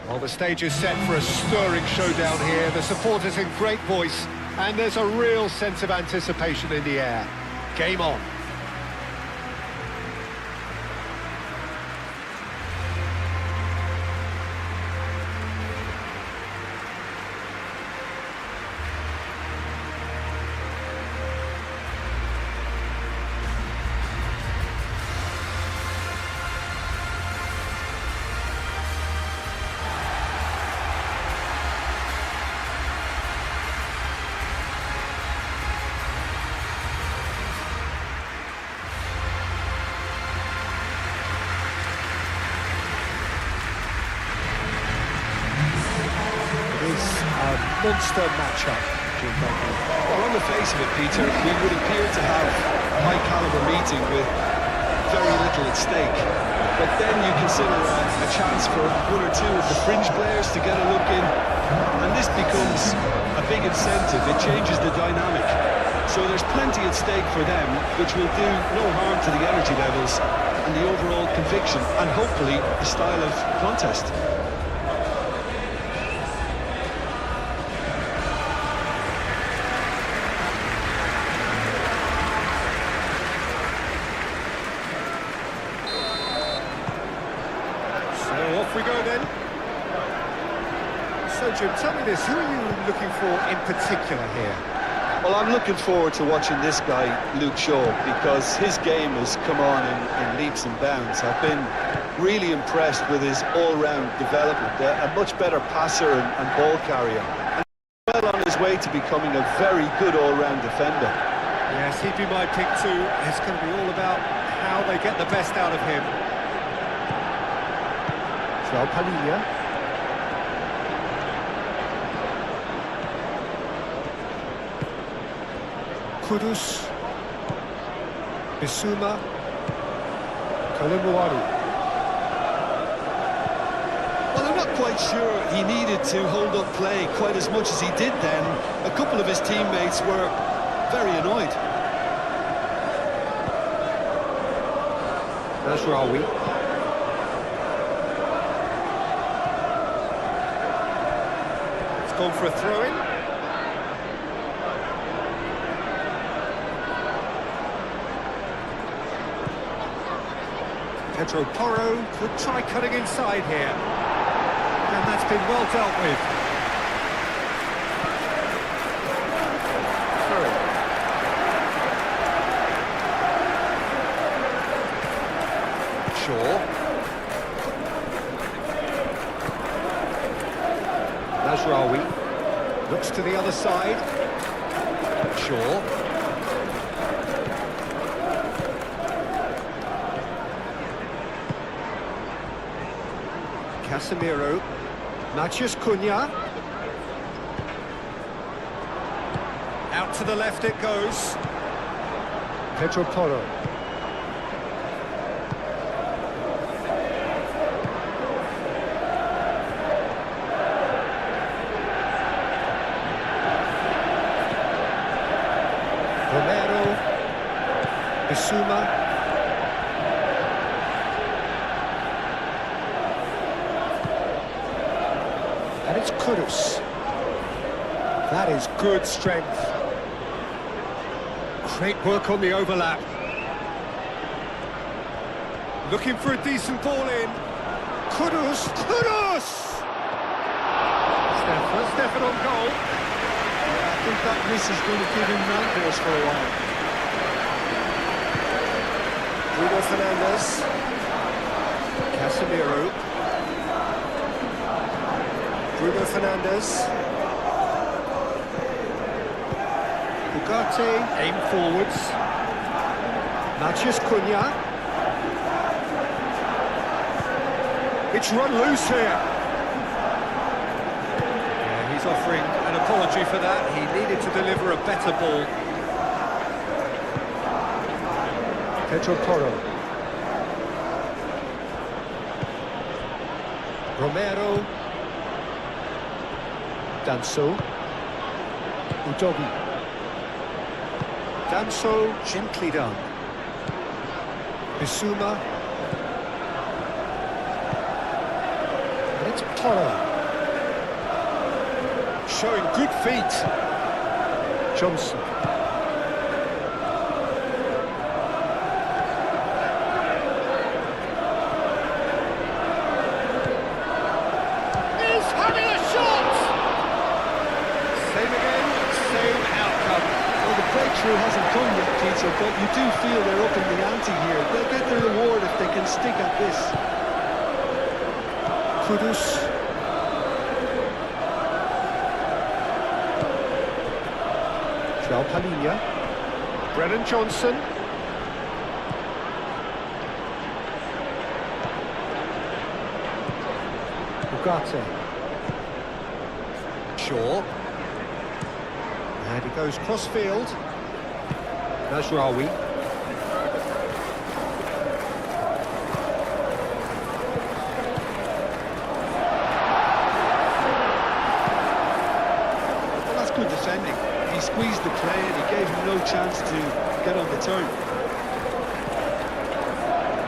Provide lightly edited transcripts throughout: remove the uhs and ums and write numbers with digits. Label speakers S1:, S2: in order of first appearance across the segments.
S1: Well, the stage is set for a stirring showdown here. The supporters in great voice, and there's a real sense of anticipation in the air. Game on. Monster matchup.
S2: Well, on the face of it, Peter, we would appear to have a high-caliber meeting with very little at stake. But then you consider a chance for one or two of the fringe players to get a look in, and this becomes a big incentive. It changes the dynamic. So there's plenty at stake for them, which will do no harm to the energy levels and the overall conviction, and hopefully the style of contest.
S1: Off we go then. So Jim, tell me this, who are you looking for in particular here?
S2: Well, I'm looking forward to watching this guy, Luke Shaw, because his game has come on in leaps and bounds. I've been really impressed with his all-round development, a much better passer and ball carrier, and well on his way to becoming a very good all-round defender.
S1: Yes, he'd be my pick too. It's going to be all about how they get the best out of him. João Palhinha. Kudus. Bissouma. Kalimuaru.
S2: Well, I'm not quite sure he needed to hold up play quite as much as he did then. A couple of his teammates were very annoyed.
S1: Nasraoui. Gone for a throw-in. Pedro Porro could try cutting inside here. And that's been well dealt with. Shaw. Nasraoui. Looks to the other side. Shaw. Casemiro. Matheus Cunha. Out to the left it goes. Pedro Porro. Romero, Bissouma, and it's Kudus. That is good strength. Great work on the overlap. Looking for a decent ball in. Kudus! Stefan on goal.
S2: I think that miss is going to give him nightmares for a while.
S1: Bruno Fernandes. Casemiro. Bruno Fernandes. Ugarte, aim forwards. Matheus Cunha. It's run loose here. He's offering an apology for that. He needed to deliver a better ball. Pedro Porro. Romero. Danso. Udogi. Danso, gently done. Bissouma. And it's Toro. Showing good feet. Johnson. He's having a shot! Same again, same outcome.
S2: Well, the breakthrough hasn't come yet, Peter, but you do feel they're up in the ante here. They'll get their reward if they can stick at this.
S1: Kudus. Palhinha. Brennan Johnson. Ugarte. Shaw. And he goes cross-field. Nasraoui.
S2: Well, that's good defending. He squeezed the play and he gave him no chance to get on the turn.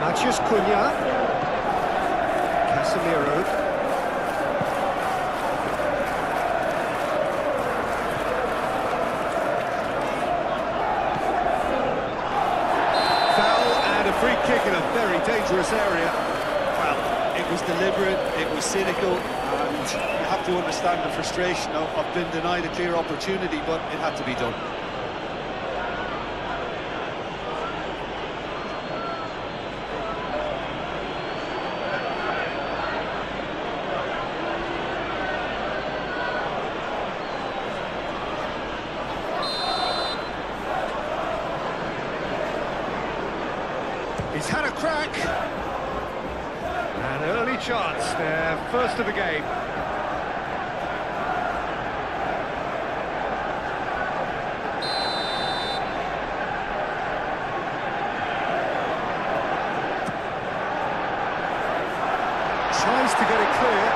S1: Matheus Cunha. Casemiro. Foul and a free kick in a very dangerous area.
S2: Well, it was deliberate, it was cynical, and you have to understand the frustration of being denied a clear opportunity, but it had to be done.
S1: He's had a crack. An early chance there, first of the game. Tries to get it clear.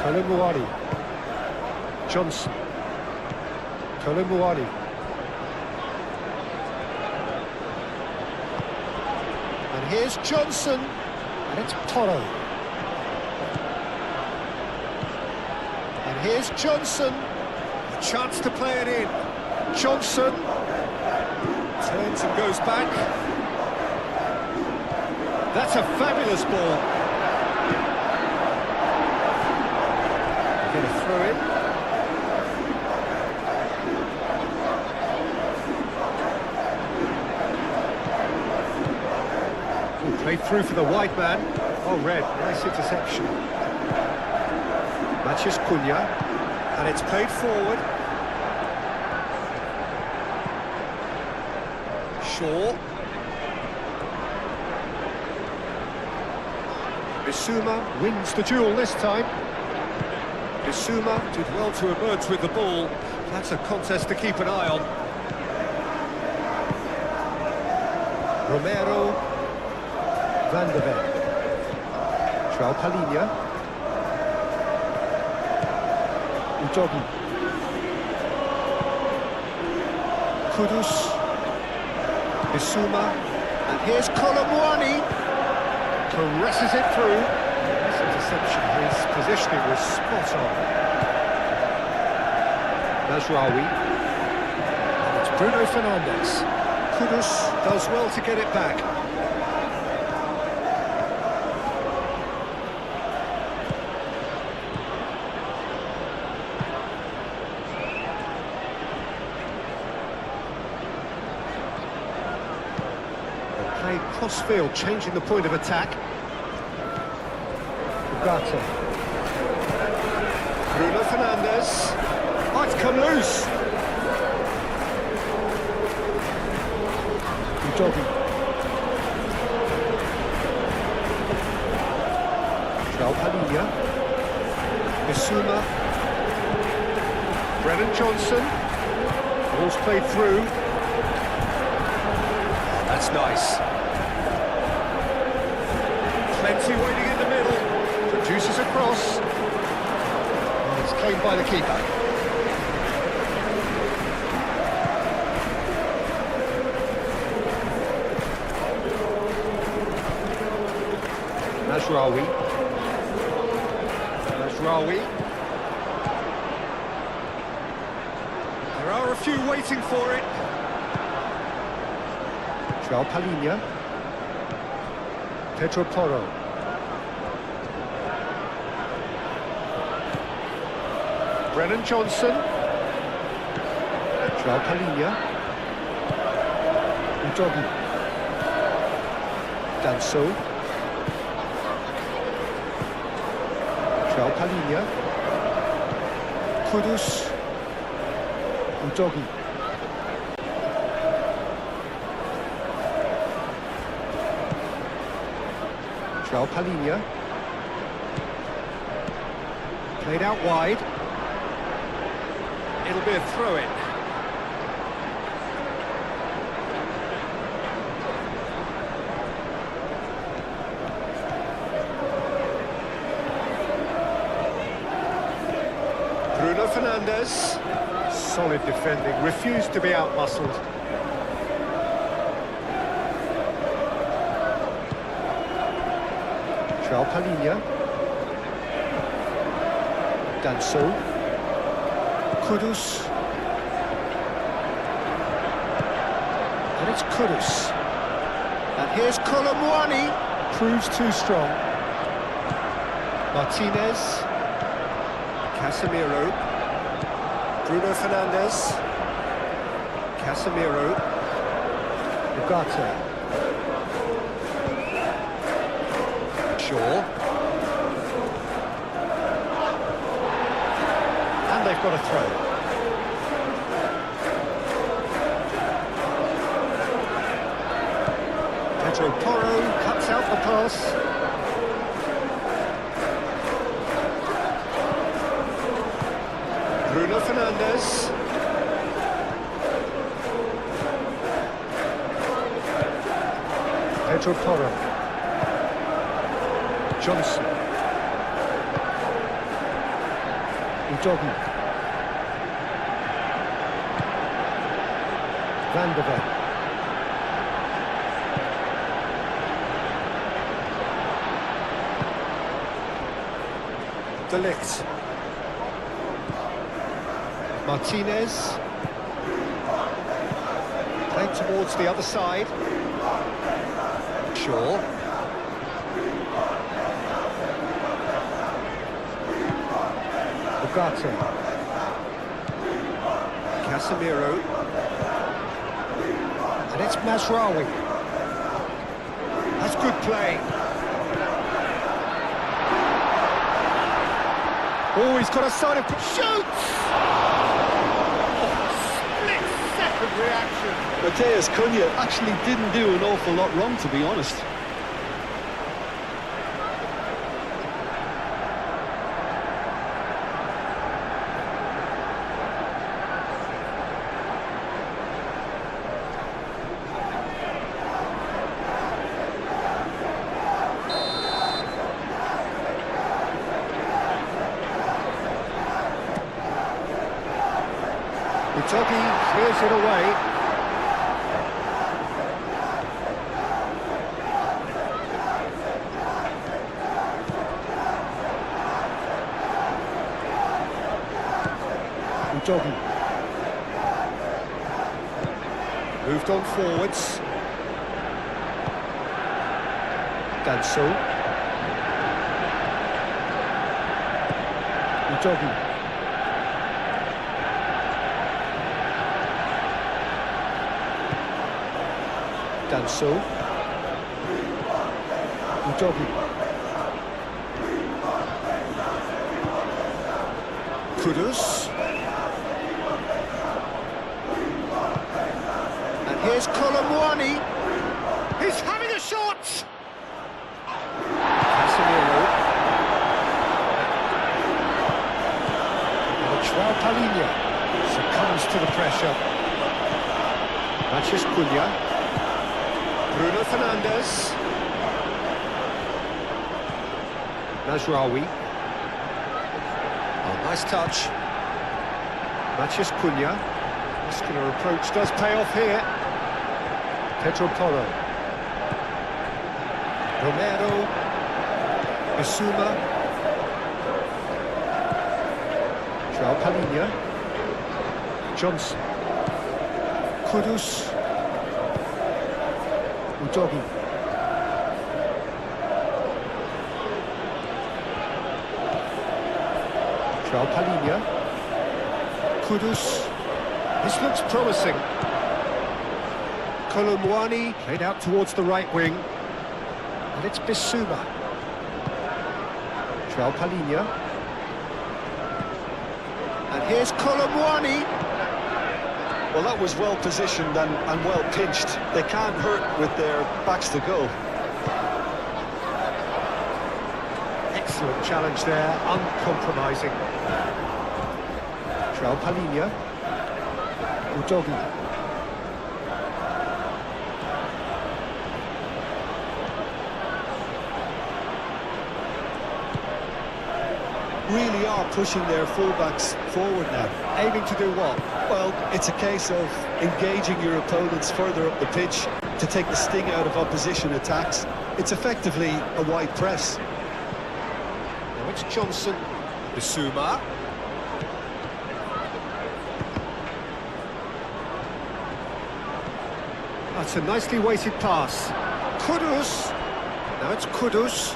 S1: Kolomuani. Johnson. Kolomuani. And here's Johnson. And it's Toro. And here's Johnson. A chance to play it in. Johnson. Turns and goes back. That's a fabulous ball. Going to throw it. Played through for the wide man. Oh, red. Nice interception. Matheus Cunha. And it's played forward. Shaw. Bissouma wins the duel this time. Bissouma did well to emerge with the ball. That's a contest to keep an eye on. Romero. Van der Beek. Palhinha. Udogi. Kudus. Bissouma. And here's Kolomuani. Caresses it through. Nice interception. His positioning was spot on. Nasraoui. And it's Bruno Fernandes. Kudus does well to get it back. Played cross-field, changing the point of attack. Ugarte. Bruno Fernandes. Oh, it's come loose. Udogi. Palhinha. Bissouma. Brennan Johnson. Ball's played through. That's nice. Plenty waiting in the middle. Produces a cross. And it's claimed by the keeper. Mazraoui. Mazraoui. There are a few waiting for it. João Palhinha. Pedro Porro. Brennan Johnson. João Palhinha. Udogi. Danso. João Palhinha. Kudus. Udogi. João Palhinha. Played out wide. It'll be a throw-in. Bruno Fernandes. Solid defending, refused to be out-muscled. João Palhinha. Danso. Kudus. And it's Kudus. And here's Colomwani. Proves too strong. Martinez. Casemiro. Bruno Fernandes. Casemiro. Ugarte. Shaw. And they've got a throw. Pedro Porro cuts out the pass. Bruno Fernandes. Pedro Porro. Johnson. Udogi. Van de Ven. De Ligt. Martinez. Played towards the other side. Shaw. Ugarte. Casemiro. And it's Mazraoui. That's good play. Oh, he's got a side of... Shoots! Split-second reaction.
S2: Matheus Cunha actually didn't do an awful lot wrong, to be honest.
S1: Udogi clears it away. Udogi. Moved on forwards. Danso. Udogi. Danso. Udogi. Kudus. And here's Colomwani. He's having a shot! Casemiro. And João Palhinha succumbs to the pressure. Matches Cunha. Bruno Fernandes. Mazraoui. Oh, nice touch. Matches Cunha. Muscular approach does pay off here. Pedro Porro. Romero. Bissouma. João Palhinha. Johnson. Kudus. Udogi. João Palhinha. Kudus. This looks promising. Colomwani played out towards the right wing. And it's Bissouma. João Palhinha. And here's Colomwani.
S2: Well, that was well positioned and well pinched. They can't hurt with their backs to goal.
S1: Excellent challenge there, uncompromising. João Palhinha. Udogi.
S2: Really are pushing their fullbacks forward now.
S1: Aiming to do what?
S2: Well, it's a case of engaging your opponents further up the pitch to take the sting out of opposition attacks. It's effectively a wide press.
S1: Now it's Johnson. Bissouma. That's a nicely weighted pass. Kudus. Now it's Kudus.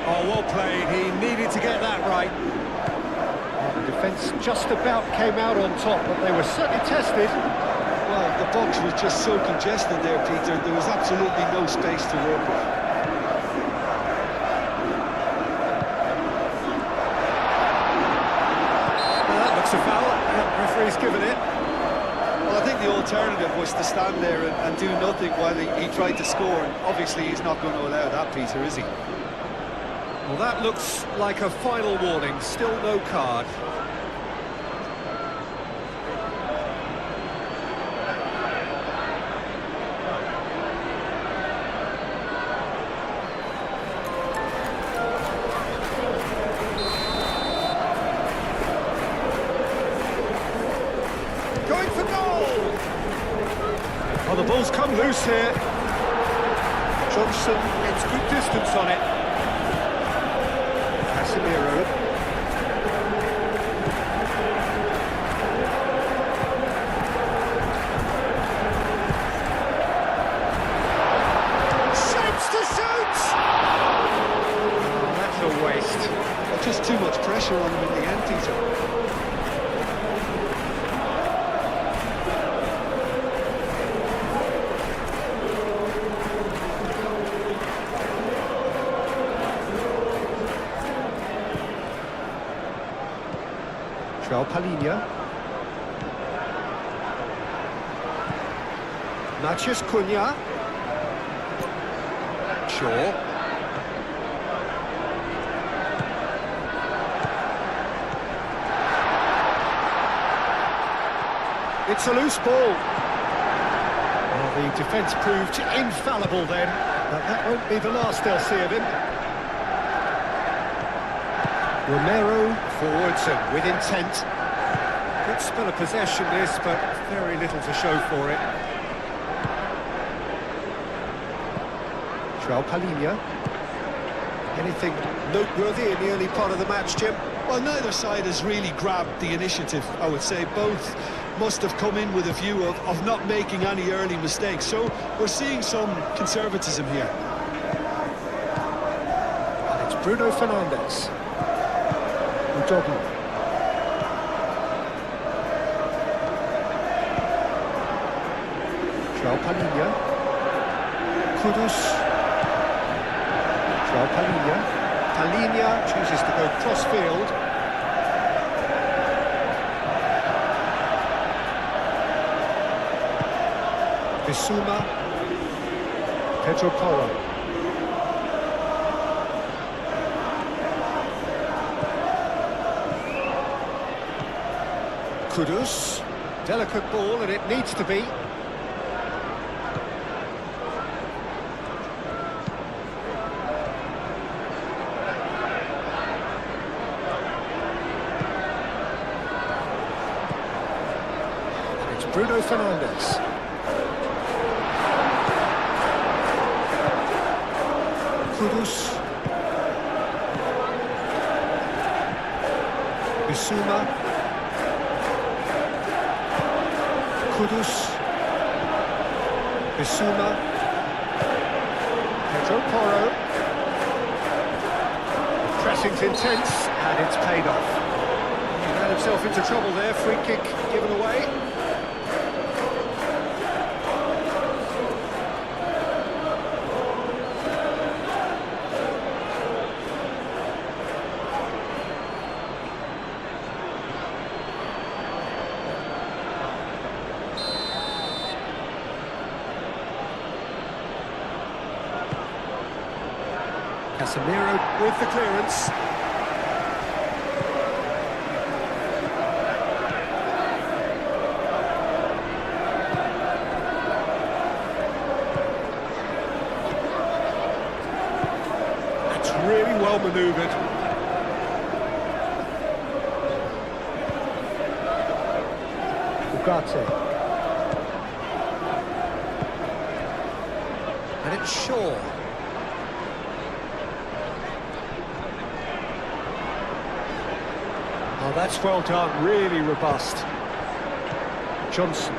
S1: Oh, well played. He needed to get that right. Well, the defence just about came out on top, but they were certainly tested.
S2: Well, the box was just so congested there, Peter. There was absolutely no space to work with.
S1: Well, that looks a foul. The referee's given it.
S2: Well, I think the alternative was to stand there and do nothing while he tried to score. And obviously, he's not going to allow that, Peter, is he?
S1: Well, that looks like a final warning. Still no card. Going for goal! Oh, the ball's come loose here. Johnson gets good distance on it. Casemiro. Shapes to shoot! Oh, that's a waste.
S2: Well, just too much pressure on him in the end, Peter.
S1: João Palhinha. Matheus Cunha. Shaw. It's a loose ball. Well, the defence proved infallible then, but that won't be the last they'll see of him. Romero forwards and with intent. Good spell of possession this, but very little to show for it. João Palhinha. Anything noteworthy in the early part of the match, Jim?
S2: Well, neither side has really grabbed the initiative, I would say. Both must have come in with a view of not making any early mistakes. So we're seeing some conservatism here.
S1: And it's Bruno Fernandes. Udogi. João Palhinha. Kudus. João Palhinha. Palhinha chooses to go cross-field. Bissouma. Pedro Porro. Kudus. Delicate ball, and it needs to be. And it's Bruno Fernandes. Kudus. Bissouma. Kudus. Bissouma. Pedro Porro. Pressing's intense, and it's paid off. He ran himself into trouble there, free kick given away. Casemiro with the clearance. That's really well manoeuvred. Ugarte. And it's Shaw. Oh, that's well done, really robust. Johnson.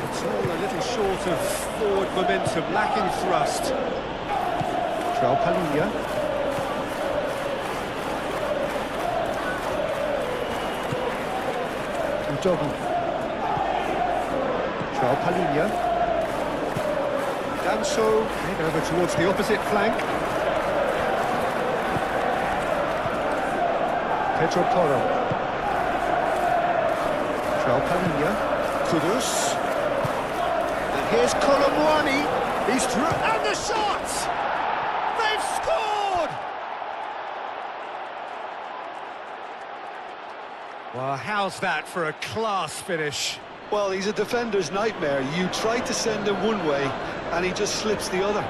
S1: It's all a little short of forward momentum, lacking thrust. João Palhinha. Udogi. João Palhinha. Danso, head over towards the opposite flank. Pedro Porro. João Palhinha. Kudus. And here's Colomwani. He's through. And the shot! They've scored! Well, how's that for a class finish?
S2: Well, he's a defender's nightmare. You try to send him one way, and he just slips the other.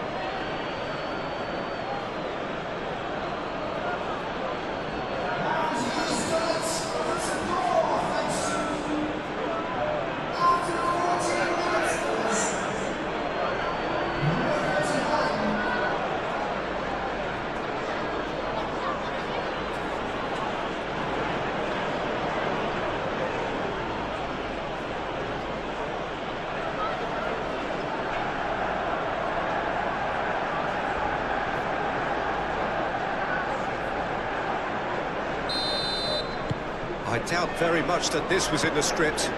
S1: I doubt very much that this was in the script.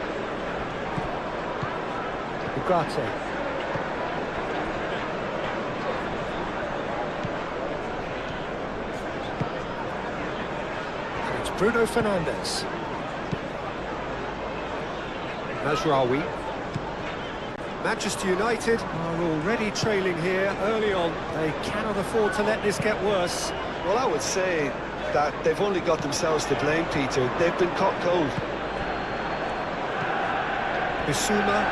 S1: Ugarte. And it's Bruno Fernandes. Mazraoui. Manchester United are already trailing here early on. They cannot afford to let this get worse.
S2: Well, I would say that they've only got themselves to blame, Peter. They've been caught cold.
S1: Bissouma.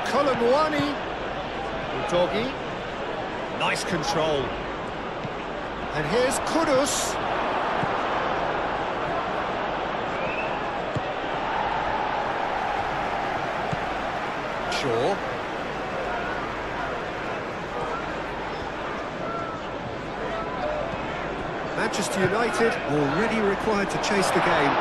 S1: Colomwani. Udogi. Nice control. And here's Kudus. Shaw. Manchester United already required to chase the game.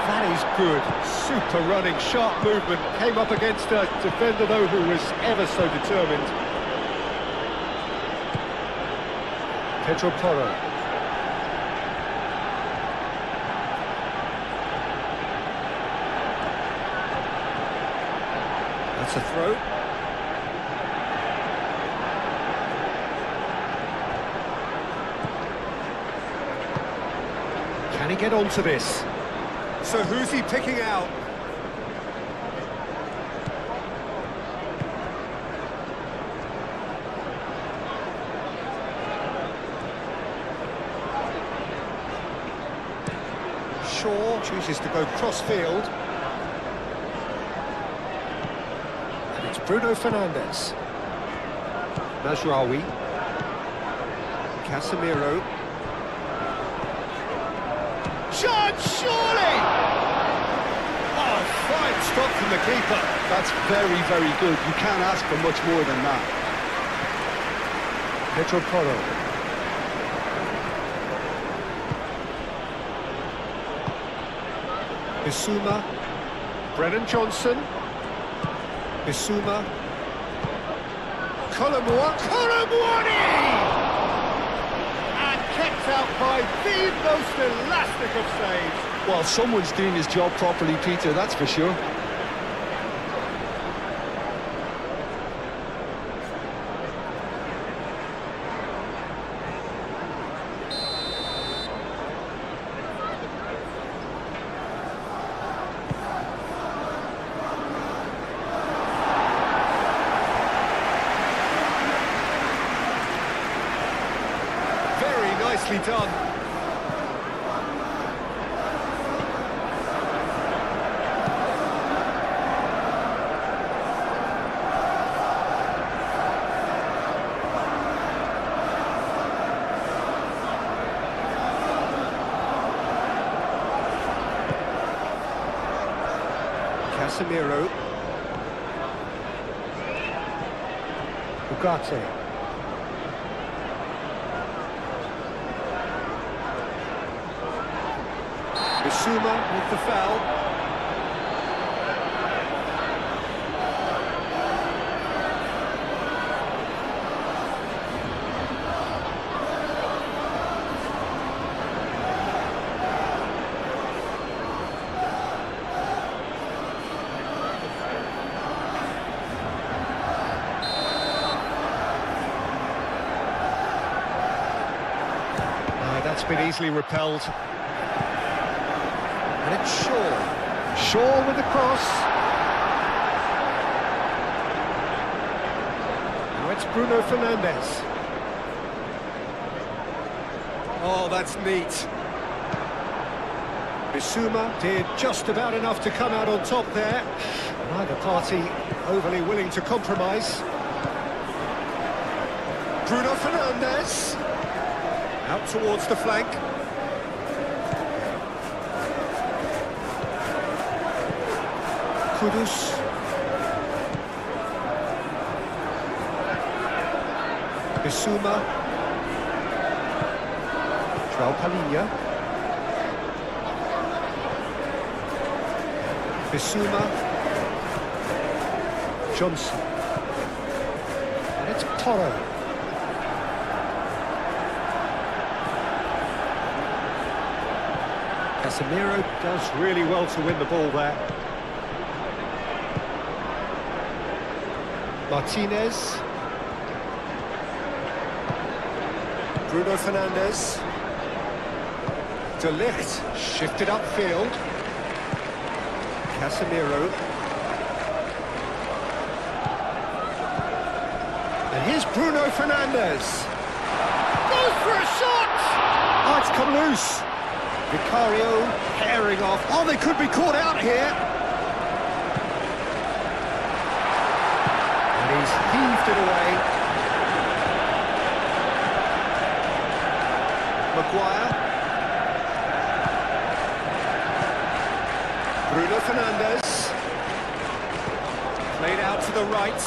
S1: That is good. Super running, sharp movement. Came up against a defender, though, who was ever so determined. Pedro Porro. That's a throw. Can he get onto this? So who's he picking out? Shaw chooses to go cross-field. And it's Bruno Fernandes. Mazraoui. Casemiro. Chance, surely! Oh, fine stop from the keeper.
S2: That's very, very good. You can't ask for much more than that.
S1: Pedro Porro. Bissouma. Brennan Johnson. Bissouma. Colomwani! And kept out by the most elastic of saves.
S2: Well, someone's doing his job properly, Peter, that's for sure.
S1: Nicely done. Casemiro. Ugarte. Bissouma with the foul. That's been easily repelled. And it's Shaw. Shaw with the cross. Now it's Bruno Fernandes. Oh, that's neat. Bissouma did just about enough to come out on top there. Neither party overly willing to compromise. Bruno Fernandes. Out towards the flank. Kudus. Bissouma. João Palhinha. Bissouma. Johnson. And it's Porro. Casemiro does really well to win the ball there. Martinez. Bruno Fernandes. De Ligt shifted upfield. Casemiro. And here's Bruno Fernandes. Goes for a shot! Oh, it's come loose. Vicario herring off. Oh, they could be caught out here. And he's heaved it away. Maguire. Bruno Fernandes. Played out to the right.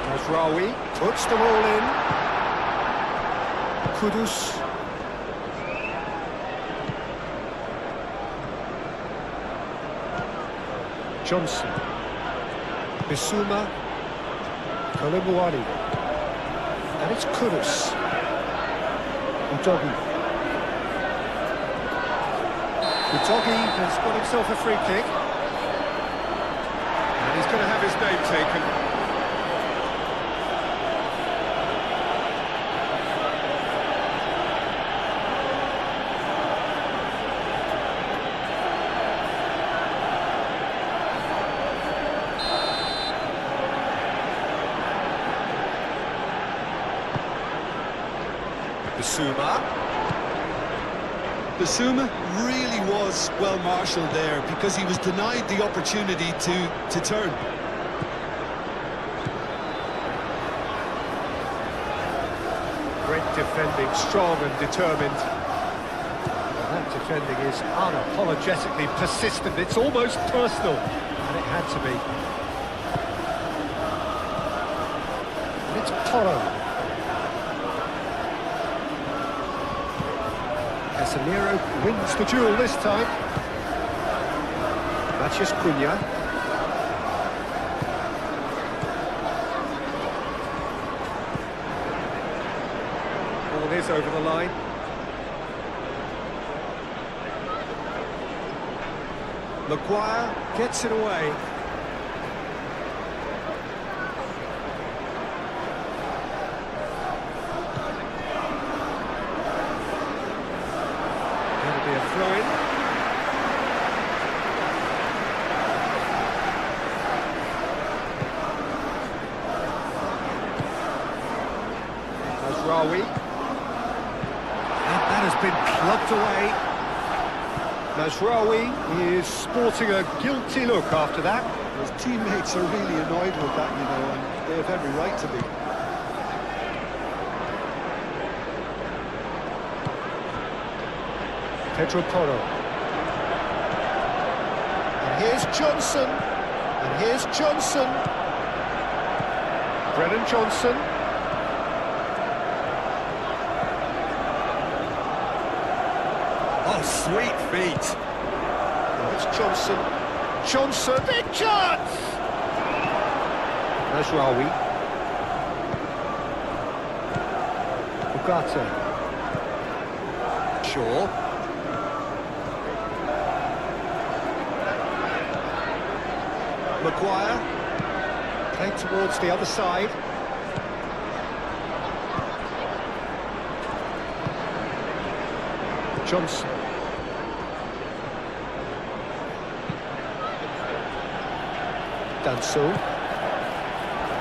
S1: Mazraoui puts them all in. Kudus. Johnson. Bissouma. Colomwani. And it's Kudus. Udogi. Udogi has got himself a free kick. And he's going to have his name taken.
S2: Bissouma really was well marshalled there because he was denied the opportunity to turn.
S1: Great defending, strong and determined. And that defending is unapologetically persistent. It's almost personal, and it had to be. And it's Poro. Casemiro wins the duel this time. Matheus Cunha. Ball is over the line. Maguire gets it away. That'll be a throw-in. Rawi. And that has been plugged away. Mazraoui is sporting a guilty look after that.
S2: His teammates are really annoyed with that, you know, and they have every right to be.
S1: Pedro Porro. And here's Johnson. And here's Johnson. Brennan Johnson. Oh, sweet feet. Oh, it's Johnson. Johnson, big chance! Mazraoui. Ugarte. Shaw. Maguire. Played towards the other side. Johnson. Danso.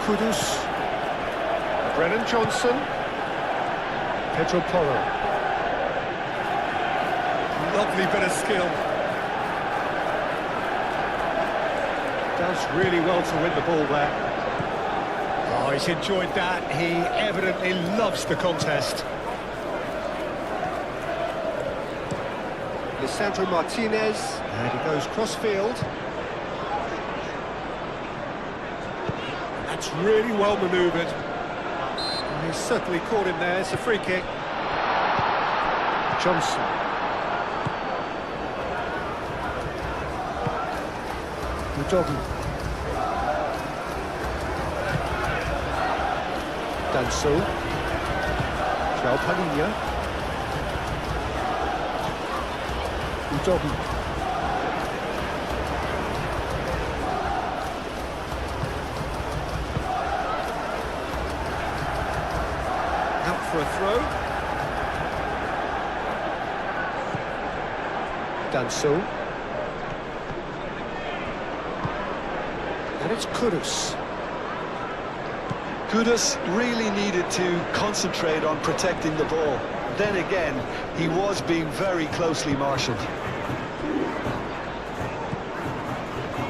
S1: Kudus. Brennan Johnson. Pedro Porro. Lovely bit of skill. Does really well to win the ball there. Oh, he's enjoyed that. He evidently loves the contest. Lisandro Martinez, and he goes cross-field. That's really well manoeuvred. And he's certainly caught him there. It's a free kick. Johnson. Udogi. Danso. João Palhinha. Udogi. Out for a throw. Danso. And it's Kudus.
S2: Kudus really needed to concentrate on protecting the ball. Then again, he was being very closely marshalled.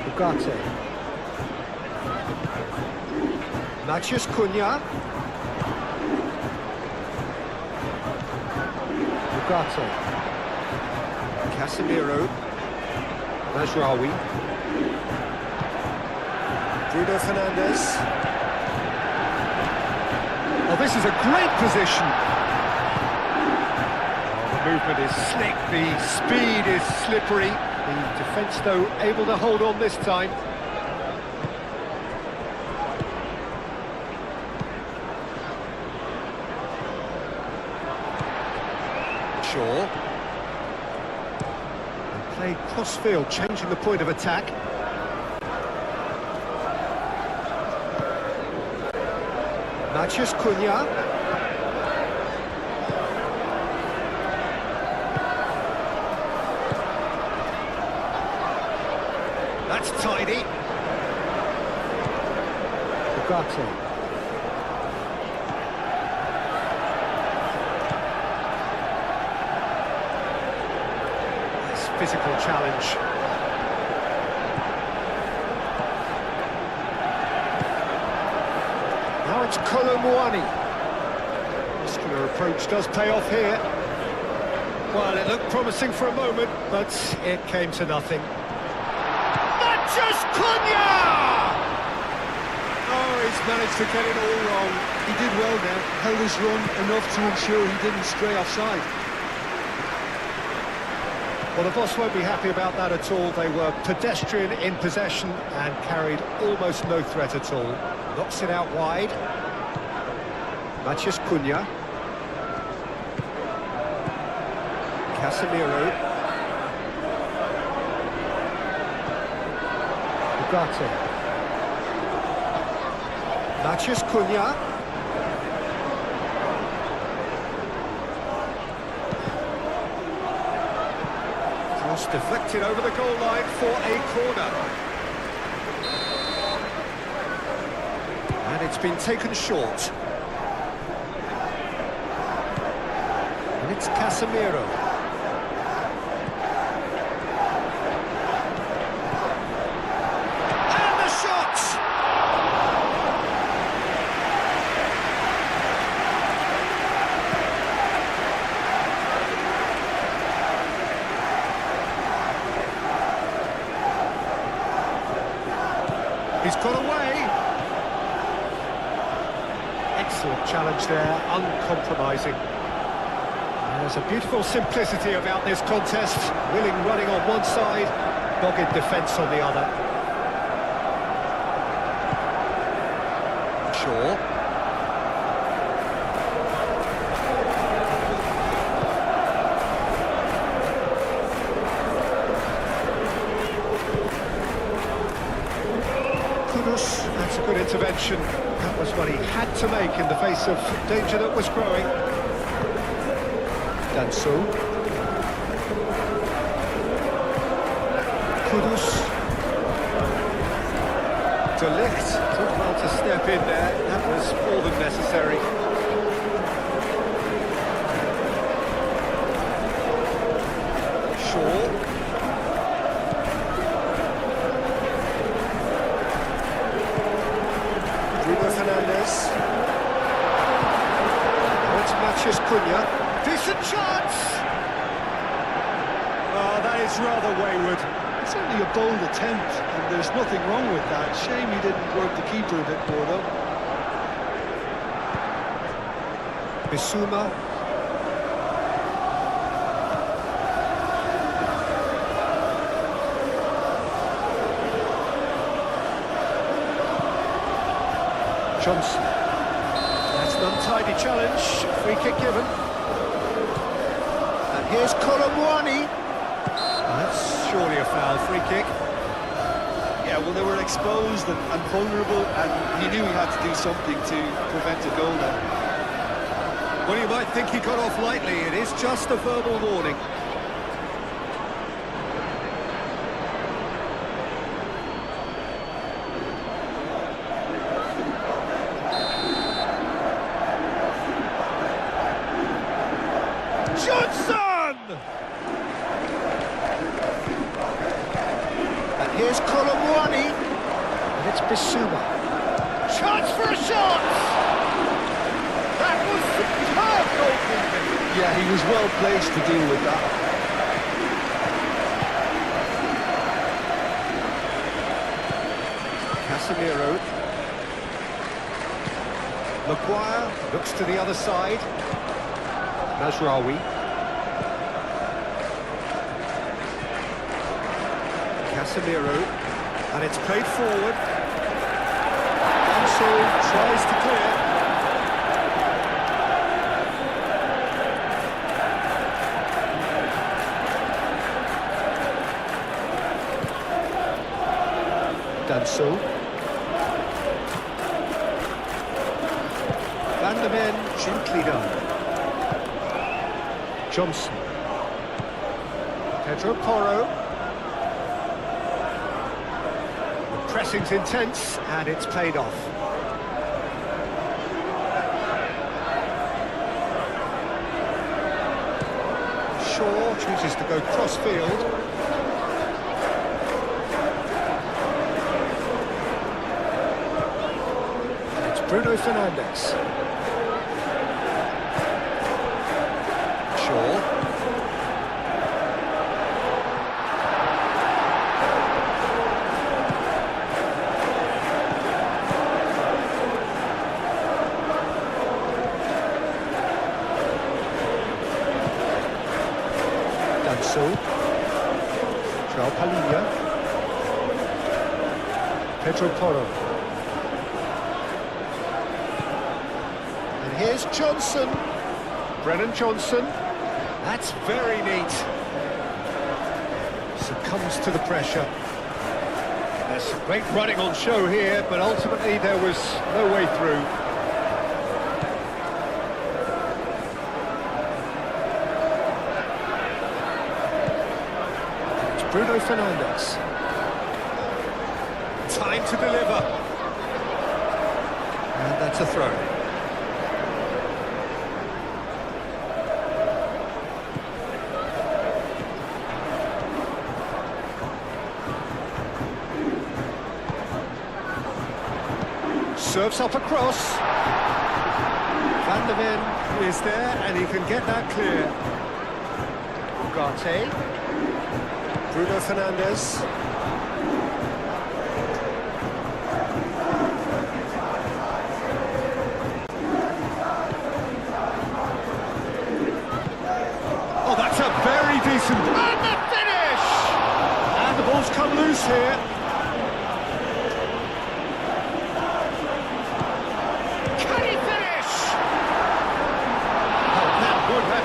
S1: Ugarte. Matheus Cunha. Ugarte. Casemiro. Mazraoui. Bruno Fernandes. Oh, this is a great position. Oh, the movement is slick, the speed is slippery. The defence, though, able to hold on this time. Shaw. And played cross-field, changing the point of attack. Matheus Cunha. That's tidy. Ugarte. Nice physical challenge. Now it's Kolo Muani. muscular approach does pay off here. Well, it looked promising for a moment, but it came to nothing. Matches Cunha! Oh, he's managed to get it all wrong.
S2: He did well there, held his run enough to ensure he didn't stray offside.
S1: Well, the boss won't be happy about that at all. They were pedestrian in possession and carried almost no threat at all. Knocks it out wide. Matches Cunha. Casemiro. Ugarte. Matches Cunha. Cross deflected over the goal line for a corner. And it's been taken short. And it's Casemiro. And the shot! He's got away. Excellent challenge there, uncompromising. There's a beautiful simplicity about this contest. Willing running on one side, dogged defence on the other. Shaw. Kudus, that's a good intervention. That was what he had to make in the face of danger that was growing. Done so. Kudus. De Ligt took well to step in there. That was more than necessary. Shaw. Bruno Fernandes. Now it's Matches Cunha. Decent chance! Oh, that is rather wayward.
S2: It's only a bold attempt, and there's nothing wrong with that. Shame he didn't work the keeper a bit more, though.
S1: Bissouma. Johnson. That's an untidy challenge. Free kick given. And here's Colomwani. That's surely a foul. Free kick.
S2: Yeah, well, they were exposed and vulnerable, and he knew he had to do something to prevent a goal there.
S1: Well, you might think he got off lightly. It is just a verbal warning. Johnson! And here's Colomwani. And it's Bissouma. Chance for a shot! That was superb goalkeeping.
S2: Yeah, he was well placed to deal with that.
S1: Casemiro. Maguire looks to the other side. Mazraoui. Casemiro, and it's played forward. Anso tries to clear. Danso. Van der Men, gently done. Johnson. Pedro Porro. The pressing's intense, and it's paid off. Shaw chooses to go cross-field. And it's Bruno Fernandes. Su. João Palhinha. Pedro Porro. And here's Johnson. Brennan Johnson. That's very neat. Succumbs to the pressure. There's some great running on show here, but ultimately there was no way through. It's Bruno Fernandes. Time to deliver. And that's a throw. Serves up across. Van der Ven is there, and he can get that clear. Ugarte. Bruno Fernandes. Oh, that's a very decent... And the finish! And the ball's come loose here.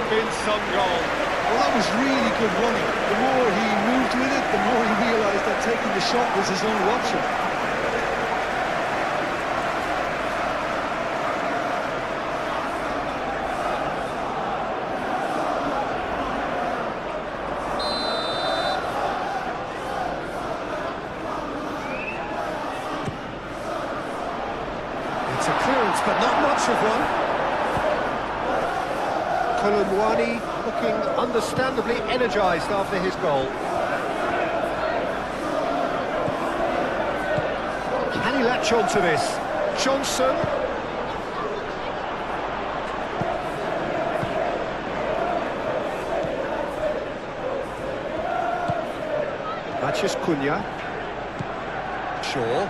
S1: Been some goal.
S2: Well, that was really good running. The more he moved with it, the more he realised that taking the shot was his only option.
S1: It's a clearance, but not much of one. Colomwani looking understandably energised after his goal. Can he latch on to this? Johnson. Mathias Cunha. Shaw.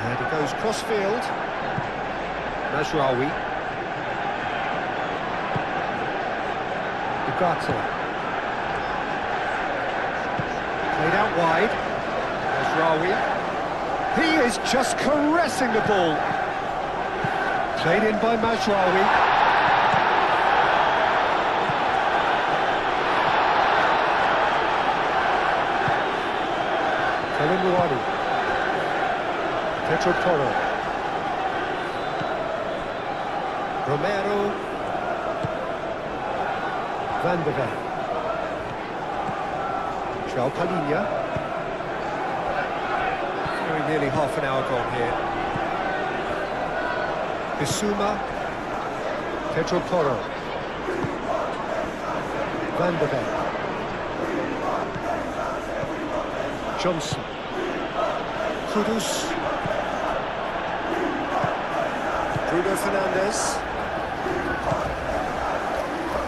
S1: And he goes cross-field. Mazraoui. Ugarte. Played out wide. Mazraoui. He is just caressing the ball. Played in by Mazraoui. Colomwani. Pedro Porro. Romero. Van der Ven. João Palhinha. Very nearly half an hour gone here. Bissouma. Pedro Porro. Van der Ven. Johnson. Kudus. Bruno Fernandes.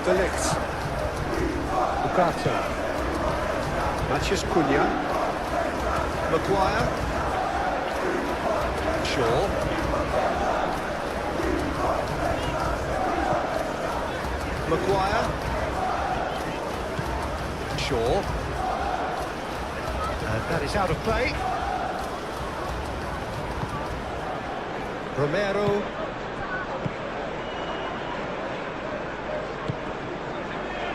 S1: De Ligt. Ugarte. Mathias Cunha. Maguire. Shaw. Maguire. Shaw. And that is out of play. Romero.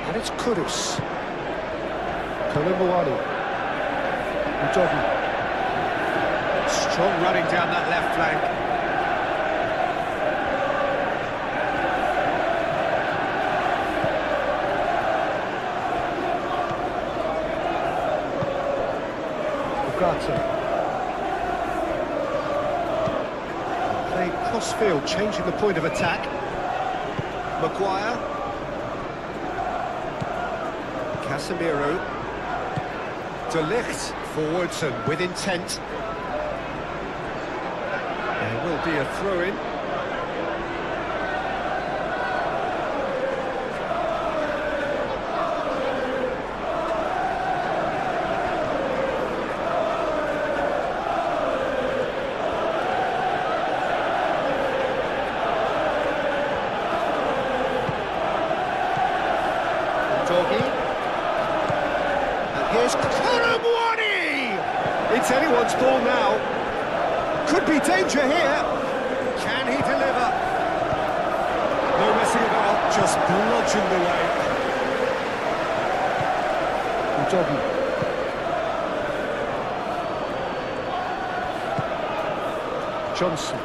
S1: And it's Kudus. Colomwani. Udogi. Strong running down that left flank. Ugarte. Playing cross-field, changing the point of attack. Maguire. Casemiro. De Ligt forwards and with intent. There will be a throw-in. It's anyone's ball now. Could be danger here. Can he deliver? No messing about, just bludgeoned away. Udogi. Johnson.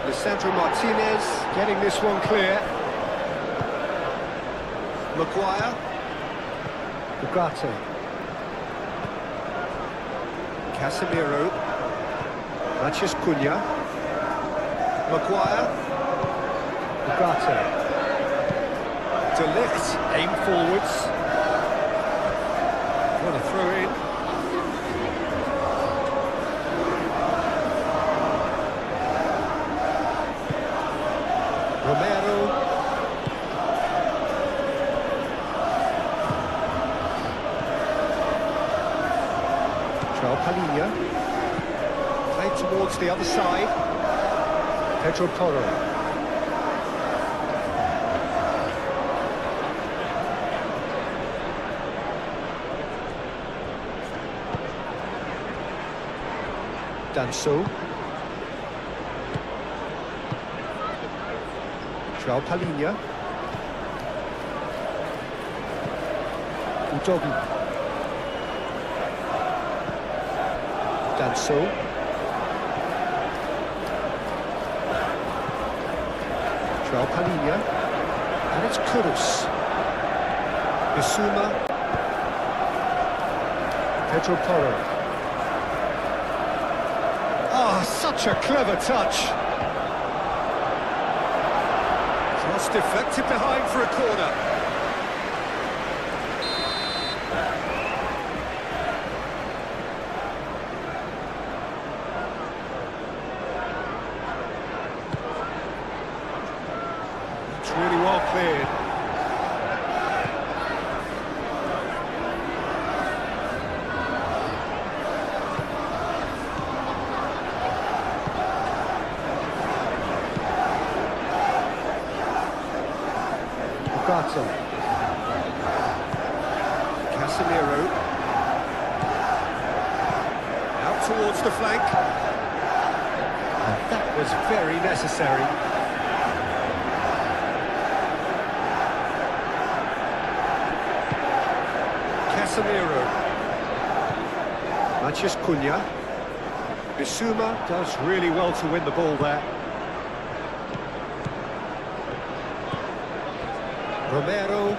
S1: Lisandro Martinez getting this one clear. Maguire. Ugarte. Casemiro. Matheus Cunha. Maguire. Ugarte. De Ligt, aim forwards. What a throw in. Romero. João Palhinha. Played towards the other side. Pedro Porro. Danso. João Palhinha. Udogi. Danso. João Palhinha. And it's Kudus. Bissouma. Pedro Porro. Ah, such a clever touch. Cross deflected behind for a corner. It's really well cleared. Ugarte. Casemiro. Out towards the flank. And that was very necessary. Casemiro. Matheus Cunha. Bissouma does really well to win the ball there. Romero.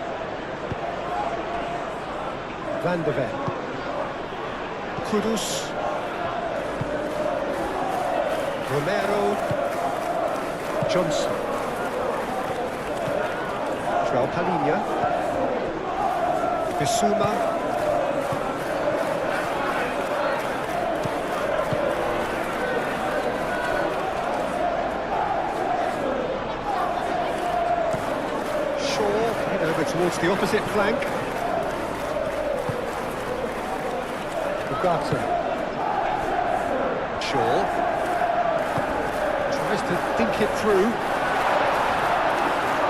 S1: Van de Ven. Kudus. Romero. Johnson. João Palhinha. Bissouma. Towards the opposite flank. Ugarte. Shaw. Tries to think it through.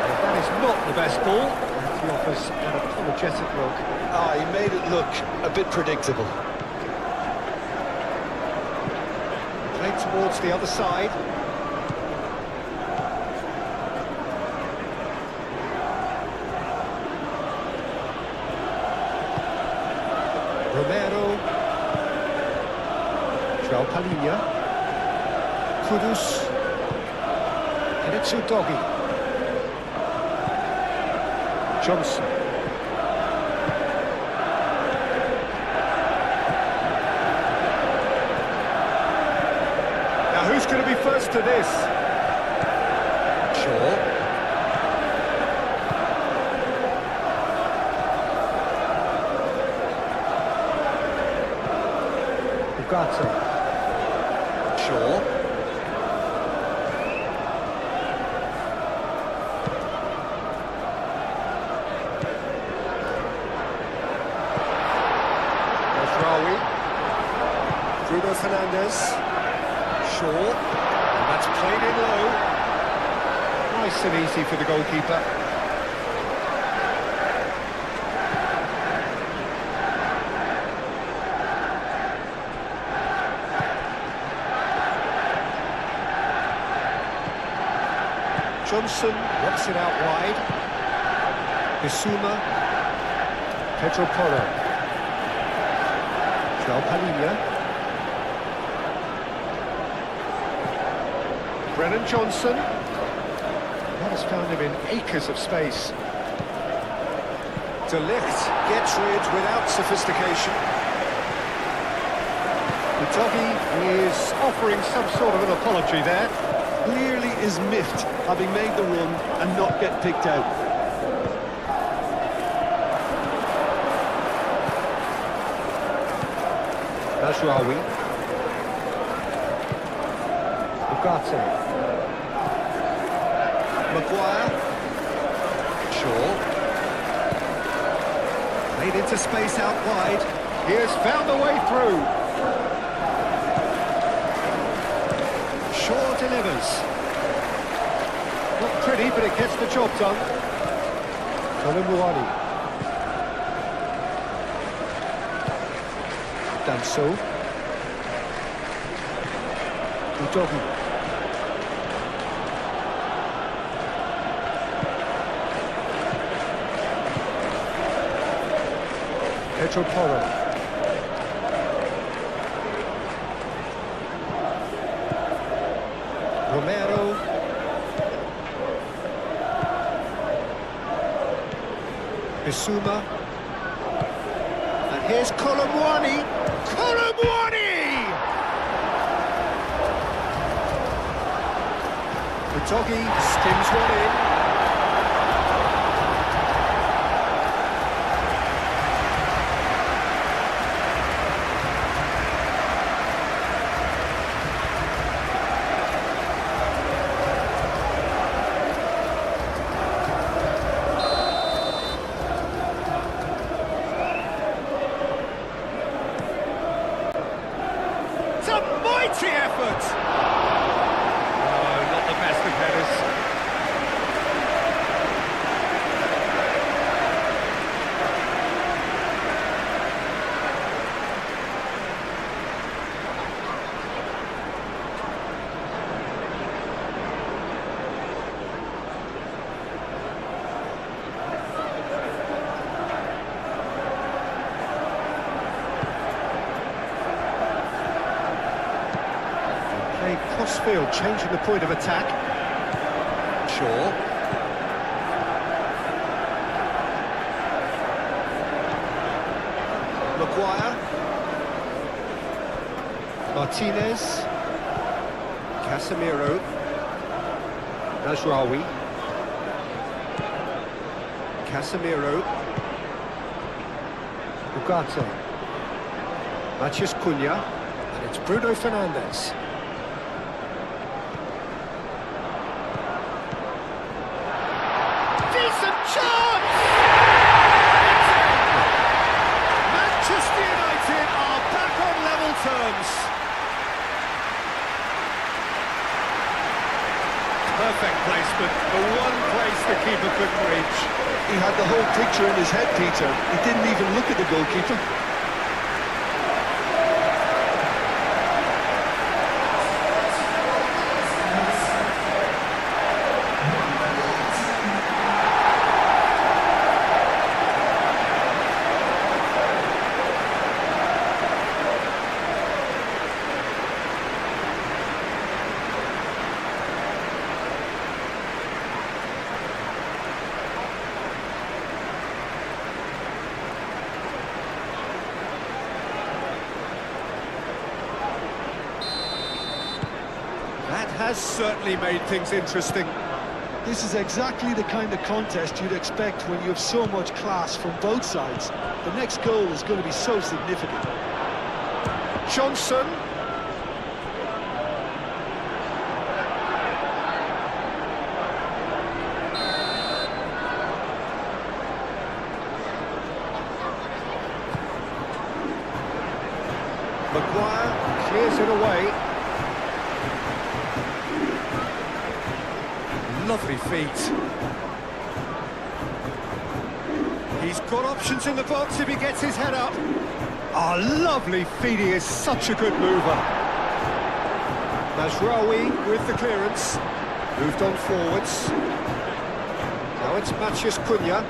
S1: Well, that is not the best ball. And he offers an apologetic look.
S2: Ah, he made it look a bit predictable.
S1: Played towards the other side. Romero. João Palhinha. Kudus. And it's Udogi. Johnson. Now who's going to be first to this? Shaw. Ugarte. Shaw. Rawi. Bruno Fernandes. Shaw. And that's played in low. Nice and easy for the goalkeeper. Johnson works it out wide. Bissouma. Pedro Porro. João Palhinha. Brennan Johnson. That has found him in acres of space. De Ligt gets rid without sophistication. The doggy is offering some sort of an apology there.
S2: Clearly is miffed, having made the run and not get picked out.
S1: Najraoui. Ugarte. Maguire. Shaw. Made into space out wide. He has found a way through. Shaw delivers. Not pretty, but it gets the job done. Colomboani. Danso. Udogi. Pedro Porro. Romero. Bissouma. And here's Colomboani. Colomboani! The doggy skims one in. Mighty effort! Oh, not the best of headers. Crossfield changing the point of attack. Shaw. Maguire. Martinez. Casemiro. Najraoui. Casemiro. Ugarte. Matheus Cunha. And it's Bruno Fernandes. Chance! Manchester United are back on level terms. Perfect placement, the one place the keeper couldn't reach.
S2: He had the whole picture in his head, Peter. He didn't even look at the goalkeeper.
S1: That has certainly made things interesting.
S2: This is exactly the kind of contest you'd expect when you have so much class from both sides. The next goal is going to be so significant.
S1: Johnson. Maguire clears it away. Lovely feet. He's got options in the box if he gets his head up. Oh, lovely feet, he is such a good mover. Najraoui with the clearance. Moved on forwards. Now it's Matheus Cunha.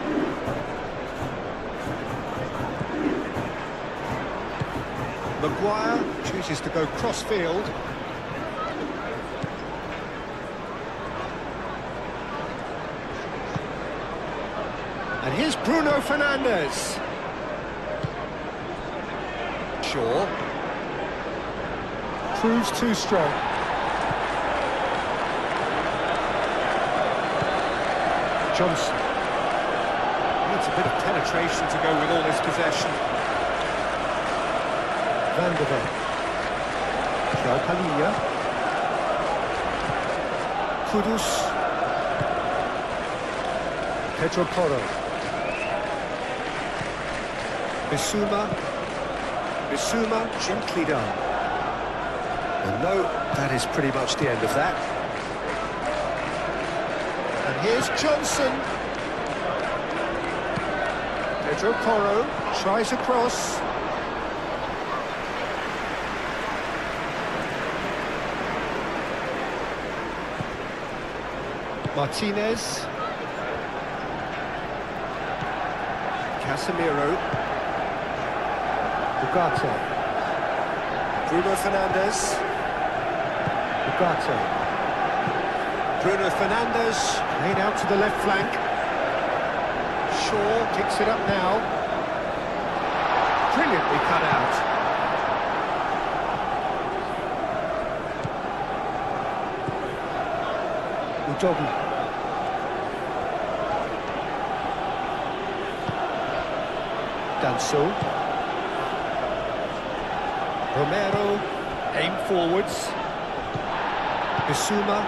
S1: Maguire chooses to go cross-field. And here's Bruno Fernandes. Shaw. Proves too strong. Johnson. Needs a bit of penetration to go with all this possession. Van der Ven. Palhinha. Kudus. Pedro Porro. Bissouma gently done. And no, that is pretty much the end of that. And here's Johnson. Pedro Porro tries a cross. Martinez. Casemiro. Ugarte. Bruno Fernandes. Ugarte. Bruno Fernandes, laid out to the left flank. Shaw picks it up now. Brilliantly cut out. Udogi. Danso. Romero, aim forwards. Bissouma.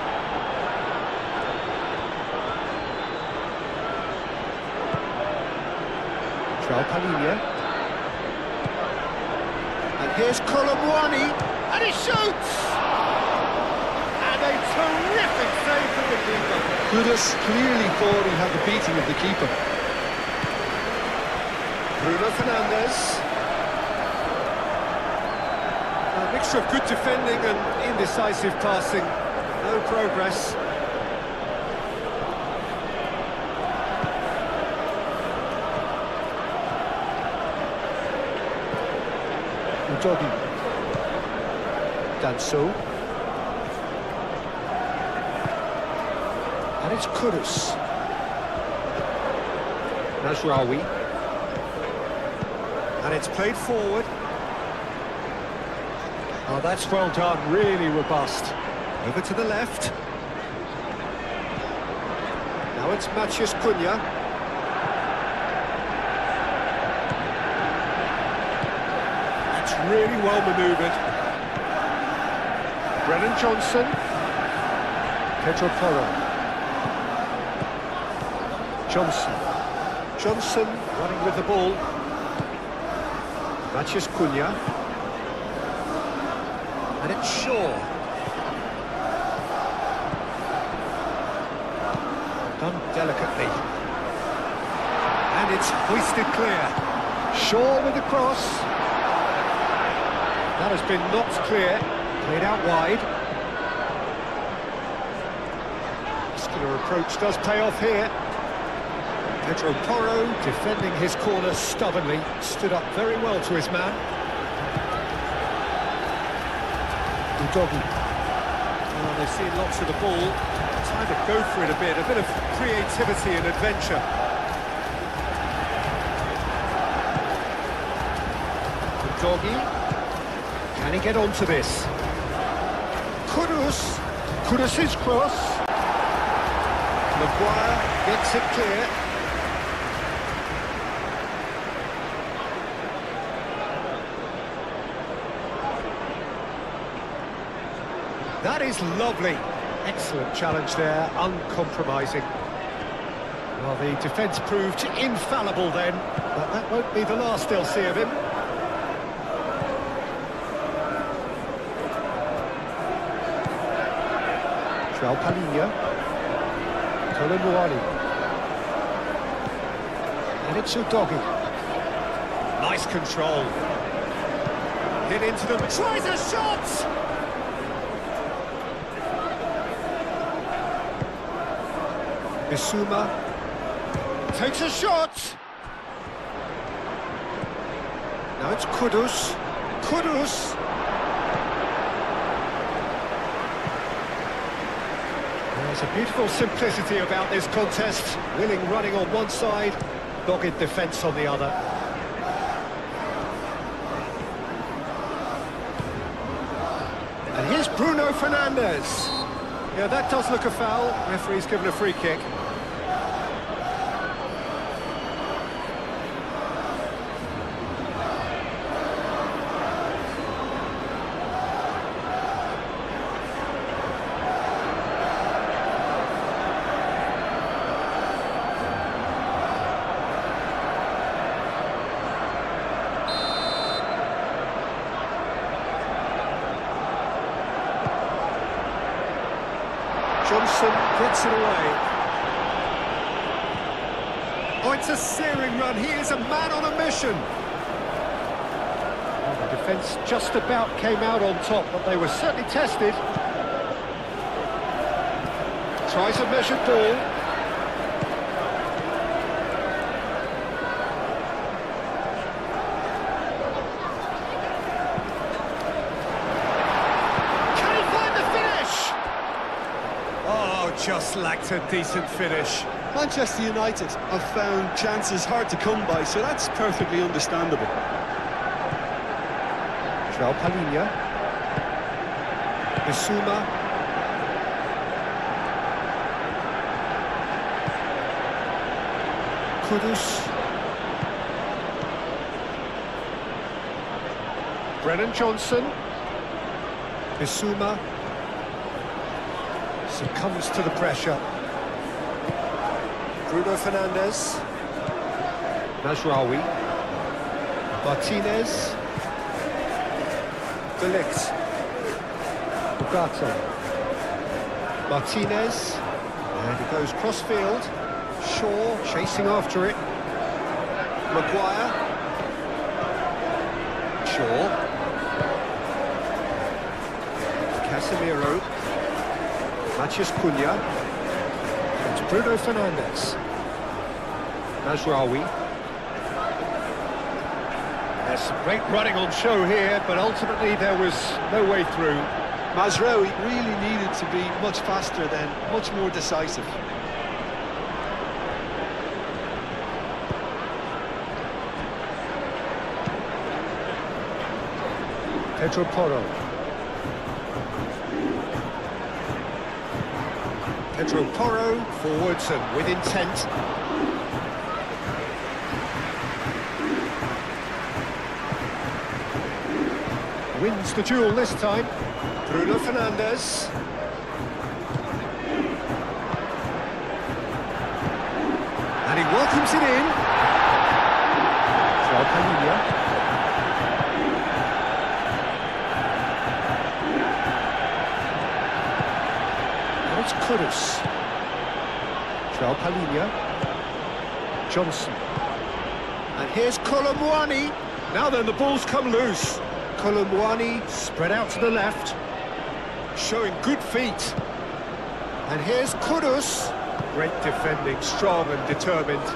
S1: Palhinha. And here's Colomwani, and he shoots! And a terrific save from the keeper.
S2: Kudus clearly thought he had the beating of the keeper.
S1: Bruno Fernandes. A mixture of good defending and indecisive passing. No progress. Udogi. Danso. And it's Kudus. Nasraoui. And it's played forward. Oh, that's well done, really robust. Over to the left. Now it's Matheus Cunha. That's really well manoeuvred. Brennan Johnson. Pedro Porro. Johnson running with the ball. Matheus Cunha. And it's Shaw. Done delicately. And it's hoisted clear. Shaw with the cross. That has been knocked clear. Played out wide. Muscular approach does pay off here. Pedro Porro defending his corner stubbornly. Stood up very well to his man. Udogi. Well, they've seen lots of the ball. Time to go for it a bit of creativity and adventure. Udogi. Can he get onto this? Kudus' cross. Maguire gets it clear. That is lovely. Excellent challenge there, uncompromising. Well, the defence proved infallible then, but that won't be the last they'll see of him. Palhinha. Colomwani. And it's Udogi. Nice control. Hit into them. Tries a shot! Bissouma takes a shot. Now it's Kudus. Kudus. There's a beautiful simplicity about this contest. Willing running on one side, dogged defence on the other. And here's Bruno Fernandes. Yeah, that does look a foul. Referee's given a free kick. Johnson gets it away. Oh, it's a searing run. He is a man on a mission. Well, the defence just about came out on top, but they were certainly tested. Tries a measured ball. Just lacked a decent finish.
S2: Manchester United have found chances hard to come by, so that's perfectly understandable.
S1: João Palhinha. Bissouma. Kudus. Brennan Johnson. Bissouma. Succumbs to the pressure. Bruno Fernandes. Mazraoui. Martinez. De Ligt. Ugarte. Martinez. And it goes cross-field. Shaw chasing after it. Maguire. Shaw. Casemiro. Matheus Cunha. It's Bruno Fernandes. Mazraoui. There's some great running on show here, but ultimately there was no way through.
S2: Mazraoui really needed to be much faster then, much more decisive.
S1: Pedro Porro. Pedro Porro forwards and with intent. Wins the duel this time. Bruno Fernandes. And he welcomes it in. João Palhinha. It's Kudus. João Palhinha. Johnson. And here's Colomwani. Now then, the ball's come loose. Colomwani spread out to the left, showing good feet. And here's Kudus. Great defending, strong and determined.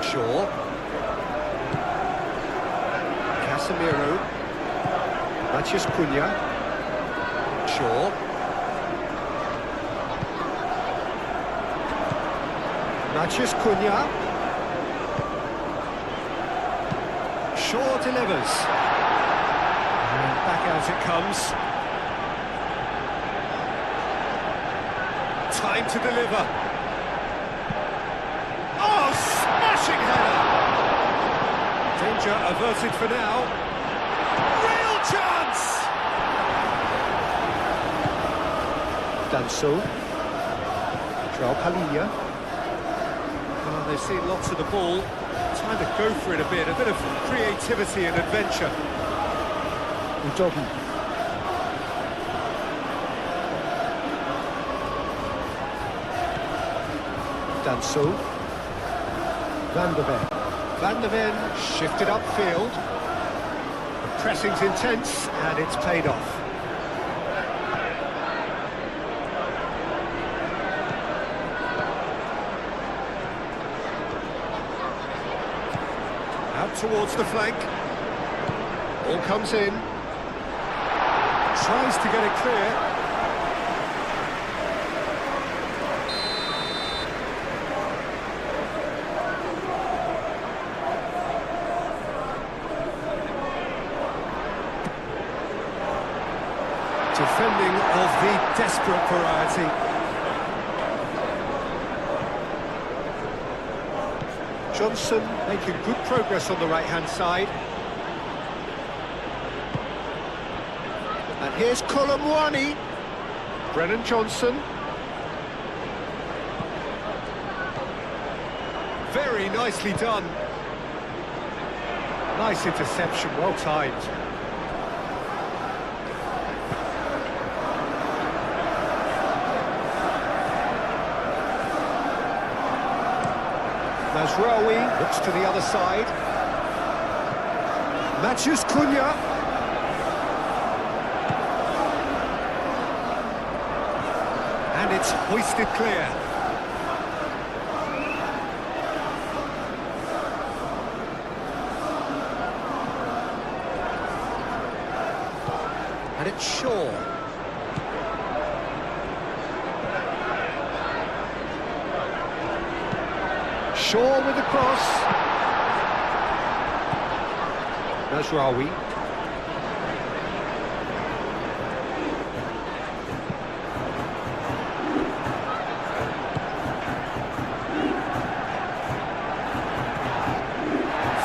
S1: Shaw. Casemiro. Matheus Cunha. Shaw. Matheus Cunha. Shaw delivers. And back out it comes. Time to deliver. Oh, smashing header! Danger averted for now. Real chance! Danso. João Palhinha. Oh, they've seen lots of the ball. Time to go for it a bit of creativity and adventure. Udogi. Danso. Van der Ven. Van der Ven shifted upfield. The pressing's intense and it's paid off. out towards the flank. All comes in. Tries to get it clear. Defending of the desperate variety. Johnson making good progress on the right-hand side. And here's Colomwani. Brennan Johnson. Very nicely done. Nice interception, well timed. Mazraoui looks to the other side. Matthews Cunha. And it's hoisted clear. And it's Shaw. Shaw with the cross. Mazraoui.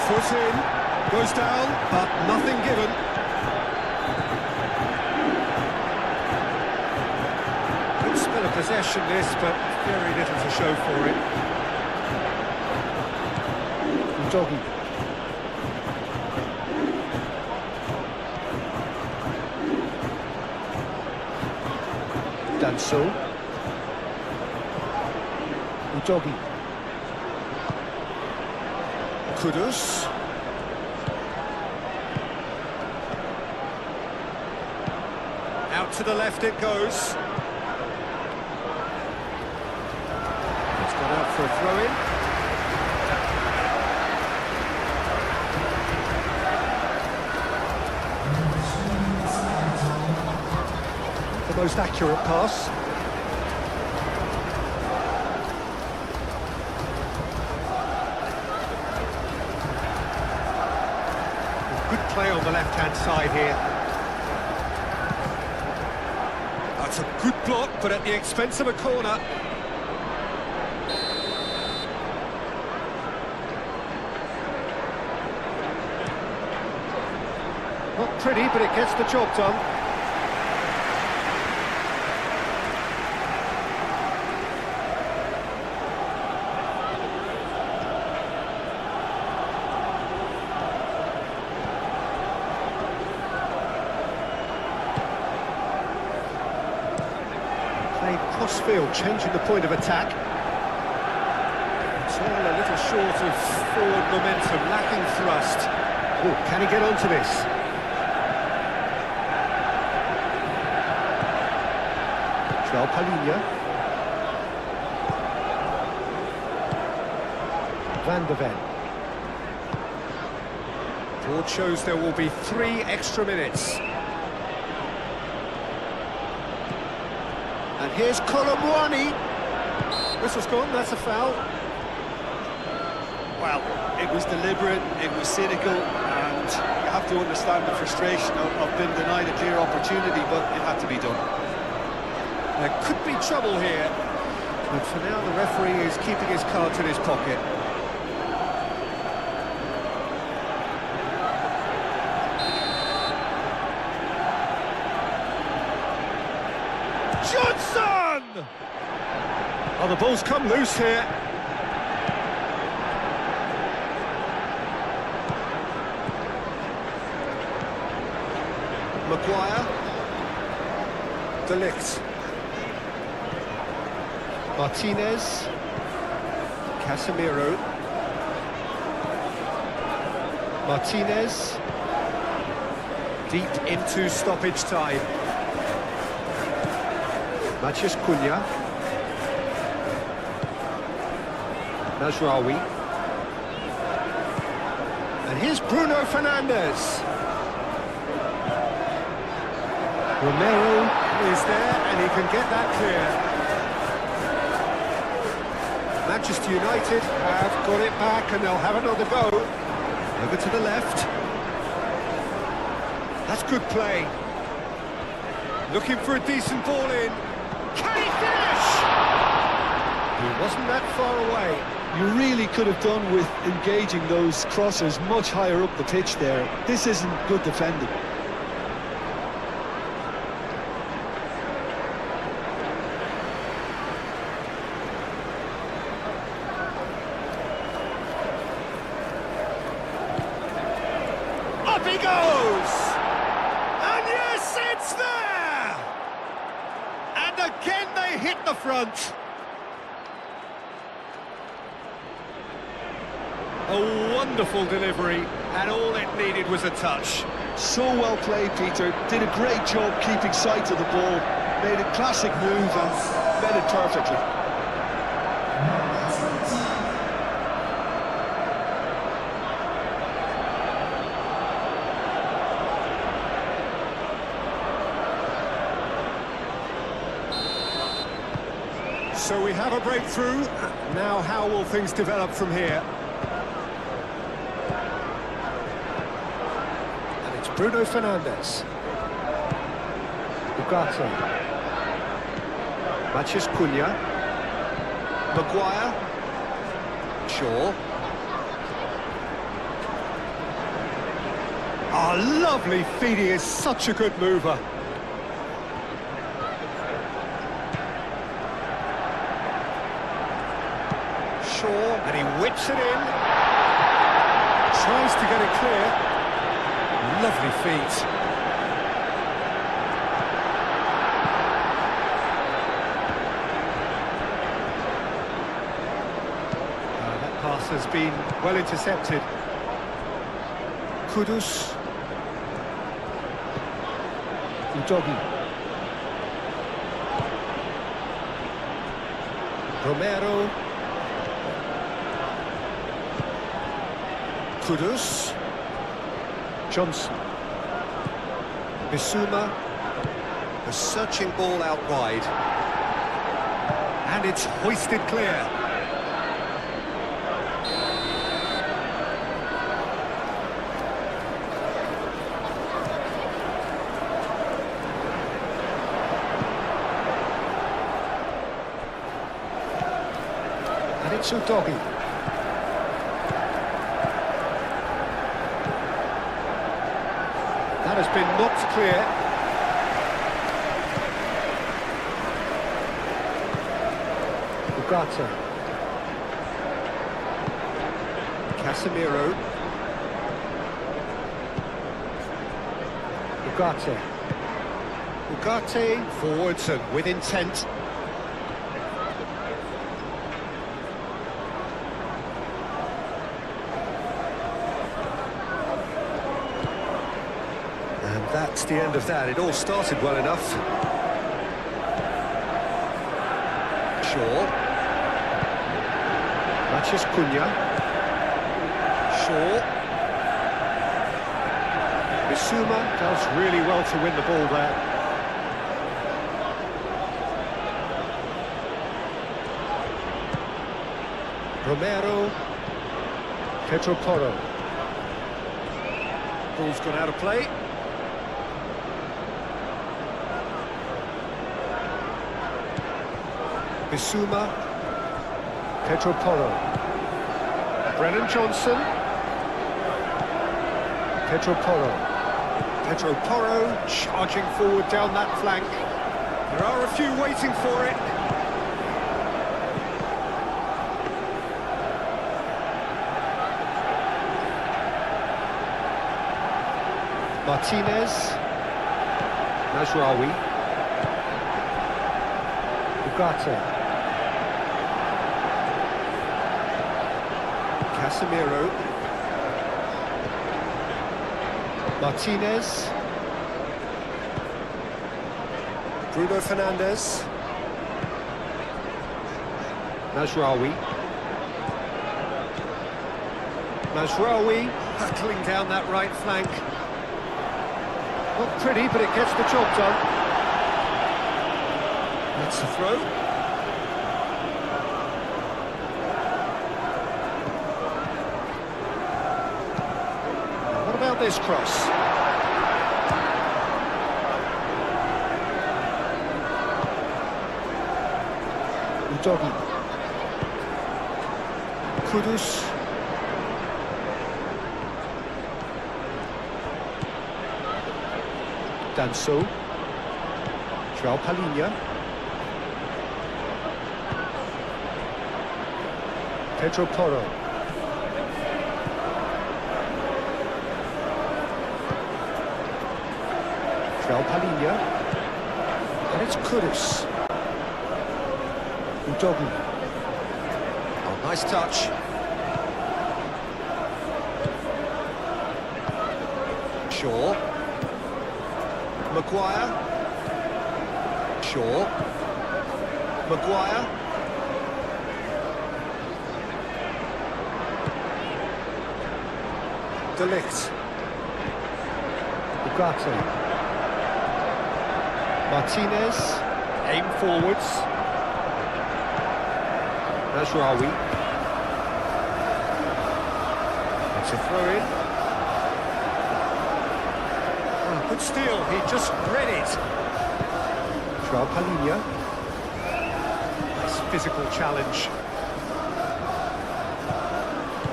S1: Foot in, goes down, but nothing given. Good spell of possession this, but very little to show for it. Doggy. Danso. Udogi. Kudus. Out to the left it goes. It's gone out for a throw-in. The most accurate pass. Good play on the left-hand side here. That's a good block, but at the expense of a corner. Not pretty, but it gets the job done. Crossfield changing the point of attack. It's all a little short of forward momentum, lacking thrust. Oh, can he get onto this? João Palhinha. Van de Ven. Board shows there will be 3 extra minutes. And here's Colomwani. Whistle's gone, that's a foul.
S2: Well, it was deliberate, it was cynical, and you have to understand the frustration of being denied a clear opportunity, but it had to be done.
S1: There could be trouble here, but for now the referee is keeping his cards in his pocket. Johnson! Oh, the ball's come loose here. Maguire. De Ligt. Martinez. Casemiro. Martinez. Deep into stoppage time. Mathias Cunha. Mazraoui. And here's Bruno Fernandes. Romero is there, and he can get that clear. Manchester United have got it back, and they'll have another go. Over to the left. That's good play. Looking for a decent ball in. Can he finish? He wasn't that far away.
S2: You really could have done with engaging those crossers much higher up the pitch there. This isn't good defending.
S1: Up he goes! And yes, it's there! And again they hit the front. A wonderful delivery, and all it needed was a touch.
S2: So well played, Peter. Did a great job keeping sight of the ball. Made a classic move and met it perfectly.
S1: So we have a breakthrough. Now how will things develop from here? And it's Bruno Fernandes. Ugarte. Mathias Cunha. Maguire. Shaw. Oh, lovely feed. He is such a good mover. And he whips it in. Tries to get it clear. Lovely feet. That pass has been well intercepted. Kudus. Udogi. Romero. Kudus. Johnson. Bissouma. A searching ball out wide. And it's hoisted clear. And it's Udogi. That has been knocked clear. Ugarte. Casemiro. Ugarte. Ugarte forwards and with intent. That's the end of that. It all started well enough. Shaw. Mathias Cunha. Shaw. Bissouma does really well to win the ball there. Romero. Pedro Porro. Ball's gone out of play. Bissouma, Pedro Porro, Brennan Johnson, Pedro Porro charging forward down that flank. There are a few waiting for it. Martinez, Mazraoui, Ugarte. Casemiro. Martinez. Bruno Fernandes. Mazraoui. Hurtling down that right flank. Not pretty, but it gets the job done. That's the throw. Now, what about this cross? Udogi. Kudus. Danso. João Palhinha. Pedro Porro. João Palhinha. And it's Kudus. Udogi. Oh, nice touch. Shaw. Maguire. Shaw. Maguire. De Ligt. Ugarte. Martinez. Aim forwards. Mazraoui. That's a throw-in. Oh, good steal, he just read it. João Palhinha. Nice physical challenge.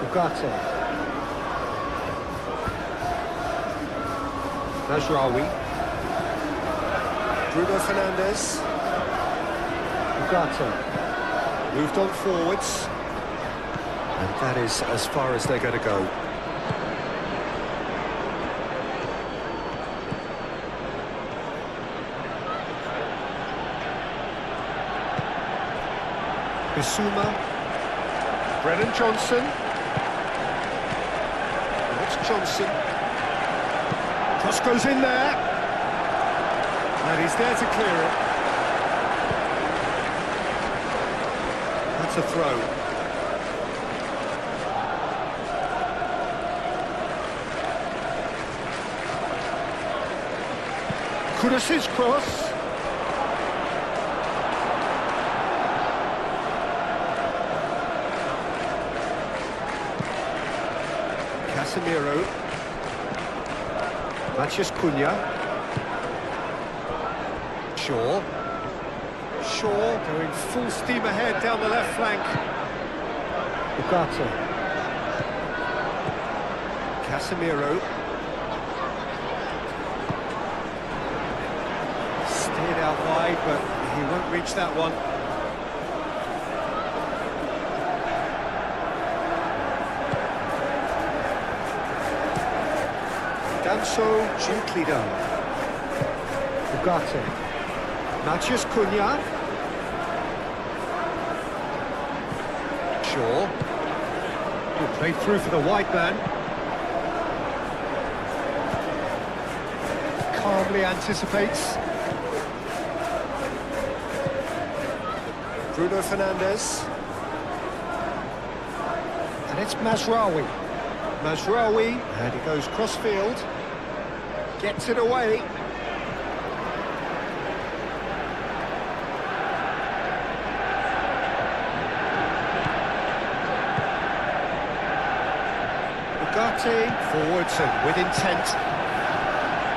S1: Ugarte. Mazraoui. Bruno Fernandes. Ugarte. Moved on forwards. And that is as far as they're going to go. Bissouma. Brennan Johnson. That's Johnson. Cross goes in there. And he's there to clear it. That's a throw. Kudus' cross. Casemiro. Matheus Cunha. Shaw. Shaw going full steam ahead down the left flank. Ugarte. Casemiro. Steered out wide, but he won't reach that one. Danso gently done. Ugarte. Matheus Cunha. Shaw. Good play through for the wide man. Calmly anticipates. Bruno Fernandes. And it's Mazraoui. Mazraoui, and he goes cross-field. Gets it away. Ugarte forwards and with intent.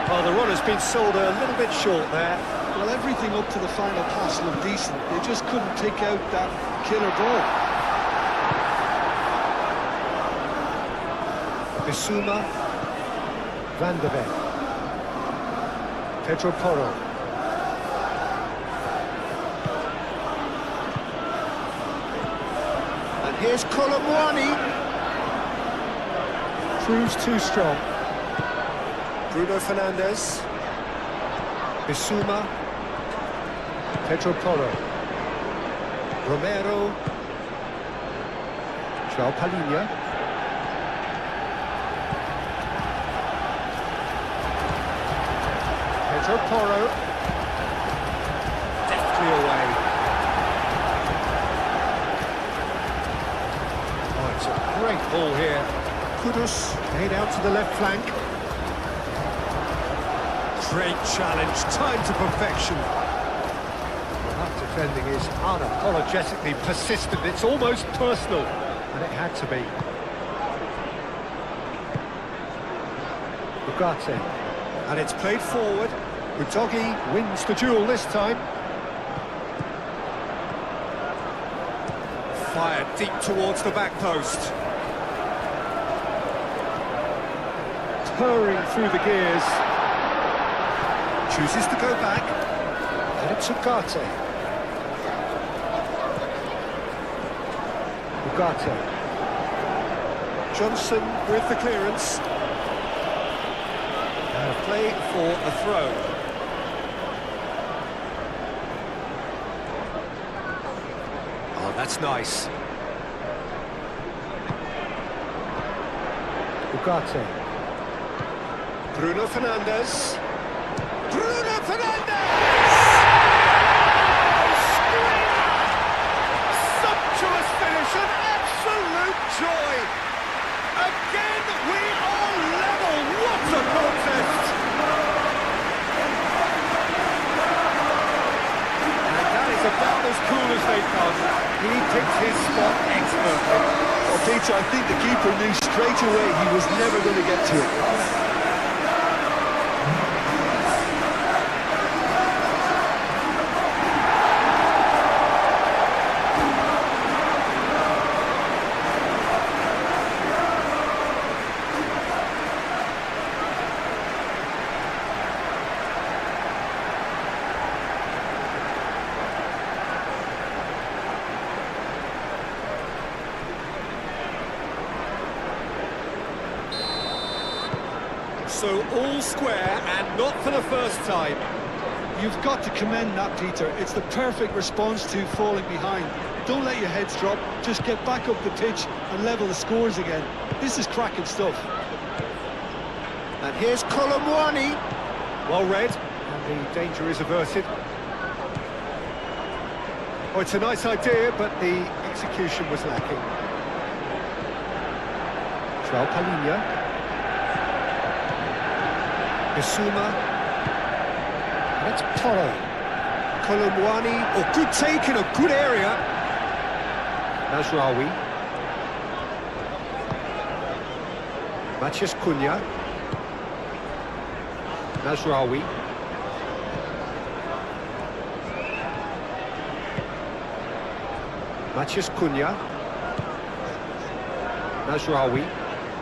S1: Well, the run has been sold a little bit short there.
S2: Well, everything up to the final pass looked decent. They just couldn't take out that killer ball.
S1: Bissouma. Van de Beek. Pedro Porro. And here's Colomwani. Proves too strong. Bruno Fernandes. Bissouma. Pedro Porro. Romero. João Palhinha. Pedro Porro. Deftly away. Oh, it's a great ball here. Kudus, laid out to the left flank. Great challenge, timed to perfection. That defending is unapologetically persistent, it's almost personal, and it had to be. Ugarte, and it's played forward. Utogi wins the duel this time. Fired deep towards the back post. Purring through the gears. Chooses to go back. And it's Ugarte. Ugarte. Johnson with the clearance. And a play for a throw. Oh, that's nice. Ugarte. Bruno Fernandes. Bruno Fernandes! Screamer! Sumptuous finish, an absolute joy! Again, we are level! What a contest! And that is about as cool as they come. He picked his spot expertly.
S2: Well, Peter, I think the keeper knew straight away he was never going to get to it.
S1: So all square, and not for the first time.
S2: You've got to commend that, Peter. It's the perfect response to falling behind. Don't let your heads drop, just get back up the pitch and level the scores again. This is cracking stuff.
S1: And here's Colomwani. Well read, and the danger is averted. Oh, it's a nice idea, but the execution was lacking. João Palhinha. Bissouma. And it's Porro. Colomwani. Oh, good take in a good area. Mazraoui. Matheus Cunha. Mazraoui. Matheus Cunha. Mazraoui.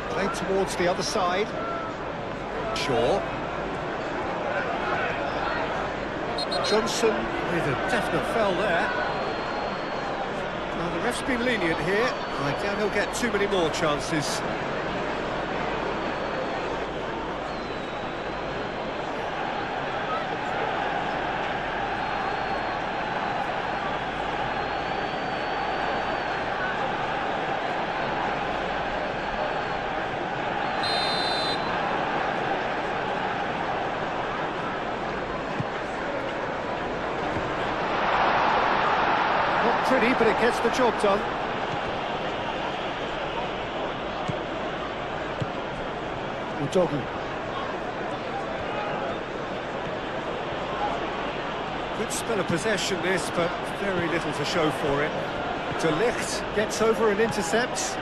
S1: Played towards the other side. Shaw. Johnson with a definite foul there. Now the ref's been lenient here. I doubt he'll get too many more chances. Pretty, but it gets the job done. Udogi. Good spell of possession this, but very little to show for it. De Ligt gets over and intercepts.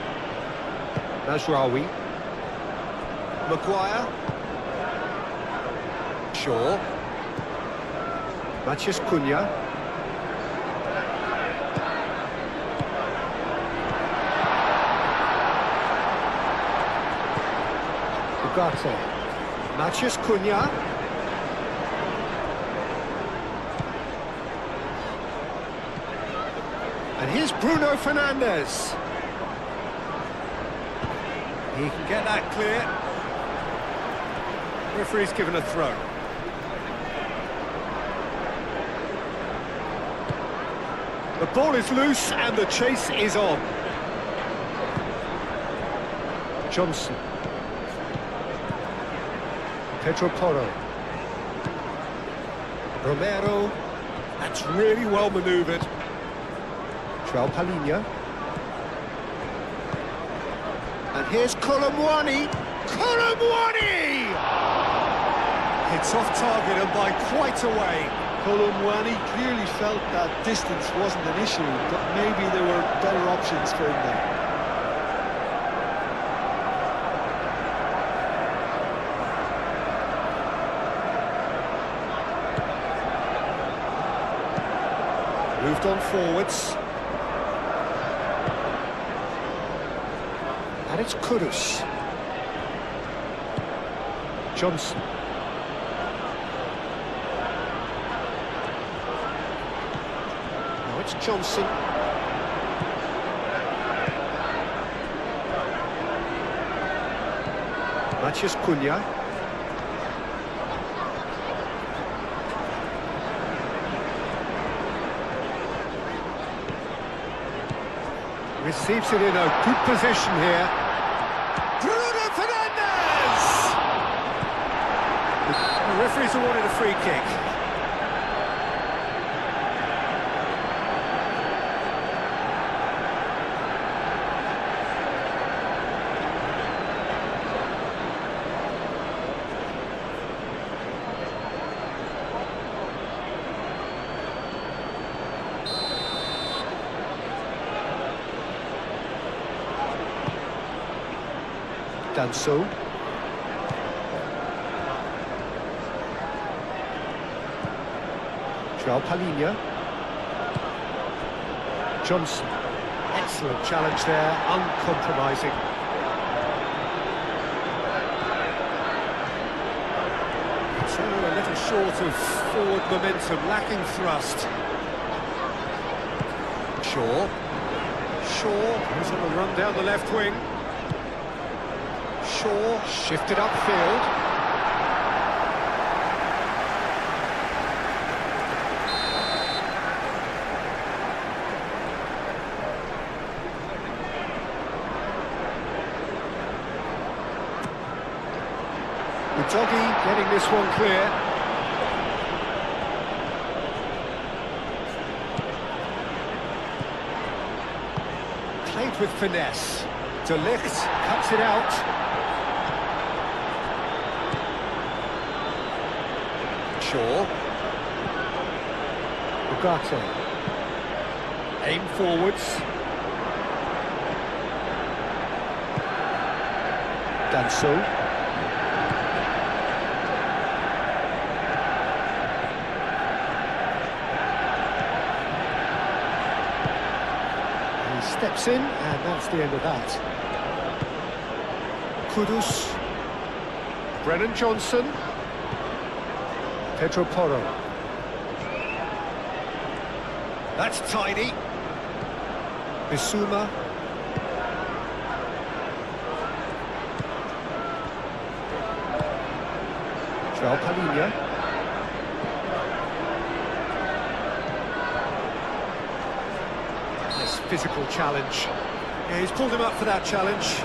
S1: Mazraoui. Maguire. Shaw. Matheus Cunha. Ugarte. Matheus Cunha. And here's Bruno Fernandes. He can get that clear. Referee's given a throw. The ball is loose and the chase is on. Johnson. Pedro Porro. Romero. That's really well manoeuvred. João Palhinha. And And here's Kolomwani. Kolomwani! It's off target and by quite a way.
S2: Kolomwani clearly felt that distance wasn't an issue, but maybe there were better options for him there.
S1: Moved on forwards. And it's Kudus. Johnson. Now it's Johnson. Maciej Cunha. Receives it in a good position here. Bruno Fernandes! The referee's awarded a free kick. Danso. João Palhinha. Johnson. Excellent challenge there, uncompromising. So a little short of forward momentum, lacking thrust. Shaw goes on a run down the left wing. Shaw shifted upfield. Udogie getting this one clear. Played with finesse. De Ligt cuts it out. Shaw. Ugarte. Aim forwards. Danso. He steps in, and that's the end of that. Kudus. Brennan Johnson. Pedro Porro. That's tidy. Bissouma. João Palhinha. Nice physical challenge. Yeah, he's pulled him up for that challenge.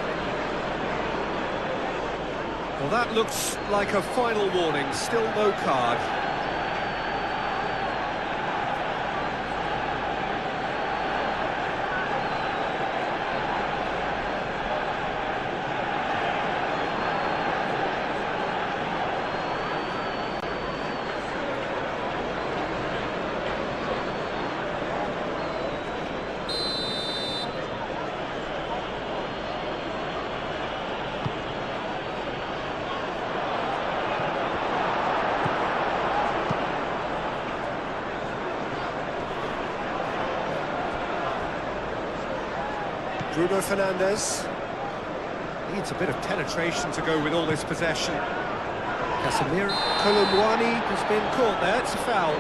S1: Well, that looks like a final warning, still no card. Bruno Fernandes needs a bit of penetration to go with all this possession. Casemiro. Kolomwani has been caught there, it's a foul.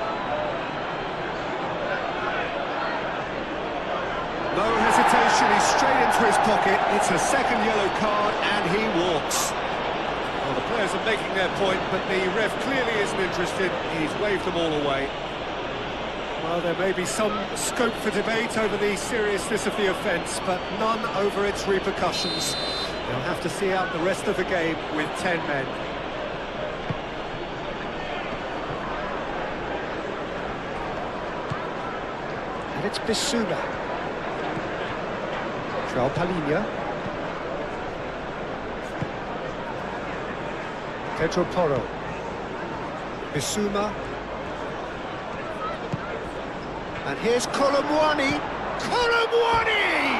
S1: No hesitation, he's straight into his pocket. It's a second yellow card and he walks. Well, the players are making their point, but the ref clearly isn't interested. He's waved them all away. Well, there may be some scope for debate over the seriousness of the offence, but none over its repercussions. They'll have to see out the rest of the game with 10 men. And it's Bissouma. João Palhinha. Pedro Porro. Bissouma. And here's Colomwani. Colomwani!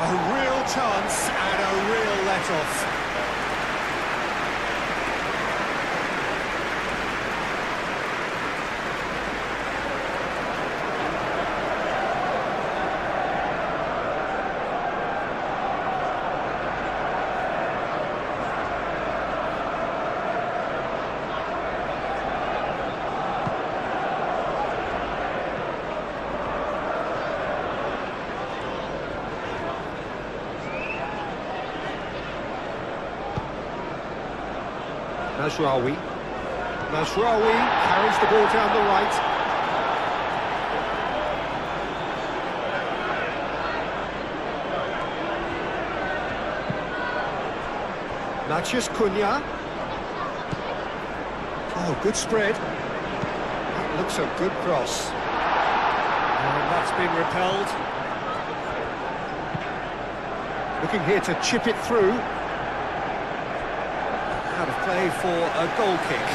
S1: A real chance and a real let-off. Mazraoui. Mazraoui carries the ball down the right. Matheus Cunha. Oh, good spread. That looks a good cross. And that's been repelled. Looking here to chip it through. Out of play for a goal kick.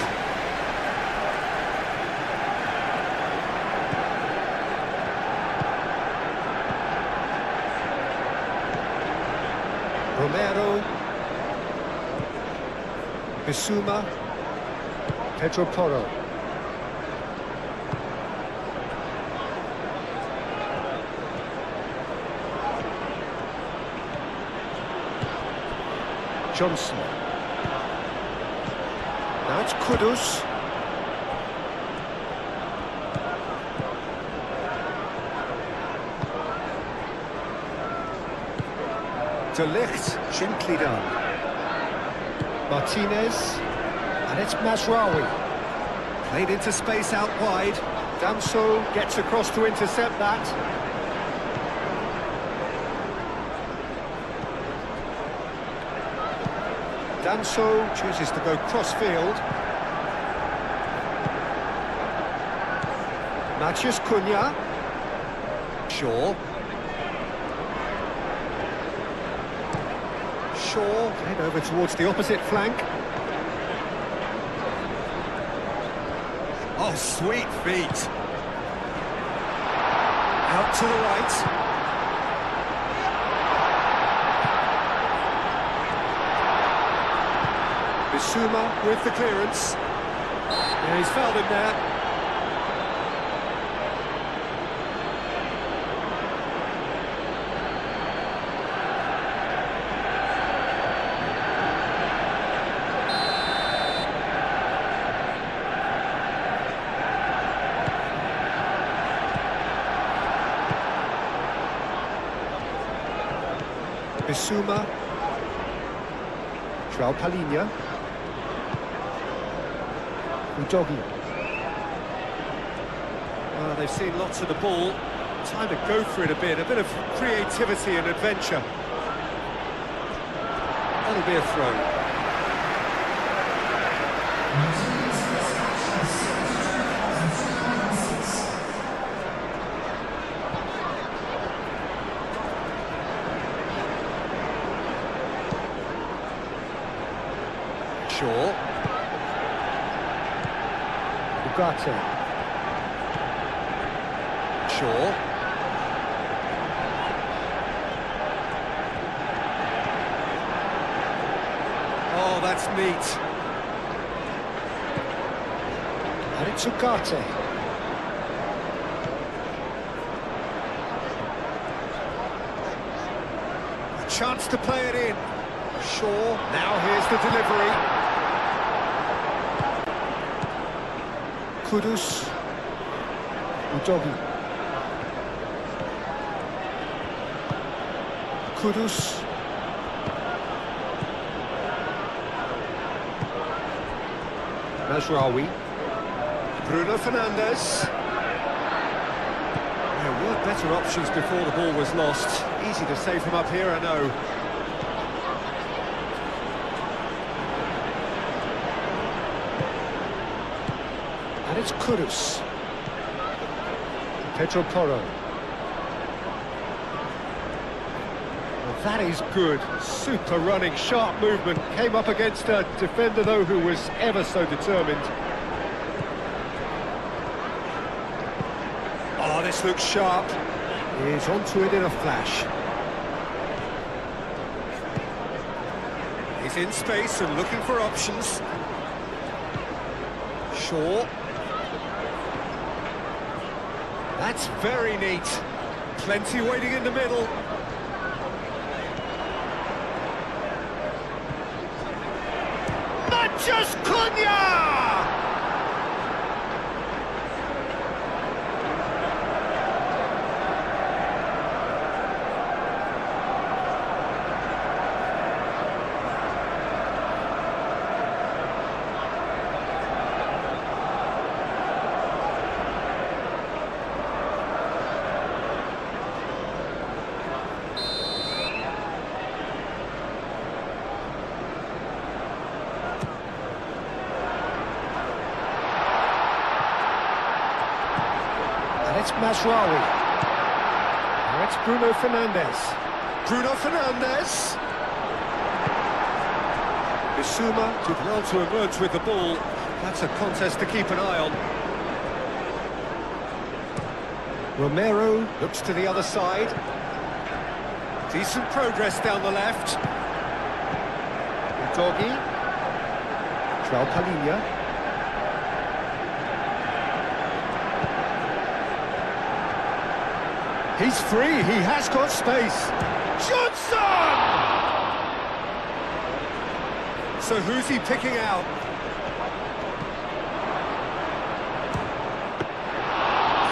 S1: Romero. Bissouma. Pedro Porro. Johnson. Now it's Kudus. De Ligt, gently done. Martinez, and it's Mazraoui. Played into space out wide. Danso gets across to intercept that. Danso chooses to go cross-field. Matheus Cunha. Shaw. Shaw, head over towards the opposite flank. Oh, sweet feet. Out to the right. Bissouma with the clearance. Yeah, he's fouled him there. Bissouma. João Palhinha. Udogi. Well, they've seen lots of the ball. Time to go for it a bit of creativity and adventure. That'll be a throw. Shaw. Ugarte. Shaw. Oh, that's neat. And it's Ugarte. A chance to play it in. Shaw. Now here's the delivery. Kudus. Udogi. Kudus. Mazraoui. Bruno Fernandes. There were better options before the ball was lost. Easy to say from up here, I know. And it's Kudus. Pedro Porro. That is good. Super running, sharp movement. Came up against a defender, though, who was ever so determined. Oh, this looks sharp. He's onto it in a flash. He's in space and looking for options. Shaw. That's very neat. Plenty waiting in the middle. Just Cunha! It's Masraoui. Now it's Bruno Fernandes. Bruno Fernandes. Bissouma did well to emerge with the ball. That's a contest to keep an eye on. Romero looks to the other side. Decent progress down the left. Udogi. João Palhinha. He's free, he has got space. Johnson! So who's he picking out?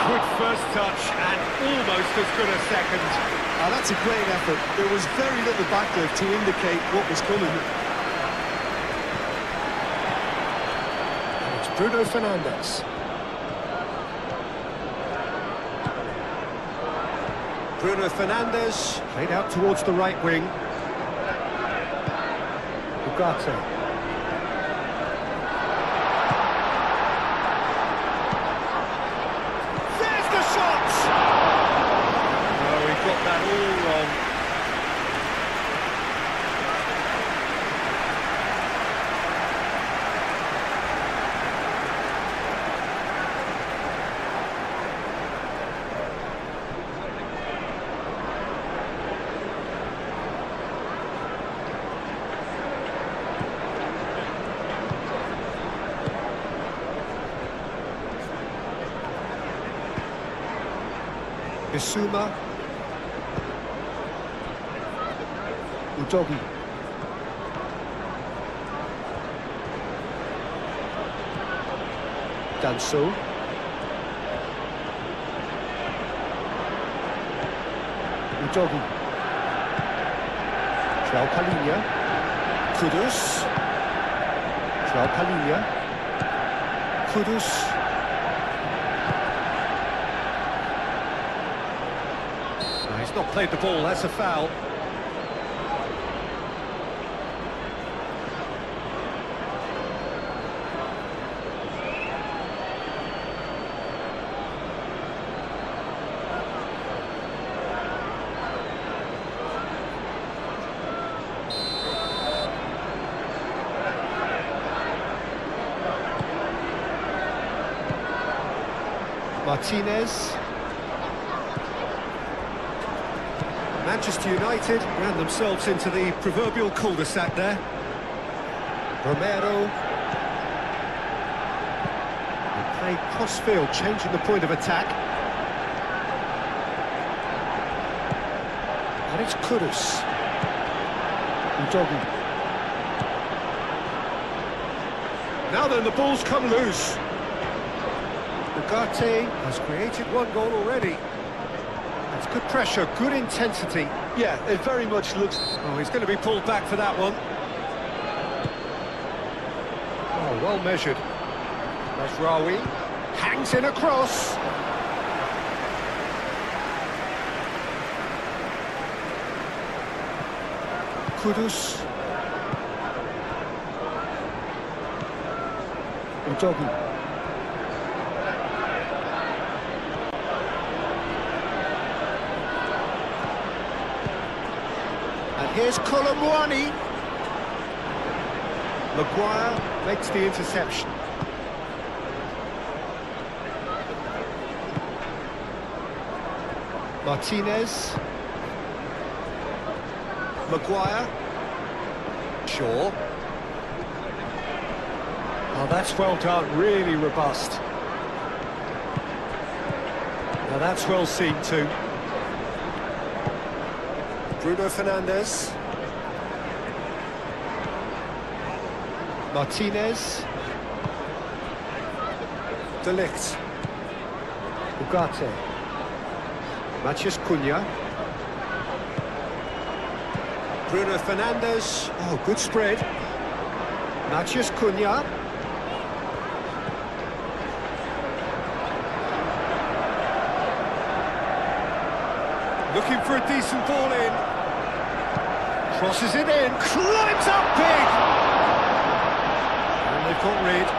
S1: Good first touch and almost as good a second.
S2: That's a great effort. There was very little backlift to indicate what was coming.
S1: And it's Bruno Fernandes. Bruno Fernandes played out towards the right wing. Ugarte. There's the shot! Oh, he got that all wrong. Bissouma. Udogi. Danso. Udogi. João Palhinha. Kudus. João Palhinha. Kudus. He's not played the ball, that's a foul. Martinez. Manchester United ran themselves into the proverbial cul-de-sac there. Romero. They played cross-field, changing the point of attack. And it's Kudus. Udogi. Now then, the ball's come loose. Ugarte has created one goal already. It's good pressure, good intensity.
S2: Yeah, it very much looks...
S1: Oh, he's going to be pulled back for that one. Oh, well measured. Masraoui hangs in a cross. Kudus. Udogi. here's Colomwani. Maguire makes the interception. Martinez. Maguire. Shaw. Oh, that's well done, really robust. Now that's well seen too. Bruno Fernandes. Martinez. De Ligt. Ugarte. Matheus Cunha. Bruno Fernandes. Oh, good spread. Matheus Cunha. Looking for a decent ball in. Crosses it in. Climbs up big. And they've got rid.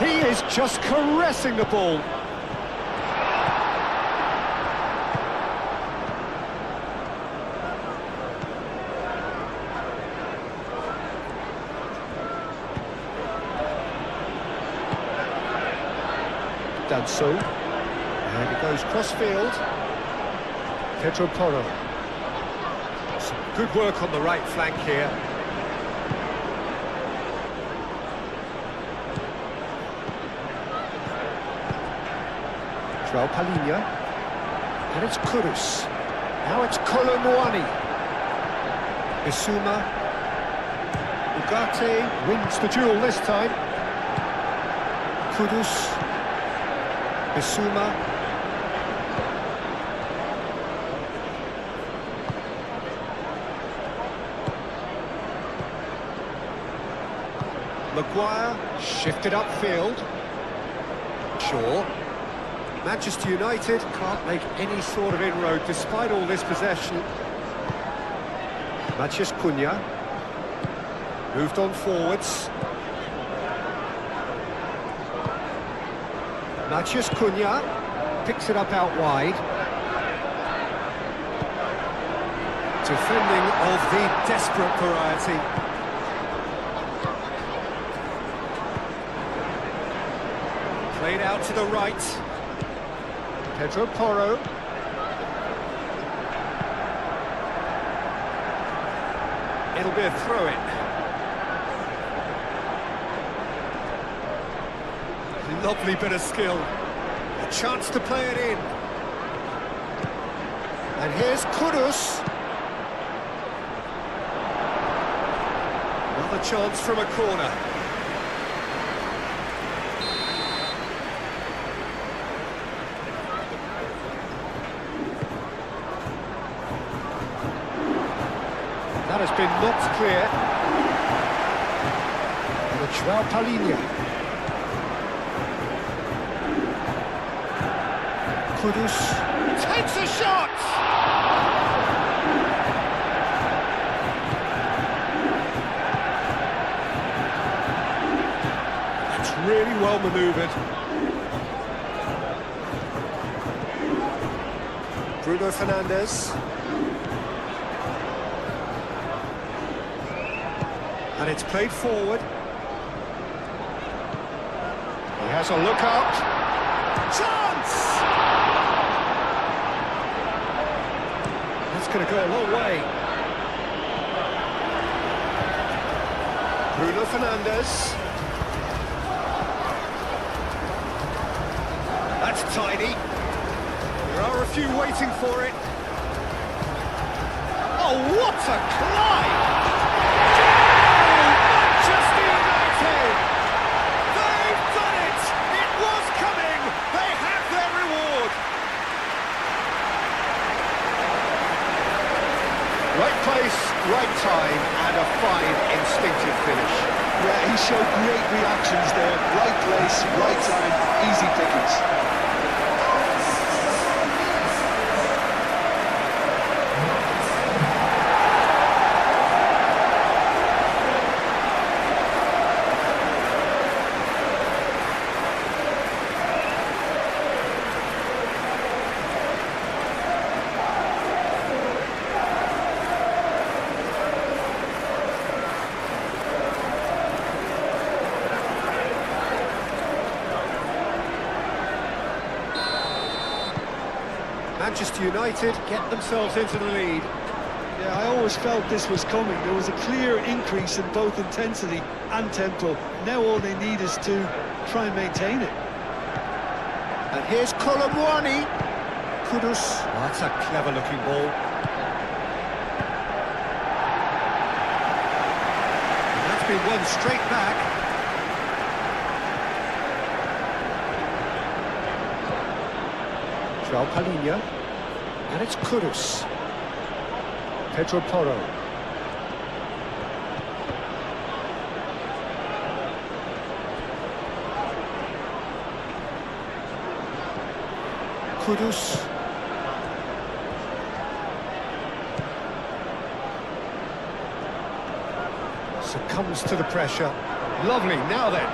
S1: He is just caressing the ball. Done so. And it goes cross-field. Pedro Porro. Some good work on the right flank here. João Palhinha, and it's Kudus. Now it's Colomwani. Bissouma. Ugarte wins the duel this time. Kudus. Bissouma. Maguire shifted upfield. Shaw. Manchester United can't make any sort of inroad despite all this possession. Matheus Cunha moved on forwards. Matheus Cunha picks it up out wide. Defending of the desperate variety. Played out to the right. Pedro Porro. It'll be a throw-in. Lovely bit of skill. A chance to play it in. And here's Kudus. Another chance from a corner. That has been knocked clear. And João Palhinha. Kudus takes a shot! That's really well manoeuvred. Bruno Fernandes. And it's played forward. He has a look out. Chance! That's going to go a long way. Bruno Fernandes. That's tiny. There are a few waiting for it. Oh, what a climb! Right place, right time, and a fine instinctive finish.
S2: Yeah, he showed great reactions there. Right place, right time, easy pickings.
S1: Manchester United get themselves into the lead.
S2: Yeah, I always felt this was coming. There was a clear increase in both intensity and tempo. Now all they need is to try and maintain it.
S1: And here's Colomwani. Kudus. Oh, that's a clever-looking ball. And that's been won straight back. João Palhinha. And it's Kudus. Pedro Porro. Kudus. Succumbs to the pressure. Lovely, now then.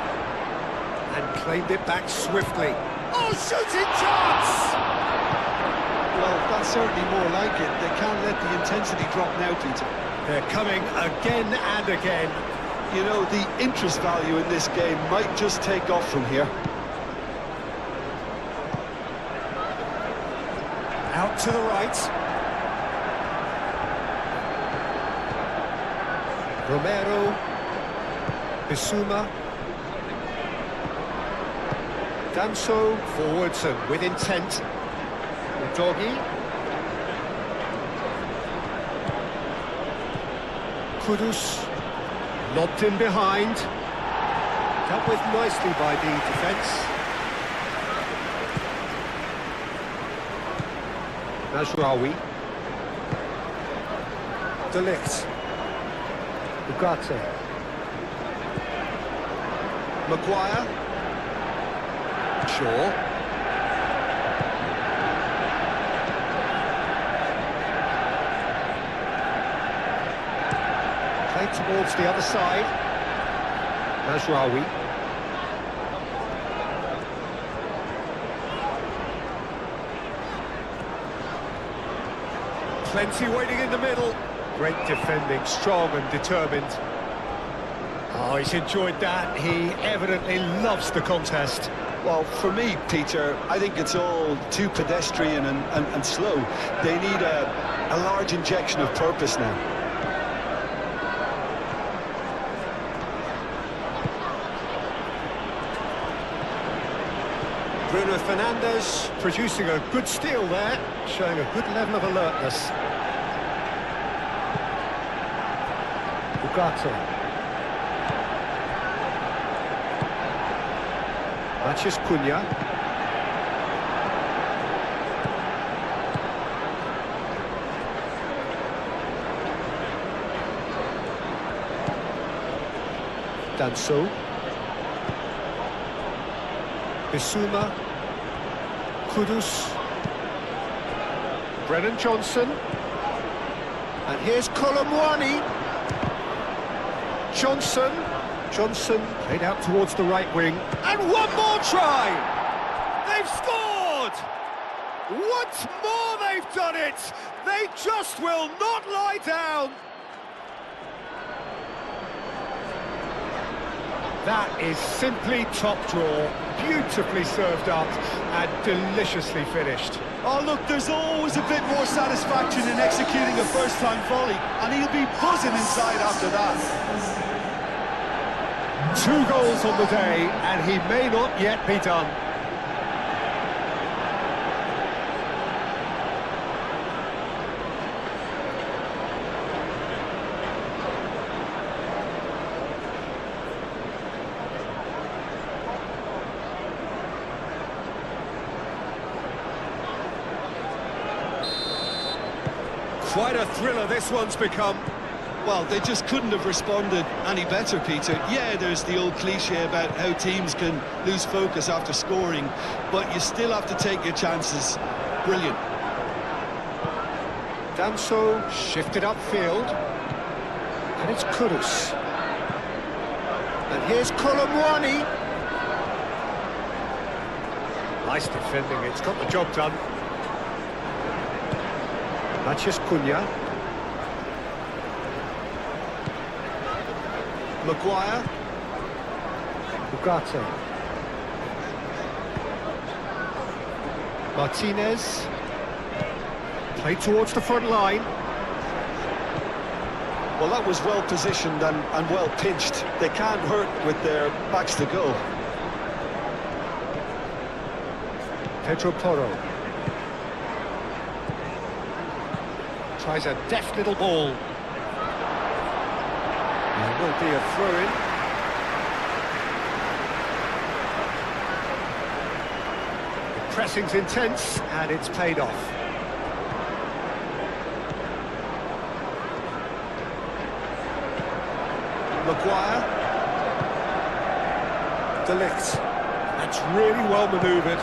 S1: And claimed it back swiftly. Oh, shooting chance!
S2: Well, that's certainly more like it. They can't let the intensity drop now, Peter.
S1: They're coming again and again.
S2: You know, the interest value in this game might just take off from here.
S1: Out to the right. Romero. Bissouma. Danso forwards and with intent. Doggy. Kudus. Lobbed in behind. Dealt with nicely by the defence. Najraoui. De Ligt. Ugarte. Maguire. Shaw. Played towards the other side. Najraoui. Plenty waiting in the middle. Great defending, strong and determined. Oh, he's enjoyed that. He evidently loves the contest.
S2: Well, for me, Peter, I think it's all too pedestrian and slow. They need a large injection of purpose now.
S1: Bruno Fernandes producing a good steal there, showing a good level of alertness. Ugarte. Mathias Cunha. Danso. Bissouma. Kudus. Brennan Johnson. And here's Colomwani. Johnson played out towards the right wing. And one more try! They've scored! Once more they've done it! They just will not lie down! That is simply top draw, beautifully served up and deliciously finished.
S2: Oh, look, there's always a bit more satisfaction in executing a first-time volley, and he'll be buzzing inside after that.
S1: 2 goals on the day, and he may not yet be done. Quite a thriller this one's become.
S2: Well, they just couldn't have responded any better, Peter. Yeah, there's the old cliche about how teams can lose focus after scoring, but you still have to take your chances. Brilliant.
S1: Danso shifted upfield. And it's Kudus. And here's Colomwani. Nice defending, it's got the job done. Mathias Cunha. Maguire. Ugarte. Martinez. Played towards the front line.
S2: Well, that was well positioned and well pinched. They can't hurt with their backs to goal.
S1: Pedro Porro. Tries a deft little ball. There will be a throw-in. The pressing's intense, and it's paid off. Maguire. De Ligt. That's really well manoeuvred.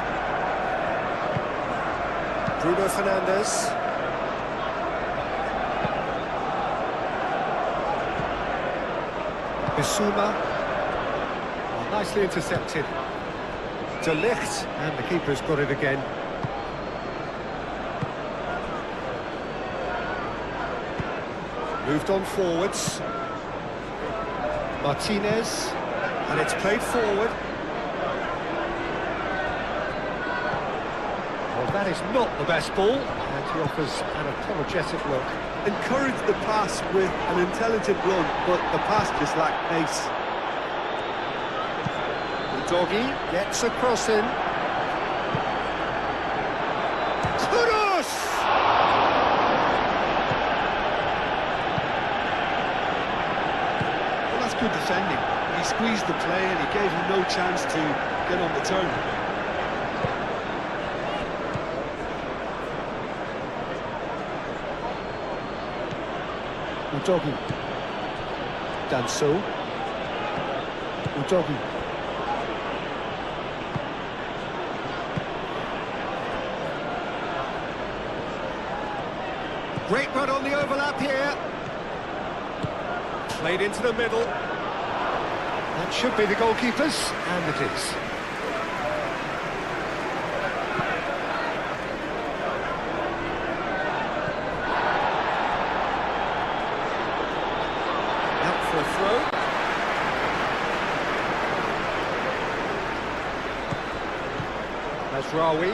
S1: Bruno Fernandes. Bissouma. Oh, nicely intercepted. De Ligt, and the keeper's got it again. Moved on forwards. Martinez, and it's played forward. Well, that is not the best ball, and he offers an apologetic look.
S2: Encouraged the pass with an intelligent run, but the pass just lacked pace.
S1: Doggy gets a cross in. Kudus!
S2: Well, that's good defending. He squeezed the play and he gave him no chance to get on the turn.
S1: Udogi. Danso. Udogi. Great run on the overlap here. Played into the middle. That should be the goalkeeper's, and it is. Out for a throw. Mazraoui.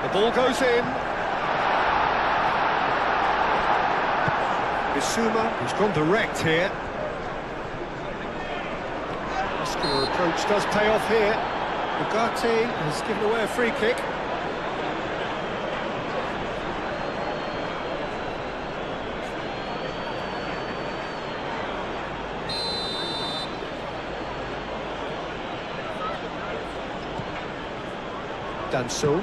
S1: The ball goes in. Bissouma, who's gone direct here. Muscular approach does pay off here. Ugarte has given away a free kick. Danso.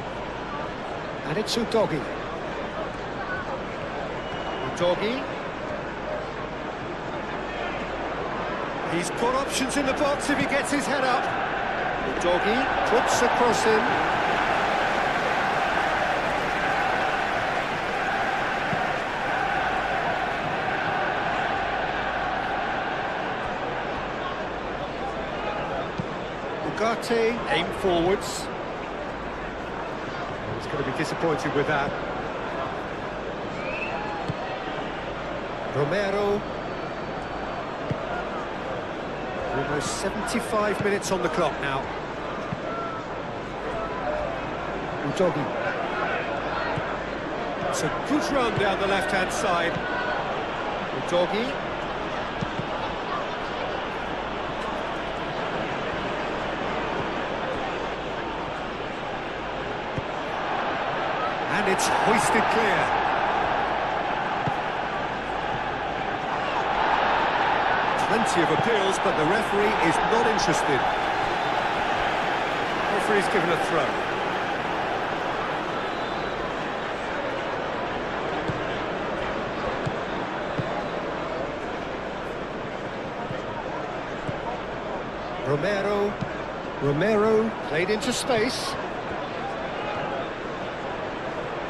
S1: And it's Udogi. Udogi. He's got options in the box if he gets his head up. Udogi puts a cross in. Ugarte aim forwards. He's going to be disappointed with that. Romero. Almost 75 minutes on the clock now. Udogi. It's a good run down the left-hand side. Udogi. And it's hoisted clear. Plenty of appeals, but the referee is not interested. The referee's given a throw. Romero played into space.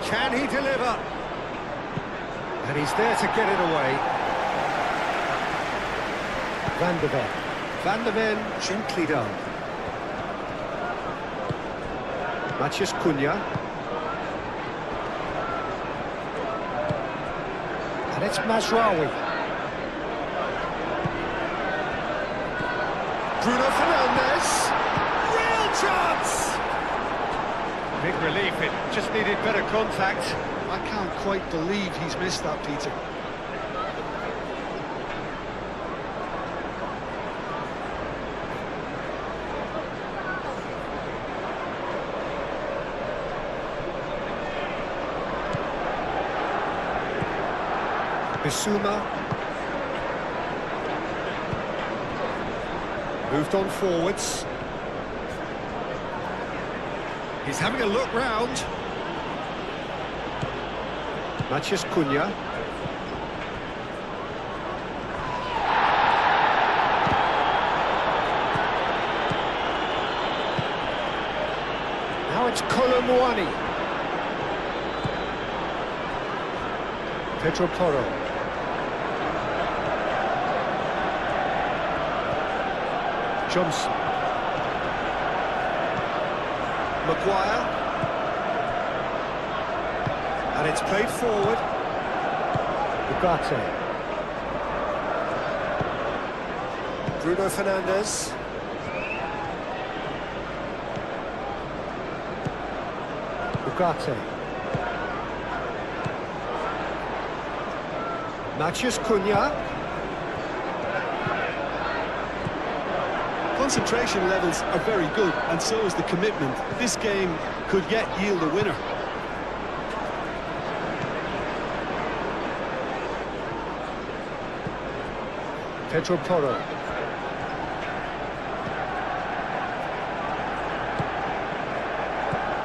S1: Can he deliver? And he's there to get it away. Van der Ven, gently done. Matheus Cunha. And it's Mazraoui. Bruno Fernandes. Real chance! Big relief, it just needed better contact.
S2: I can't quite believe he's missed that, Peter.
S1: Bissouma. Moved on forwards. He's having a look round. Matheus Cunha. Now it's Colomwani. Pedro Porro. Johnson. Maguire. And it's played forward. Ugarte. Bruno Fernandes. Ugarte. Matheus Cunha.
S2: Concentration levels are very good, and so is the commitment. This game could yet yield a winner.
S1: Pedro Porro.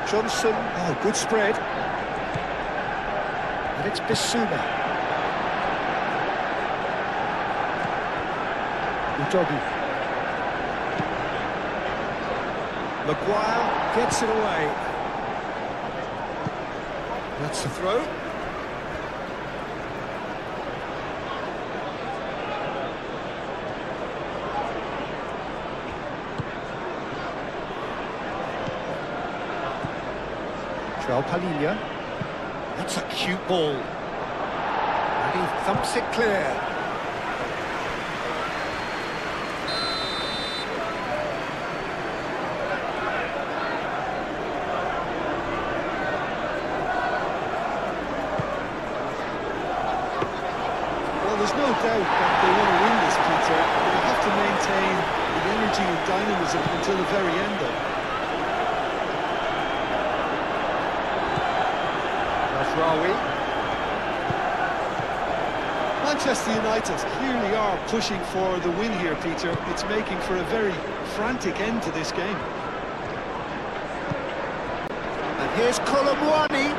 S1: Johnson. Oh, good spread. And it's Bissouma. Udogi. Maguire gets it away. That's the throw. João Palhinha. That's a cute ball. And he thumps it clear.
S2: There's no doubt that they want to win this, Peter. They have to maintain the energy and dynamism until the very end, though.
S1: Masraoui.
S2: Manchester United clearly are pushing for the win here, Peter. It's making for a very frantic end to this game.
S1: And here's Colomwani.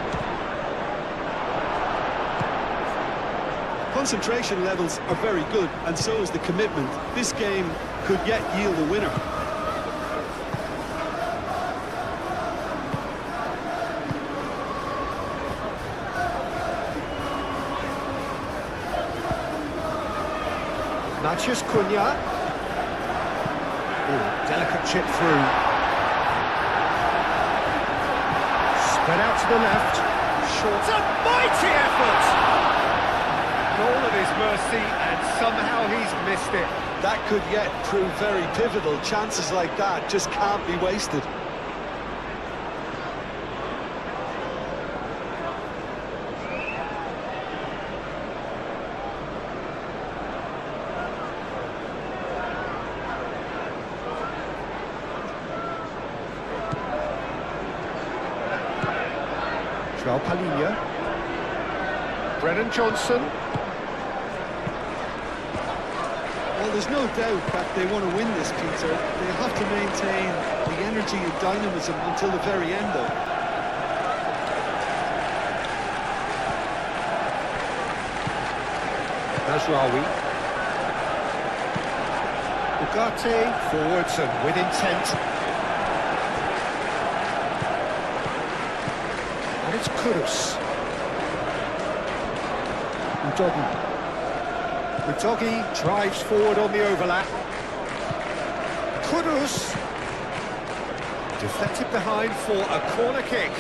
S2: Concentration levels are very good, and so is the commitment. This game could yet yield a winner.
S1: Matheus Cunha. Oh, delicate chip through. Spread out to the left. Short. It's a mighty effort! All at his mercy, and somehow he's missed it.
S2: That could yet prove very pivotal. Chances like that just can't be wasted.
S1: João Palhinha. Brennan Johnson.
S2: Well, there's no doubt that they want to win this, Peter. They have to maintain the energy and dynamism until the very end, though.
S1: Masraoui. Ugarte forwards and with intent. And it's Kudus. Udogi. Udogi drives forward on the overlap. Kudus deflected behind for a corner kick.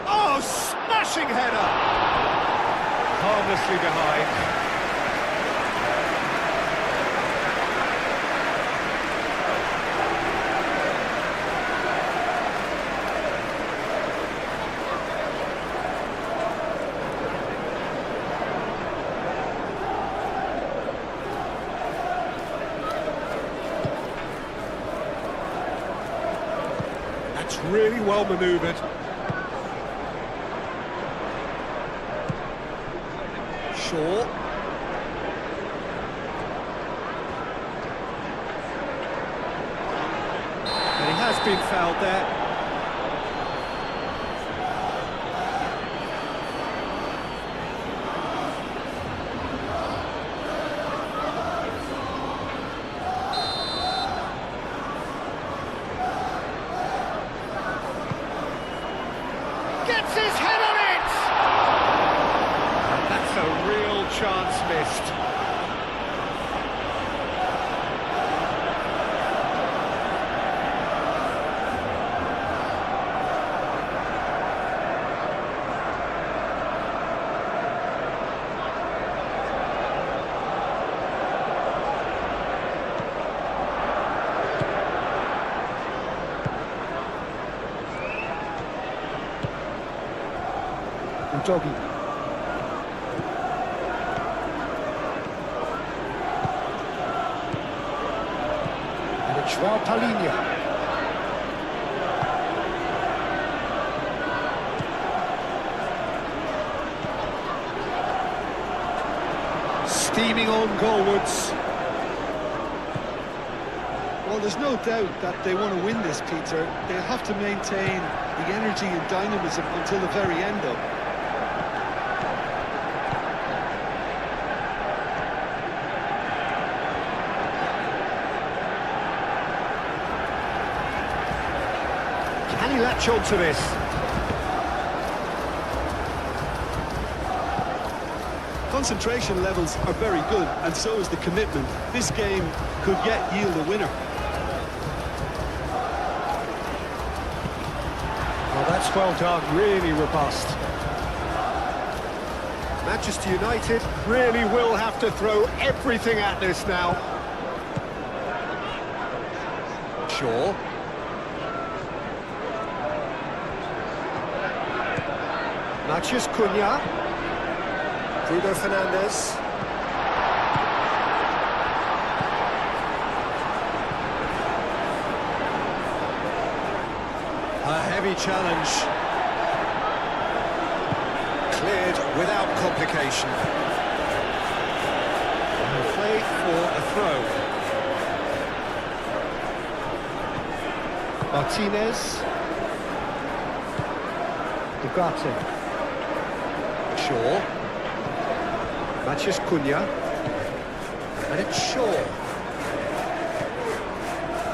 S1: Oh, smashing header! harmlessly behind. That's really well manoeuvred. Shaw. And he has been fouled there. Gets his head on it! And that's a real chance missed. Doggy. And it's João Palhinha. Steaming on goalwards.
S2: Well, there's no doubt that they want to win this, Peter. They'll have to maintain the energy and dynamism until the very end, though.
S1: Can he latch on to this?
S2: Concentration levels are very good, and so is the commitment. This game could yet yield a winner.
S1: Well, that's well done, really robust. Manchester United really will have to throw everything at this now. Shaw. Matheus Cunha. Bruno Fernandes. A heavy challenge. Cleared without complication. And play for a throw. Martinez. Ugarte. Shaw. Matheus Cunha. And it's Shaw.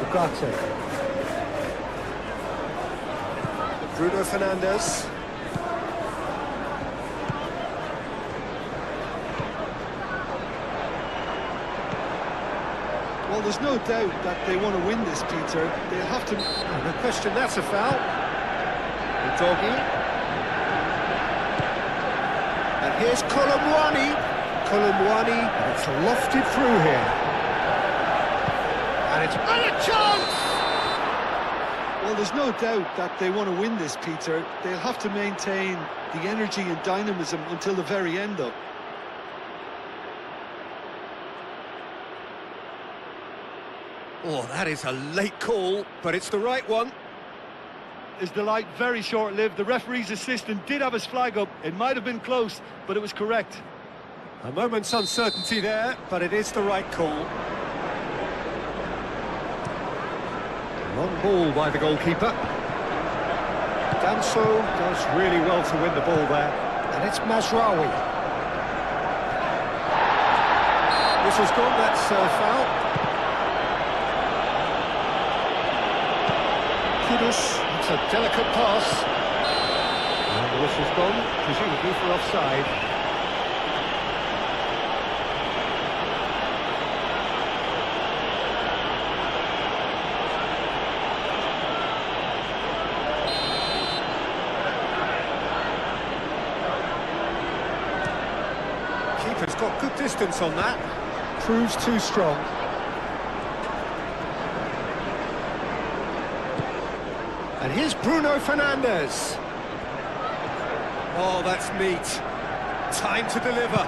S1: Ugarte. Bruno Fernandes.
S2: Well, there's no doubt that they want to win this, Peter. They'll have to...
S1: No question, that's a foul. The doggy. And here's Colomwani. Colomwani, and it's lofted through here. And it's a chance!
S2: Well, there's no doubt that they want to win this, Peter. They'll have to maintain the energy and dynamism until the very end, though.
S1: Oh, that is a late call, but it's the right one.
S2: Is the light very short-lived? The referee's assistant did have his flag up. It might have been close, but it was correct.
S1: A moment's uncertainty there, but it is the right call. Long ball by the goalkeeper. Danso does really well to win the ball there. And it's Mazraoui. Whistle's gone, that's foul. Kudus, it's a delicate pass. And the whistle's gone, presumably for offside. got good distance on that. Proves too strong. And here's Bruno Fernandes. Oh, that's neat. Time to deliver.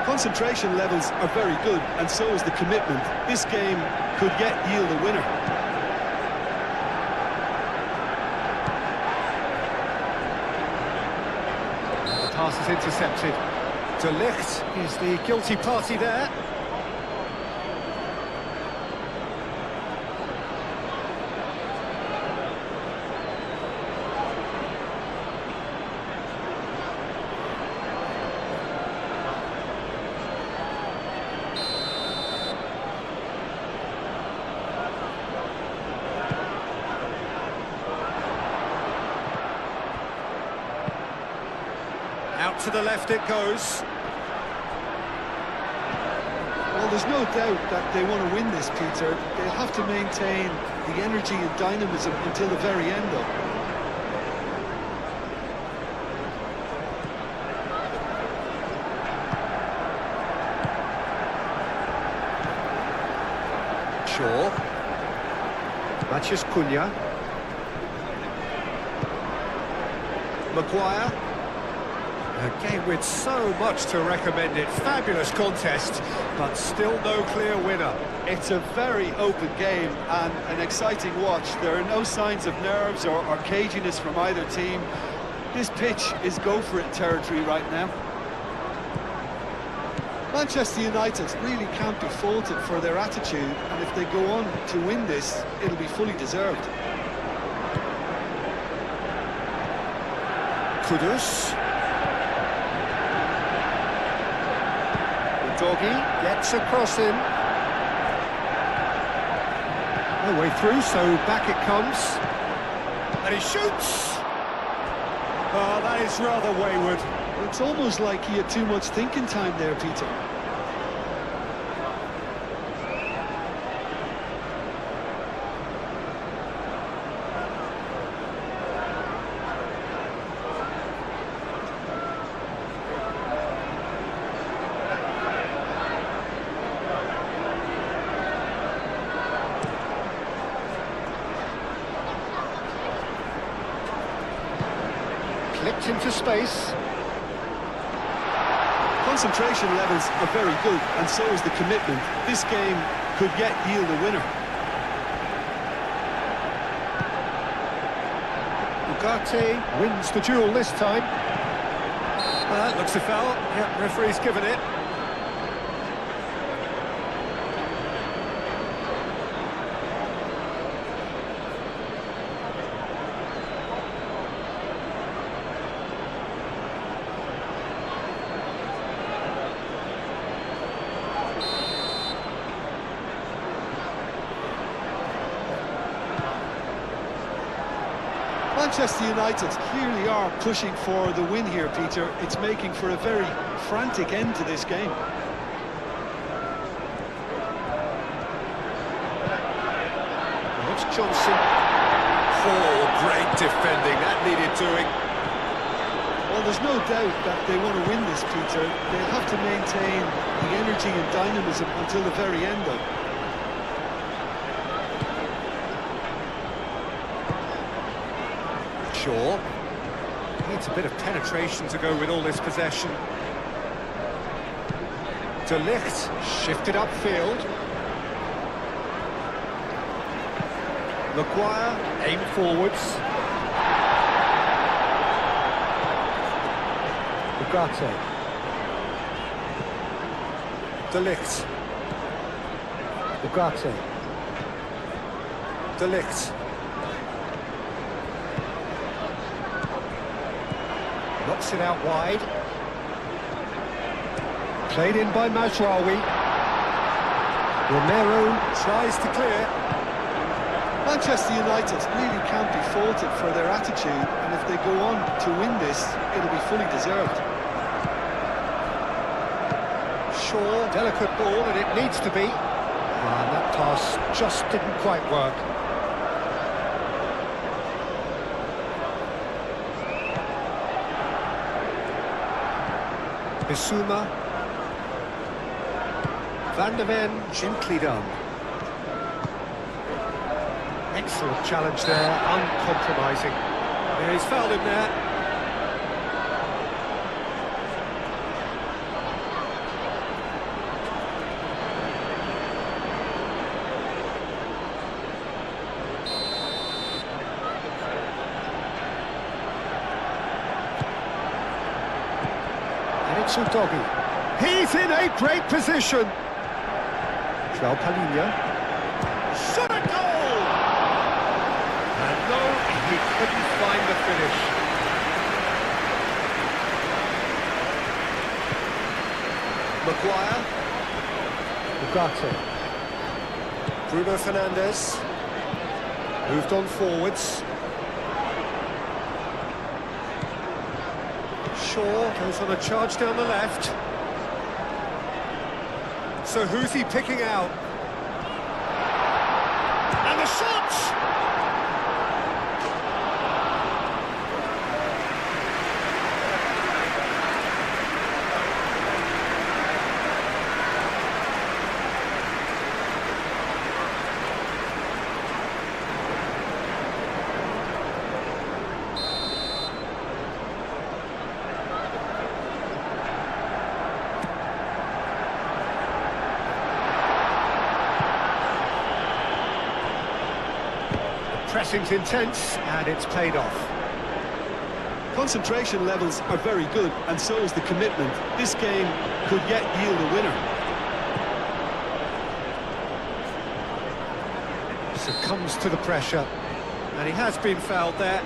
S2: Concentration levels are very good, and so is the commitment. This game could yet yield a winner.
S1: The pass is intercepted. De Ligt is the guilty party there. Out to the left it goes.
S2: Well, there's no doubt that they want to win this, Peter. They'll have to maintain the energy and dynamism until the very end, though.
S1: Shaw. Matheus Cunha. Maguire. A game with so much to recommend it. Fabulous contest, but still no clear winner.
S2: It's a very open game and an exciting watch. There are no signs of nerves or caginess from either team. This pitch is go-for-it territory right now. Manchester United really can't be faulted for their attitude, and if they go on to win this, it'll be fully deserved.
S1: Kudus. Doggy gets across him. No way through, so back it comes. And he shoots! Oh, that is rather wayward.
S2: It's almost like he had too much thinking time there, Peter.
S1: Clipped into space.
S2: Concentration levels are very good, and so is the commitment. This game could yet yield a winner.
S1: Ugarte wins the duel this time. Well, that looks a foul. Yeah, referee's given it.
S2: Manchester United clearly are pushing for the win here, Peter. It's making for a very frantic end to this game.
S1: It's Johnson. Oh, great defending. That needed doing.
S2: Well, there's no doubt that they want to win this, Peter. They'll have to maintain the energy and dynamism until the very end, though.
S1: Shaw. Needs a bit of penetration to go with all this possession. De Ligt shifted upfield. Maguire aimed forwards. Ugarte. De Ligt. Ugarte. De Ligt. Knocks it out wide. Played in by Mazraoui. Romero tries to clear.
S2: Manchester United really can't be faulted for their attitude, and if they go on to win this, it'll be fully deserved.
S1: Shaw, delicate ball, and it needs to be. And that pass just didn't quite work. Bissouma. Van der Ven, gently done. Excellent challenge there, uncompromising. Yeah, he's fouled him there. And it's Udogi. He's in a great position. João Palhinha. Shot a goal! And no, he couldn't find the finish. Maguire. Ugarte. Bruno Fernandes. Moved on forwards. Shaw goes on a charge down the left. So who's he picking out? And the shot! Pressing's intense, and it's paid off.
S2: Concentration levels are very good, and so is the commitment. This game could yet yield a winner.
S1: Succumbs to the pressure, and he has been fouled there.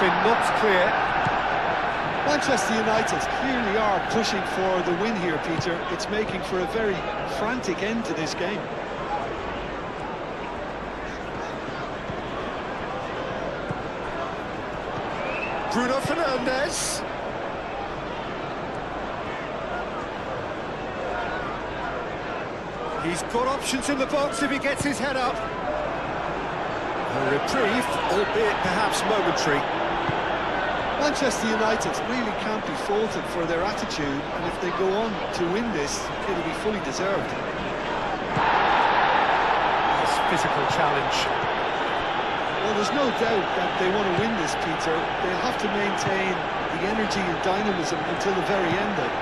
S1: Been knocked clear.
S2: Manchester United clearly are pushing for the win here, Peter. It's making for a very frantic end to this game.
S1: Bruno Fernandes. He's got options in the box if he gets his head up. A reprieve, albeit perhaps momentary.
S2: Manchester United really can't be faulted for their attitude, and if they go on to win this, it'll be fully deserved.
S1: This physical challenge.
S2: Well, there's no doubt that they want to win this, Peter. They'll have to maintain the energy and dynamism until the very end, though.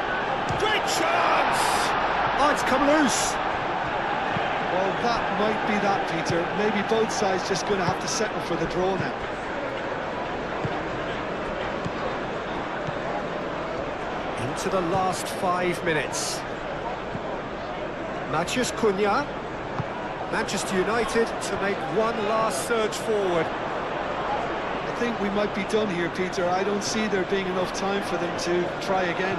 S1: Great chance! Oh, it's come loose.
S2: Well, that might be that, Peter. Maybe both sides just going to have to settle for the draw now.
S1: Into the last 5 minutes. Matheus Cunha. Manchester United to make one last surge forward.
S2: I think we might be done here, Peter. I don't see there being enough time for them to try again.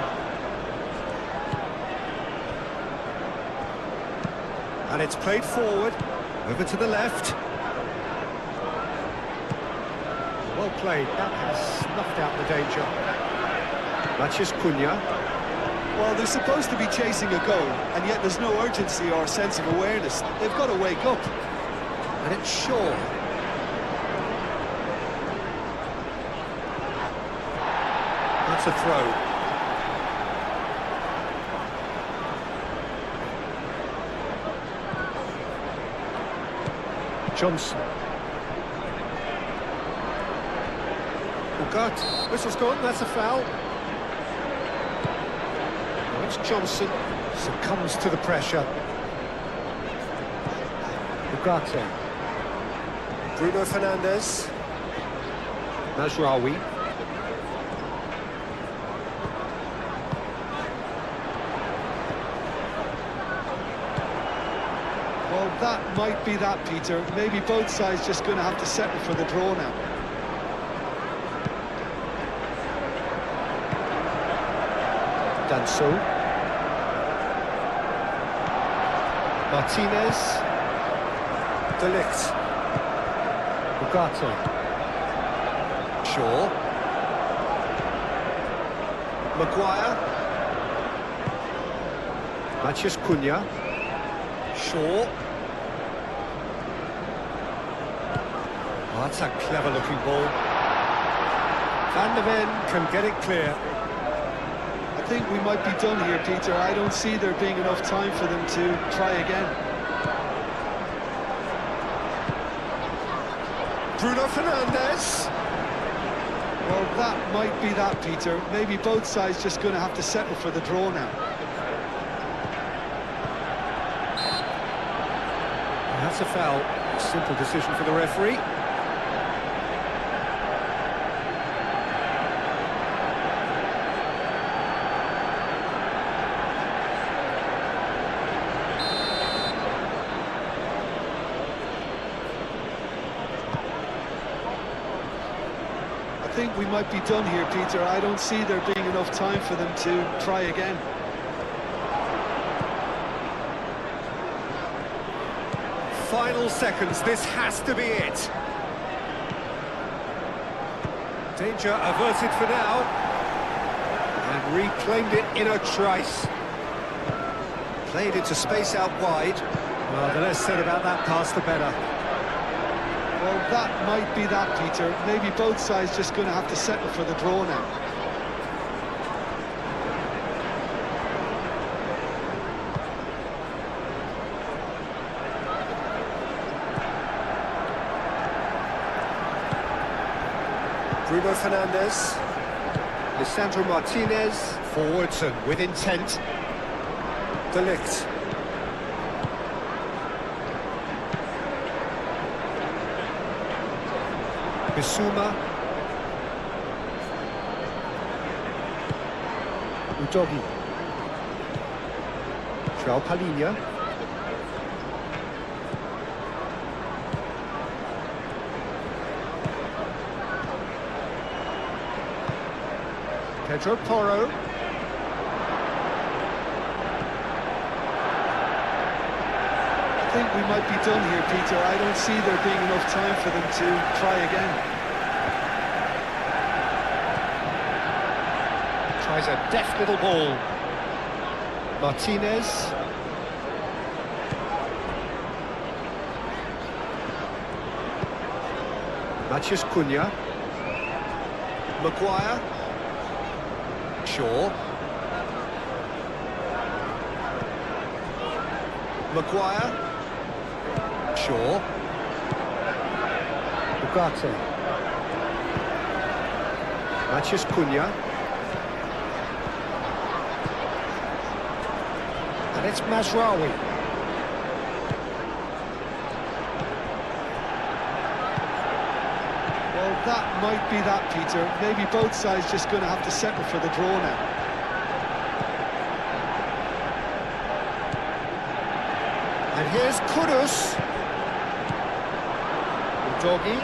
S1: And it's played forward, over to the left. Well played, that has snuffed out the danger. Matheus Cunha.
S2: Well, they're supposed to be chasing a goal, and yet there's no urgency or sense of awareness. They've got to wake up.
S1: And it's Shaw. That's a throw. Johnson. Ugarte. Whistle's gone, that's a foul. Oh, it's Johnson. Succumbs to the pressure. Ugarte. Bruno Fernandes. Mazraoui.
S2: Well, that might be that, Peter. Maybe both sides just going to have to settle for the draw now.
S1: Danso. Martinez. De Ligt. Ugarte. Shaw. Maguire. Matheus Cunha. Shaw. Oh, that's a clever-looking ball. Van de Ven can get it clear.
S2: I think we might be done here, Peter. I don't see there being enough time for them to try again.
S1: Bruno Fernandes.
S2: Well, that might be that, Peter. Maybe both sides just going to have to settle for the draw now.
S1: That's a foul. Simple decision for the referee.
S2: I think we might be done here, Peter. I don't see there being enough time for them to try again.
S1: Final seconds, this has to be it. Danger averted for now. And reclaimed it in a trice. Played into space out wide. Well, the less said about that pass, the better.
S2: Well, that might be that, Peter. Maybe both sides just going to have to settle for the draw now.
S1: Bruno Fernandes. Lisandro Martinez. Forwards and with intent. De Ligt. Bissouma. Udogi. João Palhinha. Pedro Porro.
S2: I think we might be done here, Peter. I don't see there being enough time for them to try again.
S1: Tries a deft little ball. Martinez. Matheus Cunha. Maguire. Shaw. Maguire. Shaw. Ugarte. Matheus Cunha. And it's Mazraoui.
S2: Well, that might be that, Peter. Maybe both sides just going to have to settle for the draw now.
S1: And here's Kudus. Udogi,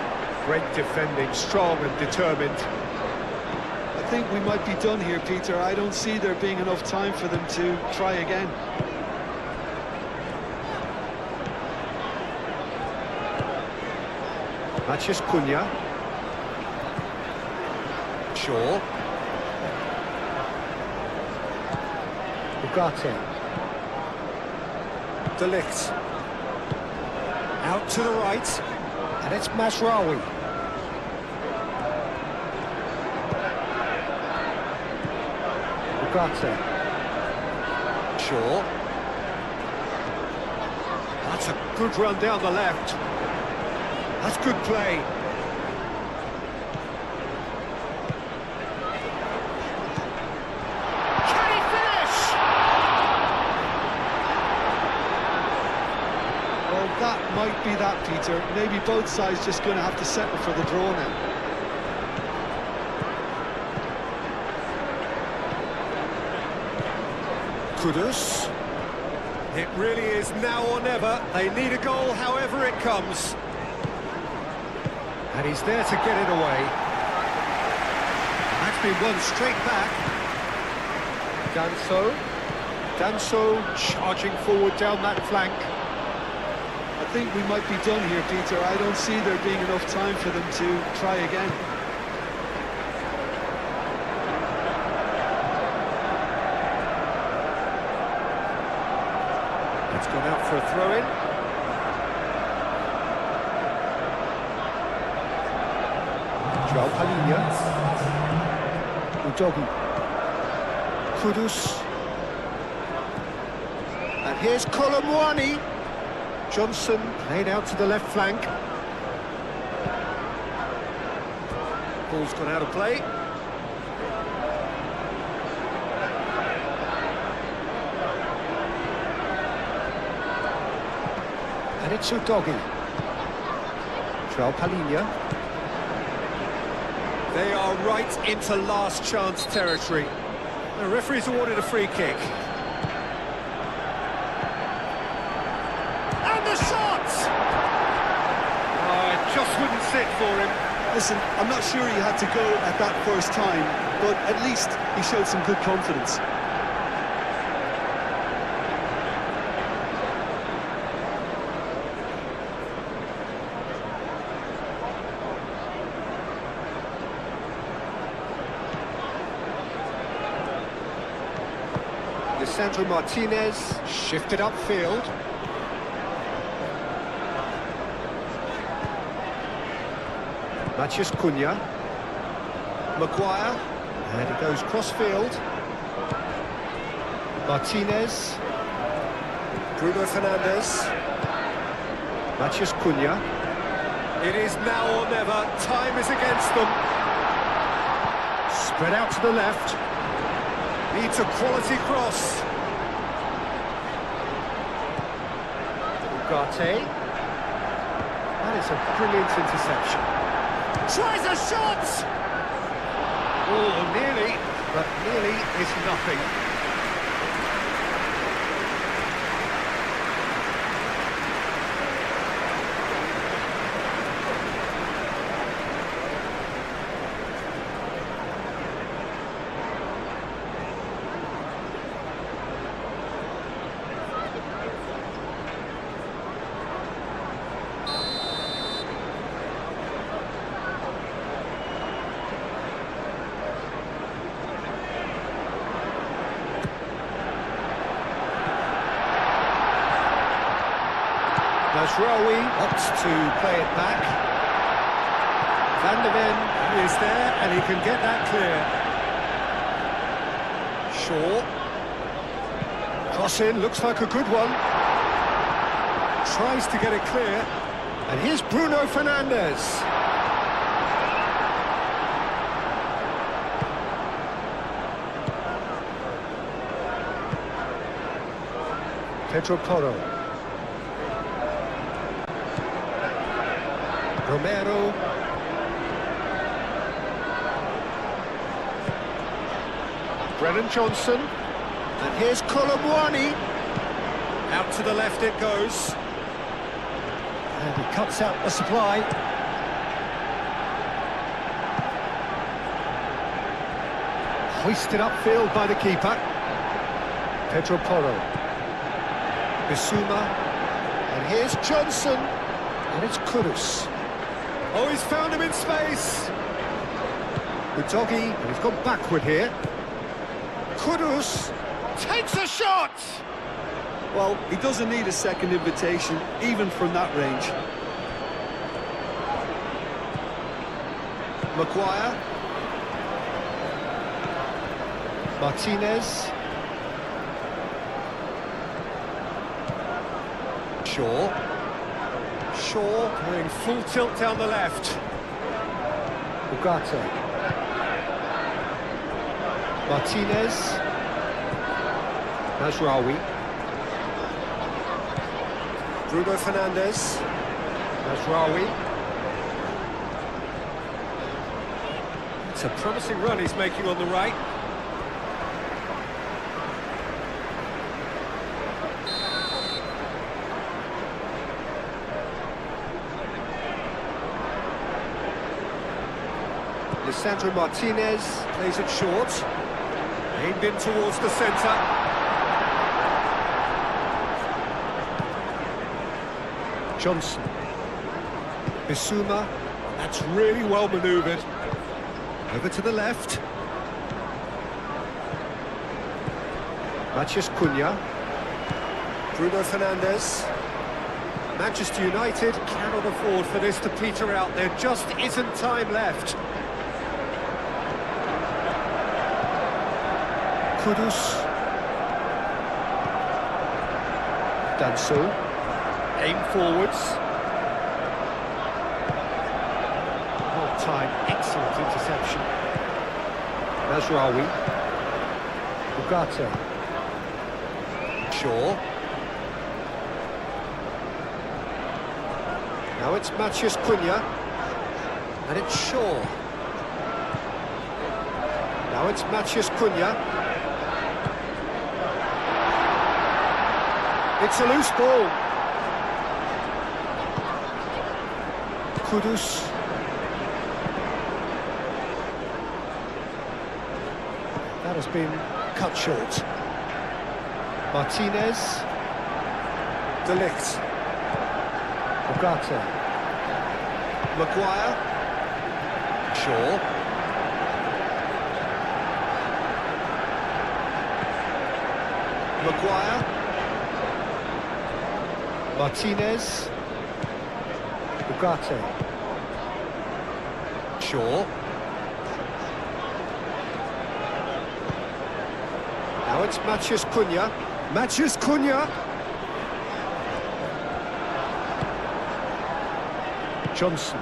S1: great defending, strong and determined.
S2: I think we might be done here, Peter. I don't see there being enough time for them to try again.
S1: Matheus Cunha. Shaw. Ugarte. De Ligt. Out to the right. And it's Mazraoui. Ugarte. Shaw. That's a good run down the left. That's good play. Can he finish?
S2: Well, that might be that, Peter. Maybe both sides just going to have to settle for the draw now.
S1: Kudus. It really is now or never. They need a goal however it comes. And he's there to get it away. That's been won straight back. Danso charging forward down that flank.
S2: I think we might be done here, Peter. I don't see there being enough time for them to try again.
S1: It's gone out for a throw-in. João Palhinha. Udogi. Kudus. And here's Colomwani. Johnson laid out to the left flank. Ball's gone out of play. And it's Udogi. João Palhinha. They are right into last chance territory. The referee's awarded a free kick. And the shot! Oh, it just wouldn't sit for him.
S2: Listen, I'm not sure he had to go at that first time, but at least he showed some good confidence.
S1: Sandro Martinez shifted upfield. Matheus Cunha. Maguire. And it goes cross-field. Martinez. Bruno Fernandes. Matheus Cunha. It is now or never. Time is against them. Spread out to the left. Needs a quality cross. Ugarte. That is a brilliant interception. Tries a shot! Oh, nearly, but nearly is nothing. Nasraoui opts to play it back. Van der Ven is there and he can get that clear. Shaw. Cross in, looks like a good one. Tries to get it clear. And here's Bruno Fernandes. Pedro Porro. Romero. Brennan Johnson. And here's Colomwani. Out to the left it goes. And he cuts out the supply. Hoisted upfield by the keeper. Pedro Porro. Bissouma. And here's Johnson. And it's Kudus. Oh, he's found him in space. Udogi, and he's gone backward here. Kudus takes a shot!
S2: Well, he doesn't need a second invitation, even from that range.
S1: Maguire. Martinez. Shaw. Shaw going full tilt down the left. Ugarte. Martinez. Nasraoui. Bruno Fernandes. Nasraoui. It's a promising run he's making on the right. Sandro Martinez plays it short, aimed in towards the centre. Johnson. Bissouma. That's really well manoeuvred. Over to the left. Matheus Cunha. Bruno Fernandes. Manchester United cannot afford for this to peter out. There just isn't time left. Kudus. Danso. Aim forwards. Well timed, excellent interception. Mazraoui. Ugarte. Shaw. Now it's Matheus Cunha. And it's Shaw. Now it's Matheus Cunha. It's a loose ball. Kudus. That has been cut short. Martinez. De Ligt. Ugarte. Maguire. Shaw. Maguire. Martinez. Ugarte. Shaw. Now it's Matheus Cunha. Matheus Cunha. Johnson.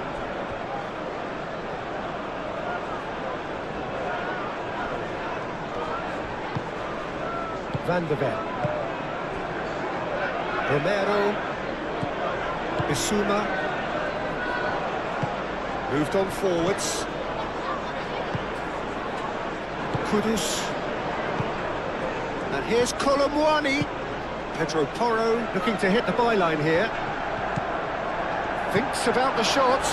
S1: Van de Ven. Romero. Bissouma. Moved on forwards. Kudus. And here's Colomwani. Pedro Porro looking to hit the byline here. Thinks about the shot.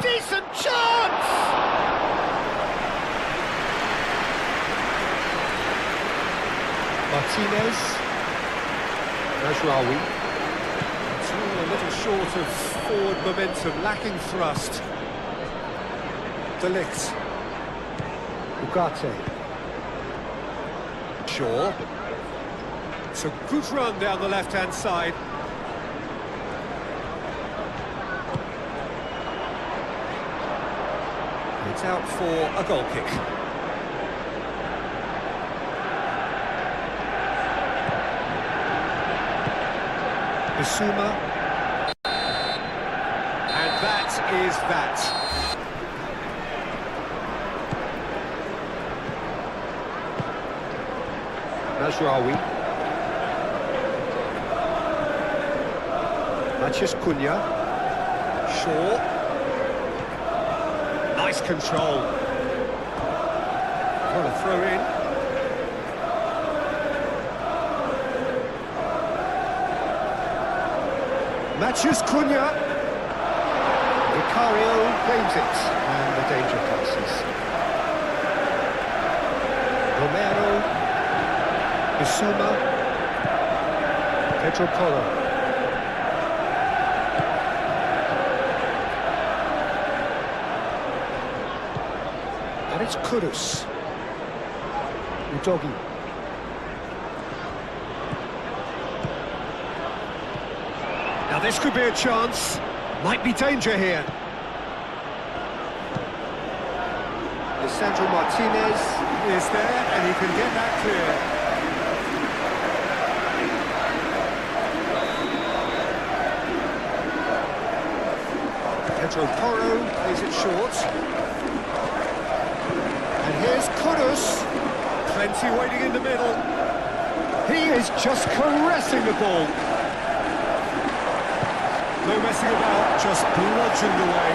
S1: Decent chance! Martinez. Mazraoui. It's all a little short of forward momentum, lacking thrust. De Ligt. Ugarte. Shaw. It's a good run down the left-hand side. It's out for a goal kick. Bissouma. And that is that. Mazraoui. Matheus Cunha. Shaw. Nice control. What a throw in. Matheus Cunha. Vicario claims it, and the danger passes. Romero. Bissouma. Pedro Porro. And it's Kudus. Udogi. Now this could be a chance. Might be danger here. Lisandro Martinez is there, and he can get that clear. Pedro Porro plays it short. And here's Kudus. Plenty waiting in the middle. He is just caressing the ball. No messing about, just bludgeoned away.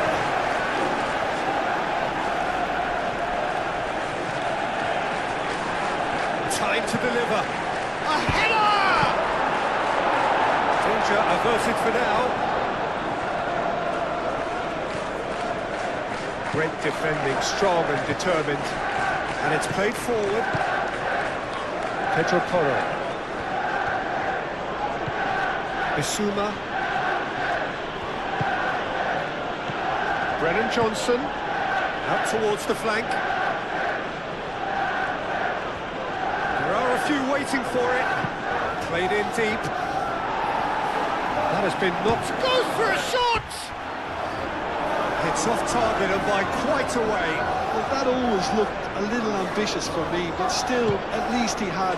S1: Time to deliver. A header! Danger averted for now. Great defending, strong and determined. And it's played forward. Pedro Porro. Bissouma. Brennan Johnson. Out towards the flank. There are a few waiting for it. Played in deep. That has been knocked. Goes for a shot! It's off target and by quite a way.
S2: Well, that always looked a little ambitious for me, but still, at least he had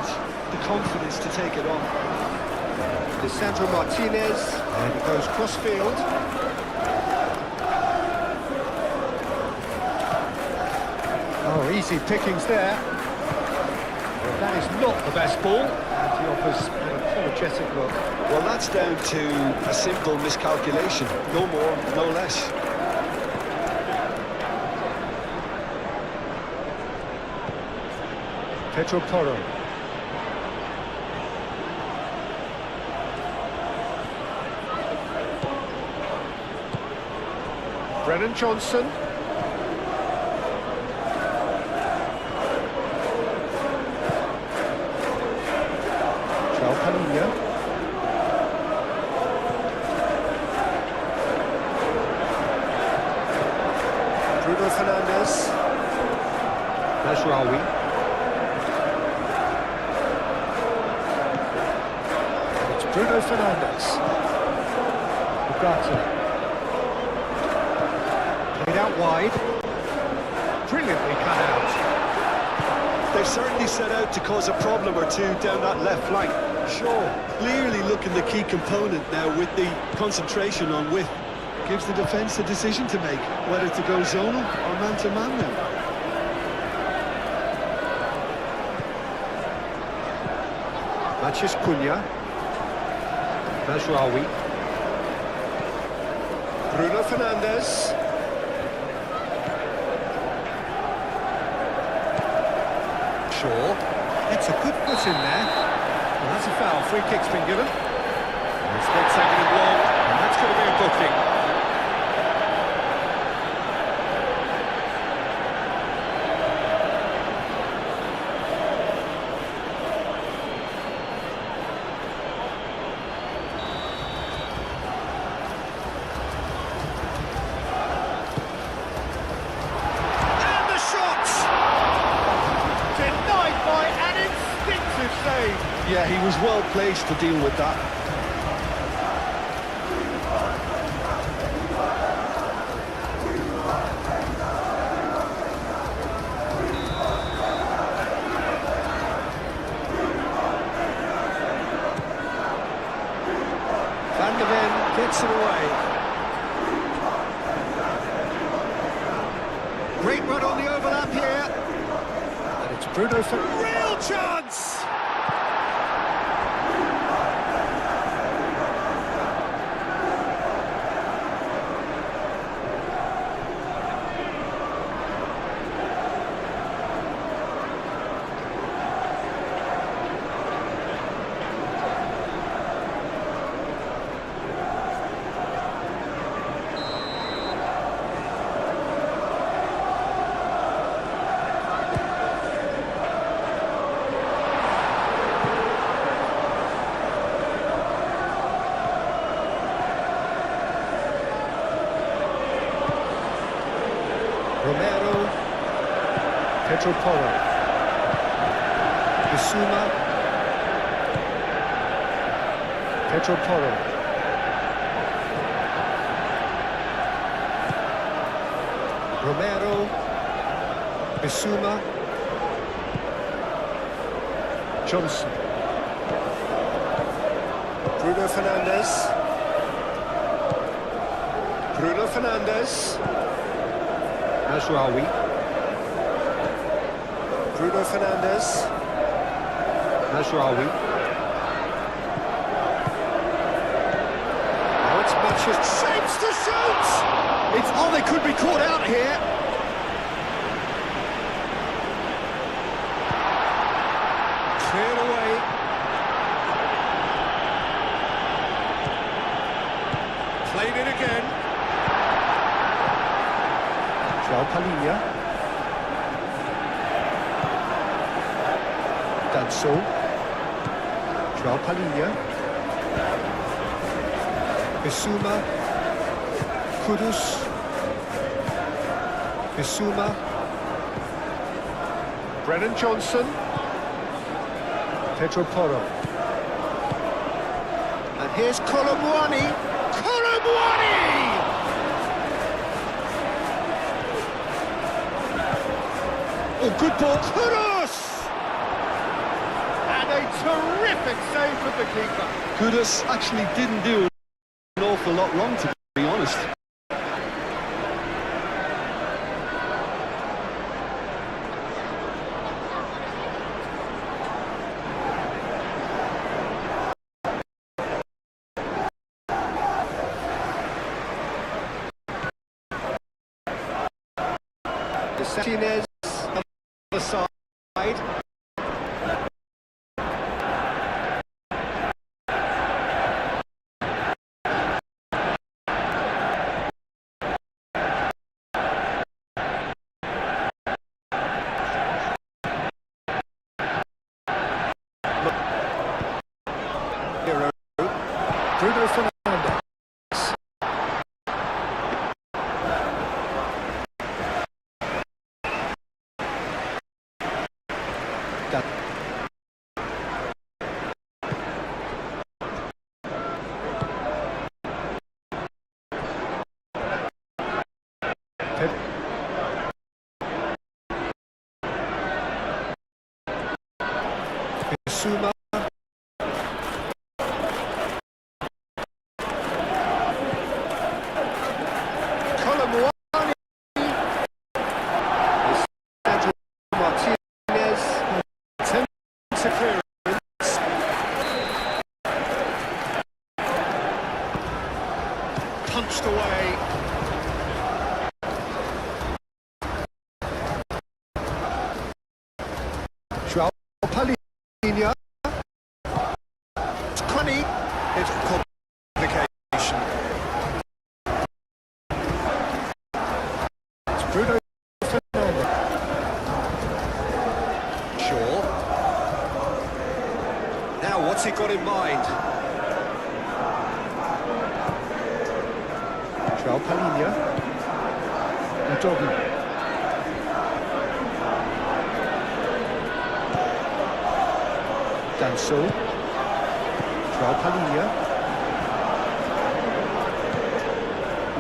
S2: the confidence to take it on.
S1: Lisandro Martinez, and he goes cross-field. Oh, easy pickings there. But that is not the best ball, and he offers an apologetic look.
S2: Well, that's down to a simple miscalculation. No more, no less.
S1: Pedro Porro. Brennan Johnson. Palhinha. Bruno Fernandes. Najraoui. It's Bruno Fernandes. Ugarte. Played out wide. Brilliantly cut out.
S2: They've certainly set out to cause a problem or two down that left flank. Sure, clearly looking the key component now with the concentration on width. Gives the defence a decision to make, whether to go zonal or man-to-man now.
S1: Mathias Cunha. Najraoui. Bruno Fernandes. Shaw. It's a good foot in there. Well, that's a foul. Free kick's been given. And it's been taken in long, and that's going to be a booking. And the shot! Denied by an instinctive save.
S2: Yeah, he was well placed to deal with that.
S1: Van der Ven gets it away. Great run on the overlap here. And it's Bruno for real chance! Romero, Pedro Porro, Bissouma, Pedro Porro, Romero, Bissouma, Johnson, Bruno Fernandes, Bruno Fernandes, Najraoui, Bruno Fernandes, Najraoui. Now it's Matches, shapes to shoot! It's, oh, they could be caught out here. Cleared away. Played it again. Palhinha. Done so. Palhinha. Bissouma. Kudus. Bissouma. Brennan Johnson. Pedro Porro. And here's Colomwani. Colomwani! Oh, good ball. Kudus! And a terrific save from the keeper.
S2: Kudus actually didn't do an awful lot wrong, to be honest.
S1: Martinez on the side. Bruno Fernandes. Bissouma. Colomwani. Martinez. Attempts a clearance. Punched away. João Palhinha. It's Connie. It's complication. It's Bruno Fernandes. Shaw. Now, what's he got in mind? João Palhinha. Udogi. Danso. João Palhinha.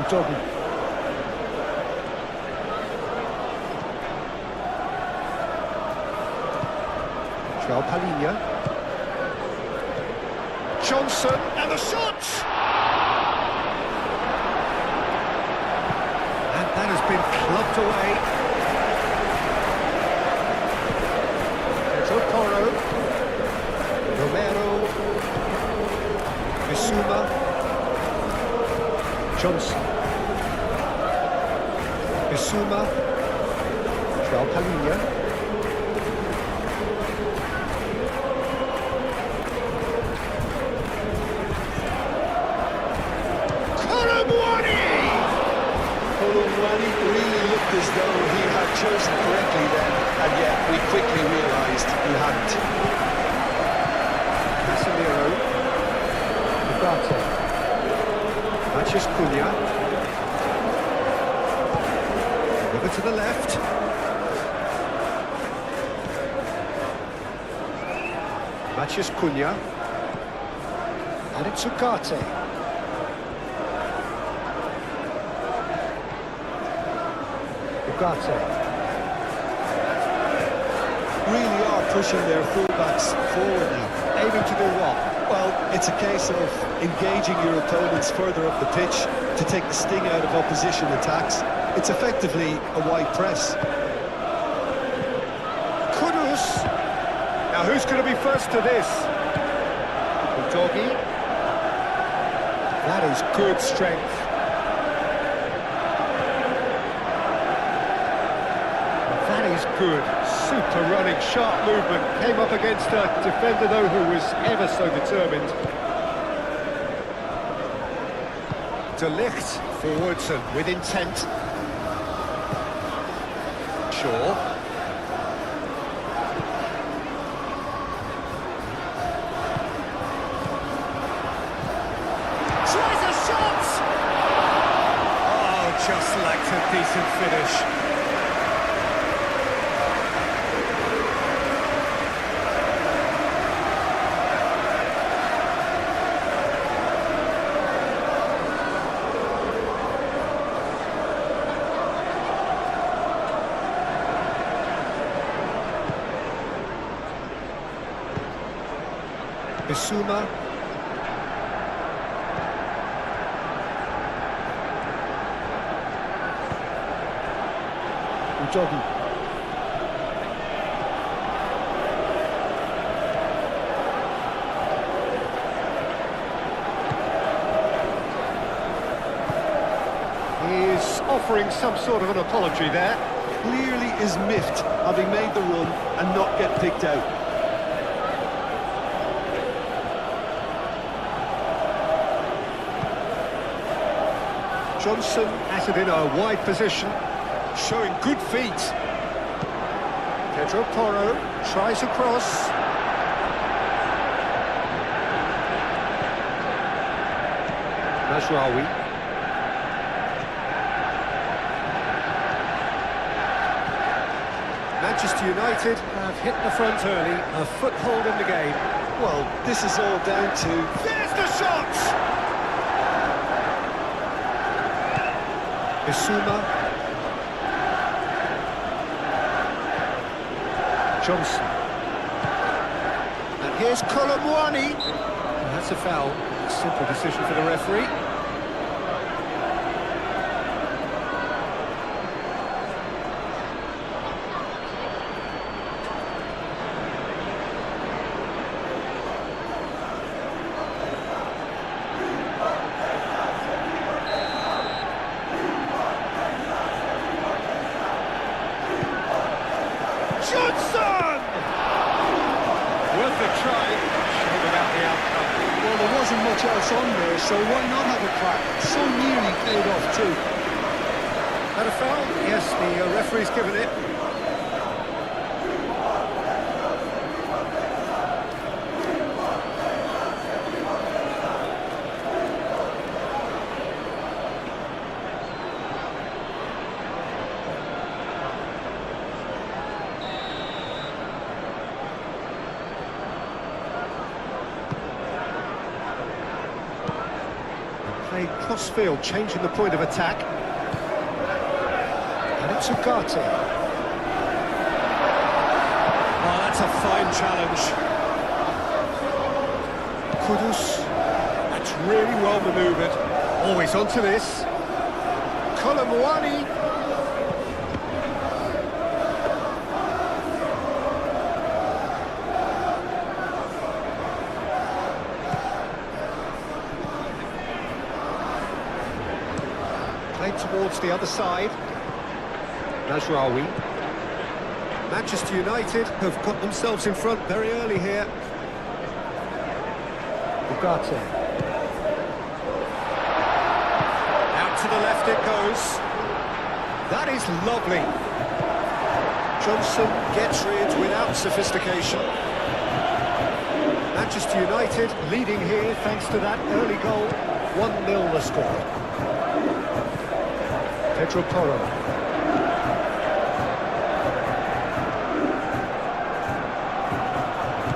S1: Udogi. João Palhinha. Johnson, and the shot! And that has been clubbed away. Pedro Porro. Romero. Bissouma. Johnson. Bissouma. João Palhinha.
S2: Colomwani really looked as though he had chosen correctly then, and yet we quickly realised he hadn't.
S1: Casemiro. Ugarte. Mathias Cunha. Over to the left. Mathias Cunha. And it's Ugarte. Ugarte.
S2: Really are pushing their fullbacks forward now.
S1: Aiming to do what?
S2: Well, it's a case of engaging your opponents further up the pitch to take the sting out of opposition attacks. It's effectively a wide press.
S1: Kudus. Now who's going to be first to this? Udogi. That is good strength. That is good. Super running, sharp movement. Came up against a defender though who was ever so determined. De Ligt forwards and with intent. Shaw. Tries a shot! decent finish. Bissouma. Ujogi. He's offering some sort of an apology there.
S2: Clearly is miffed having made the run and not get picked out.
S1: Johnson at it in a wide position, showing good feet. Pedro Porro tries a cross. Mazraoui. Manchester United have hit the front early, a foothold in the game.
S2: Well, this is all down to...
S1: There's the shot! Bissouma. Johnson. And here's Colomwani. That's a foul. A simple decision for the referee. Johnson! Worth a try, shame about the outcome.
S2: Well, there wasn't much else on there, so why not have a crack? So nearly paid off too.
S1: Had a foul? Yes, the referee's given it. Played cross-field, changing the point of attack. And it's Ugarte. Oh, that's a fine challenge. Kudus. That's really well manoeuvred. Always onto this. Colomwani. Played towards the other side. Mazraoui. Manchester United have got themselves in front very early here. Ugarte. Out to the left it goes. That is lovely. Johnson gets rid without sophistication. Manchester United leading here thanks to that early goal. 1-0 the score. Pedro Porro.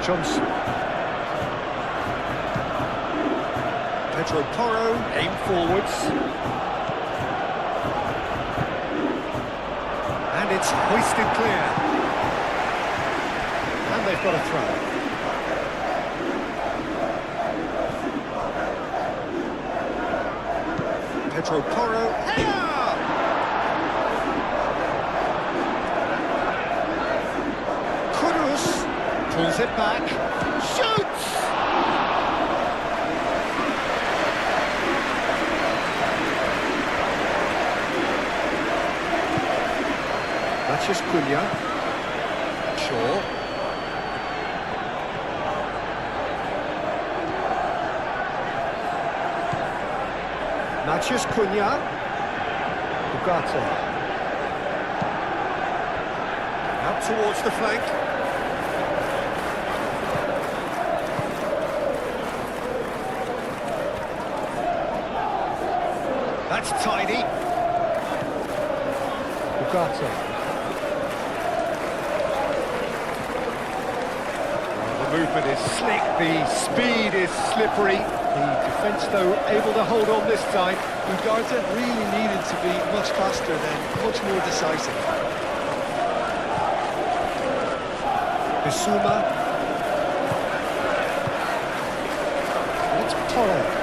S1: Johnson. Pedro Porro, aim forwards. And it's hoisted clear. And they've got a throw. Pedro Porro. Header! Kudus pulls it back. Shoots! That's just Cunha. Shaw. Mathias Cunha. Ugarte. Out towards the flank. That's tidy. Ugarte. The movement is slick, the speed is slippery. The defence, though, able to hold on this time.
S2: Ugarte really needed to be much faster then, much more decisive.
S1: Bissouma. It's Toro.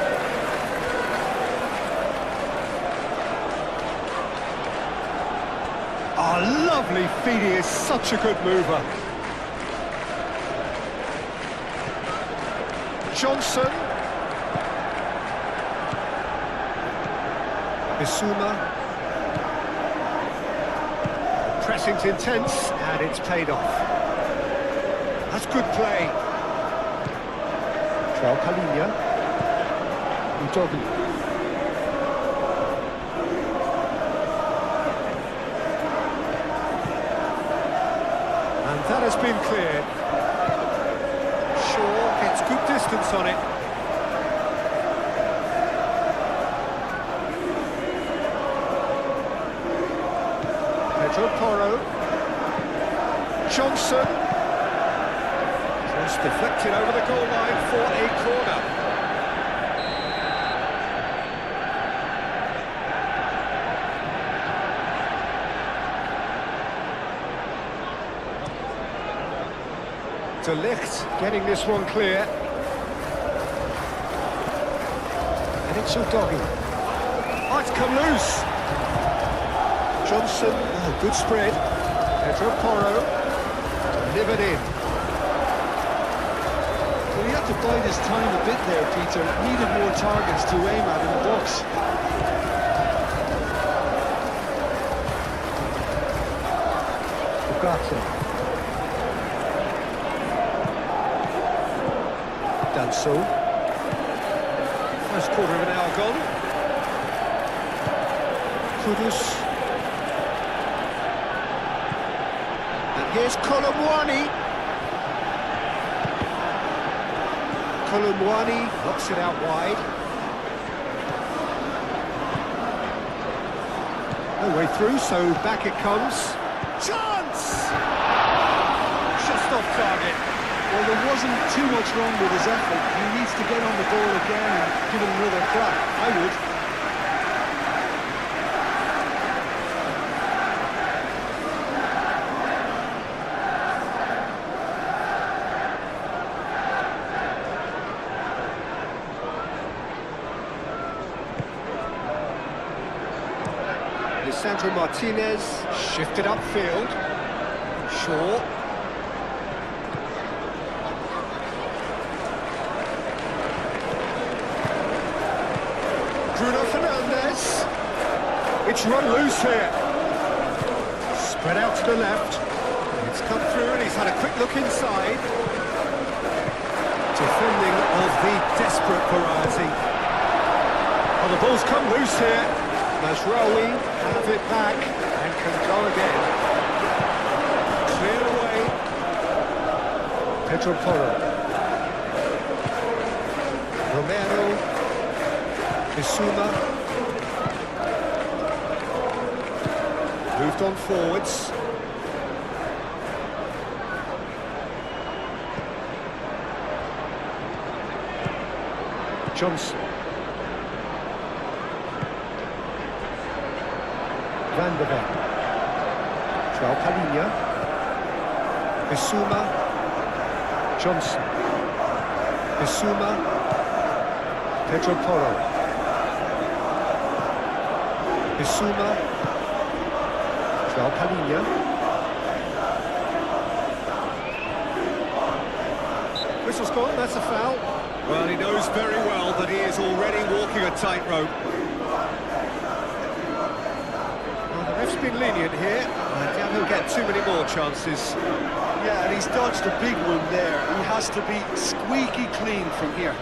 S1: Oh, lovely feed, he is such a good mover. Johnson. Bissouma. Pressing's intense, and it's paid off. That's good play. João Palhinha. Udogi. And that has been cleared. Shaw gets good distance on it. Pedro Porro. Johnson. Just deflected over the goal line for a corner. De Ligt getting this one clear. And it's Udogi. Oh, it's come loose. Johnson, oh, good spread. Pedro Porro, delivered in.
S2: Well, he had to bide his time a bit there, Peter. Needed more targets to aim at in the box.
S1: Ugarte. Done so. First quarter of an hour gone. Kudus. And here's Colomwani. Colomwani knocks it out wide. No way through, so back it comes. Chance! Just off target.
S2: Well, there wasn't too much wrong with his effort. He needs to get on the ball again and give it another crack. I would.
S1: Lisandro Martinez shifted upfield. Shaw. Bruno Fernandes. It's run loose here. Spread out to the left. It's come through and he's had a quick look inside. Defending of the desperate variety. Oh, the ball's come loose here. Mazraoui have it back and can go again. Cleared away. Pedro Porro. Romero. Bissouma. Moved on forwards. Johnson. Van der Ven. João Palhinha. Bissouma. Johnson. Bissouma. Pedro Porro. Bissouma. João Palhinha. Whistle's gone, that's a foul. Well, he knows very well that he is already walking a tightrope. Ref's been lenient here. I doubt he'll get too many more chances.
S2: Yeah, and he's dodged a big one there. He has to be squeaky clean from here.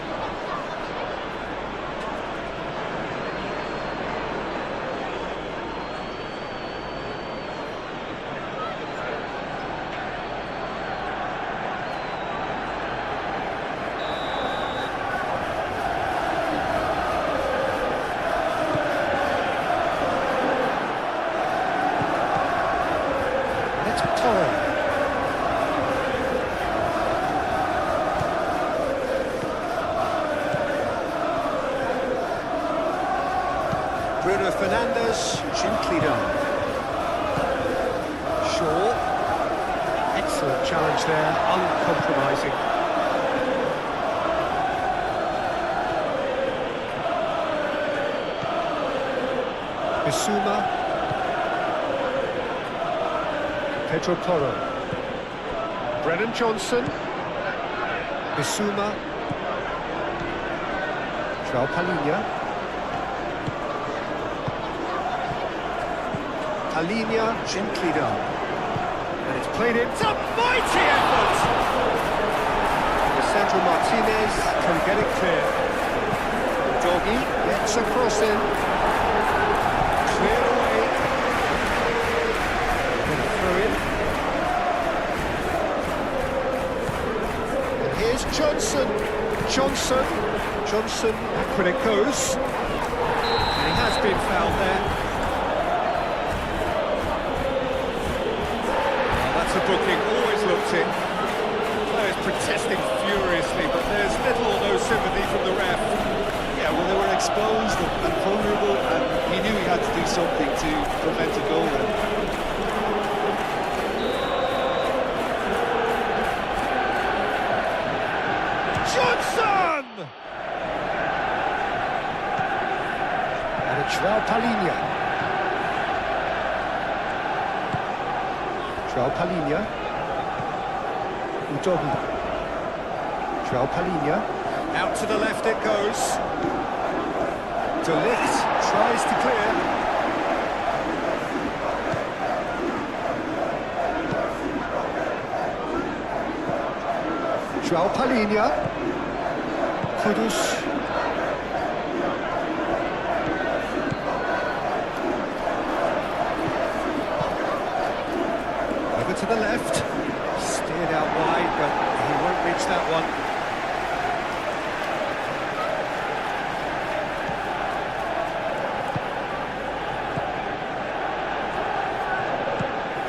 S1: Bruno Fernandes, gently done. Shaw. Excellent challenge there, uncompromising. Bissouma. Pedro Porro. Brennan Johnson. Bissouma. João Palhinha. Palhinha, gently done. And it's played in. It's a mighty effort! Alessandro Martinez can get it clear. Doggy gets a cross in. Clear away. And through it. And here's Johnson. Johnson, back when it goes. And he has been fouled there. That's a booking, always looked in. Players protesting furiously, but there's little or no sympathy from the ref.
S2: Yeah, well, they were exposed and vulnerable, and he knew he had to do something to prevent a goal there.
S1: Johnson! And it's João Palhinha. João Palhinha. Udogi. João Palhinha. Out to the left it goes. De Ligt tries to clear. João Palhinha. Kudus. Over to the left. Steered out wide, but he won't reach that one.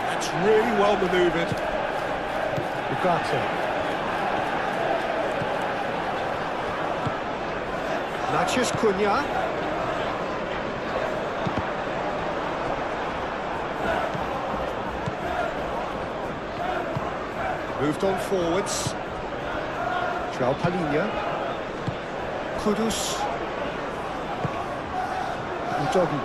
S1: That's really well manoeuvred. Ugarte. Matheus Cunha. Moved on forwards. João Palhinha. Kudus. Udogi.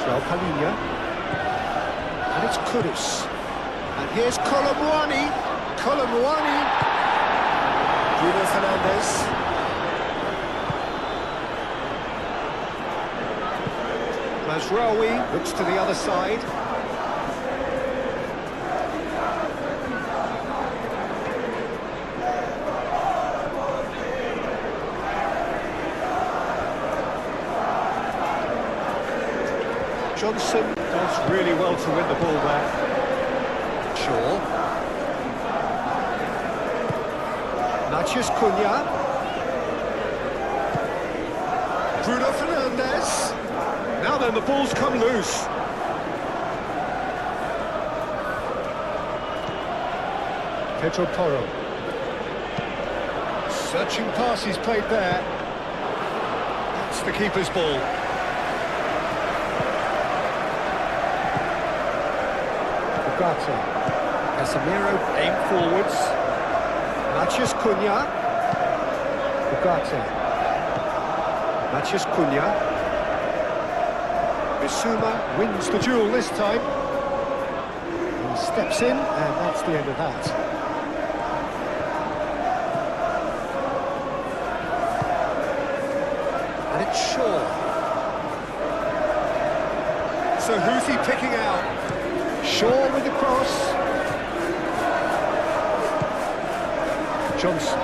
S1: João Palhinha. And it's Kudus. And here's Colomwani. Bruno Fernandes. Mazraoui looks to the other side. Johnson does really well to win the ball there. Shaw. Matheus Cunha. Bruno Fernandes. Now then, the ball's come loose. Pedro Porro. Searching pass he's played there. That's the keeper's ball. Ugarte. Casemiro aimed forwards. Matheus Cunha. Ugarte. Matheus Cunha. Bissouma wins the duel this time. He steps in, and that's the end of that. And it's Shaw. So who's he picking out? Shaw with the cross. Johnson.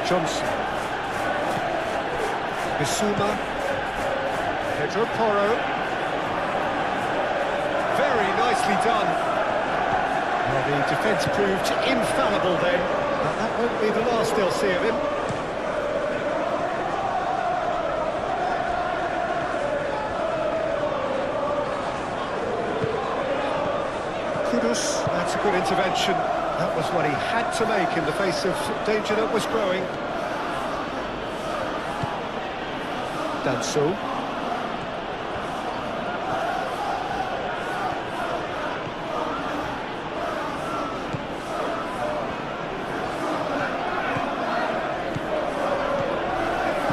S1: Johnson. Bissouma. Pedro Porro. nicely done. Well, the defence proved infallible then, but that won't be the last they'll see of him. Kudus, that's a good intervention. That was what he had to make in the face of danger that was growing. Danso.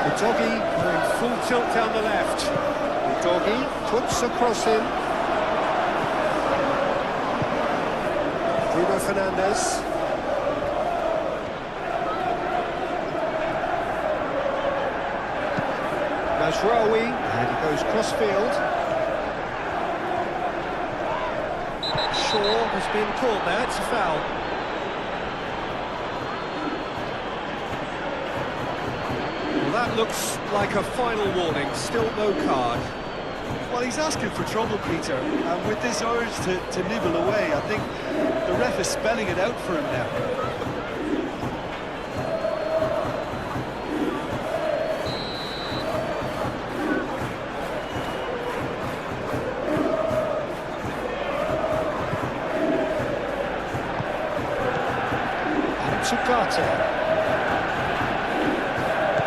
S1: The doggy going full tilt down the left. The doggy puts a cross in. Bruno Fernandes. Mazraoui, and he goes cross-field. Shaw has been caught there, it's a foul. Well, that looks like a final warning, still no card.
S2: Well, he's asking for trouble, Peter, and with this urge to nibble away, I think the ref is spelling it out for him now.
S1: Sugarte.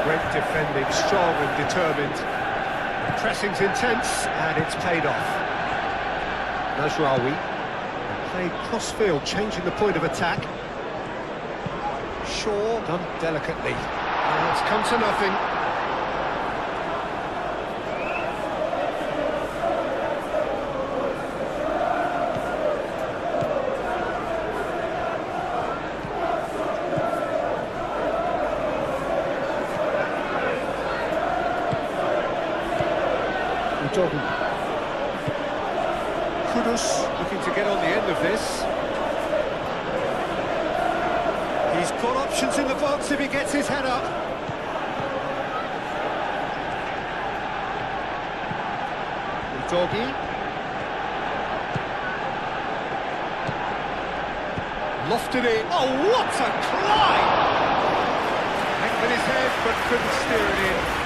S1: Great defending, strong and determined. Pressing's intense, and it's paid off. Mazraoui played cross-field, changing the point of attack. Shaw done delicately. And it's come to nothing. Kudus looking to get on the end of this. He's got options in the box if he gets his head up. Doggy. Lofted it. Oh, what a climb! Went with his head, but couldn't steer it in.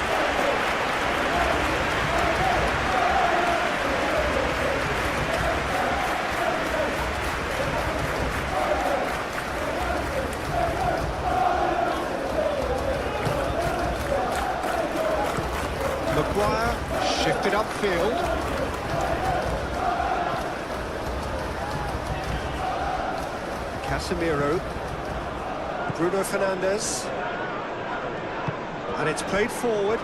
S1: Maguire shifted upfield. Casemiro. Bruno Fernandes. And it's played forward.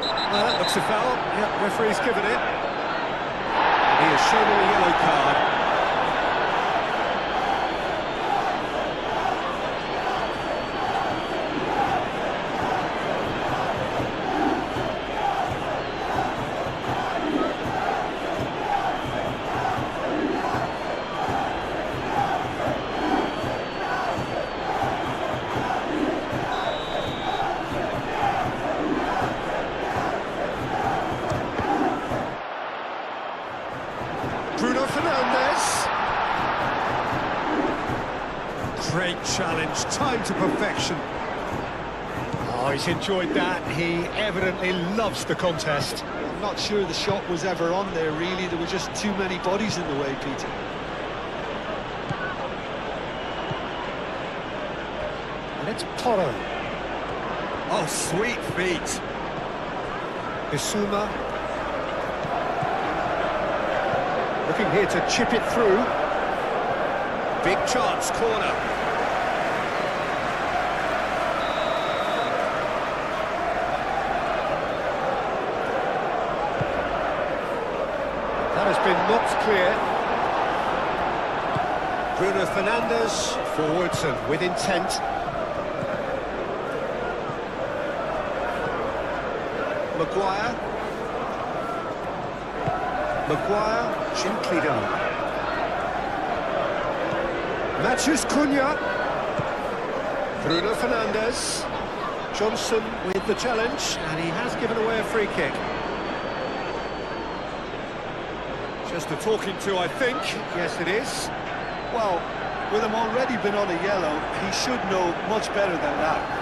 S1: Well, that looks a foul. Yeah, referee's given it. And he has shown him a yellow card. Bruno Fernandes. Great challenge, time to perfection. Oh, he's enjoyed that. He evidently loves the contest.
S2: I'm not sure the shot was ever on there, really. There were just too many bodies in the way, Peter.
S1: And it's Toro. Oh, sweet feet. Bissouma. Looking here to chip it through. Big chance, corner. That has been knocked clear. Bruno Fernandes, forwards and with intent. Maguire. Maguire, gently done. Matheus Cunha. Bruno Fernandes. Johnson with the challenge, and he has given away a free kick. Just a talking to, I think. Yes, it is.
S2: Well, with him already been on a yellow, he should know much better than that.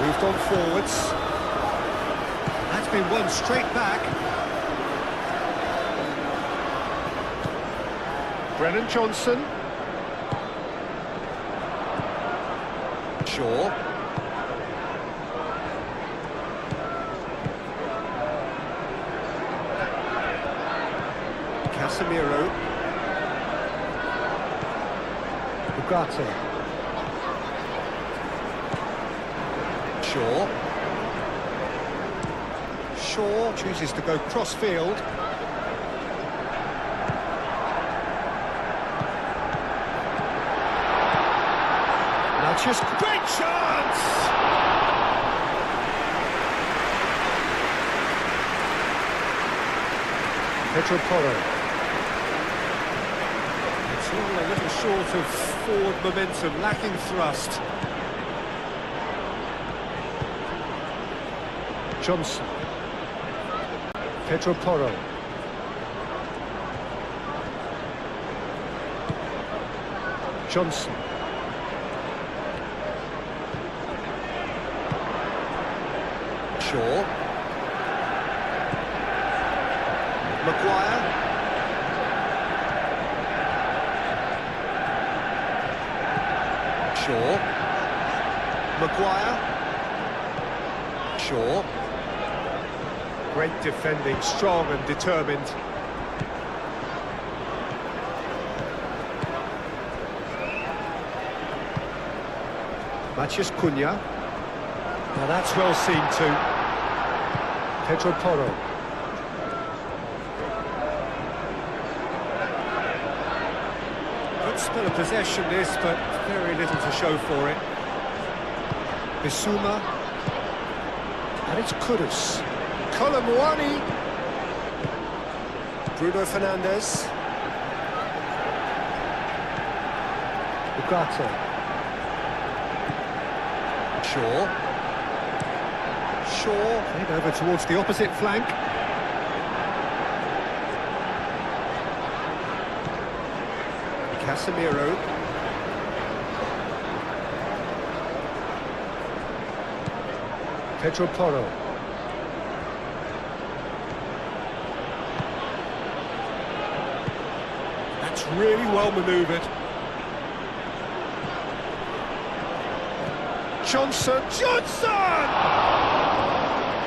S1: Moved on forwards. That's been won straight back. Brennan Johnson. Shaw. Casemiro. Ugarte. Shaw chooses to go cross-field. Now just great chance! Pedro Porro. It's all a little short of forward momentum, lacking thrust. Johnson. Pedro Porro. Johnson. Shaw. Maguire. Shaw. Maguire. Shaw. Great defending, strong and determined. Matheus Cunha. Now that's well seen too. Pedro Porro. Good spell of possession this, but very little to show for it. Bissouma. And it's Kudus. Colomwani. Bruno Fernandes. Ugarte. Shaw played over towards the opposite flank. Casemiro. Pedro Porro. That's really well manoeuvred. Johnson!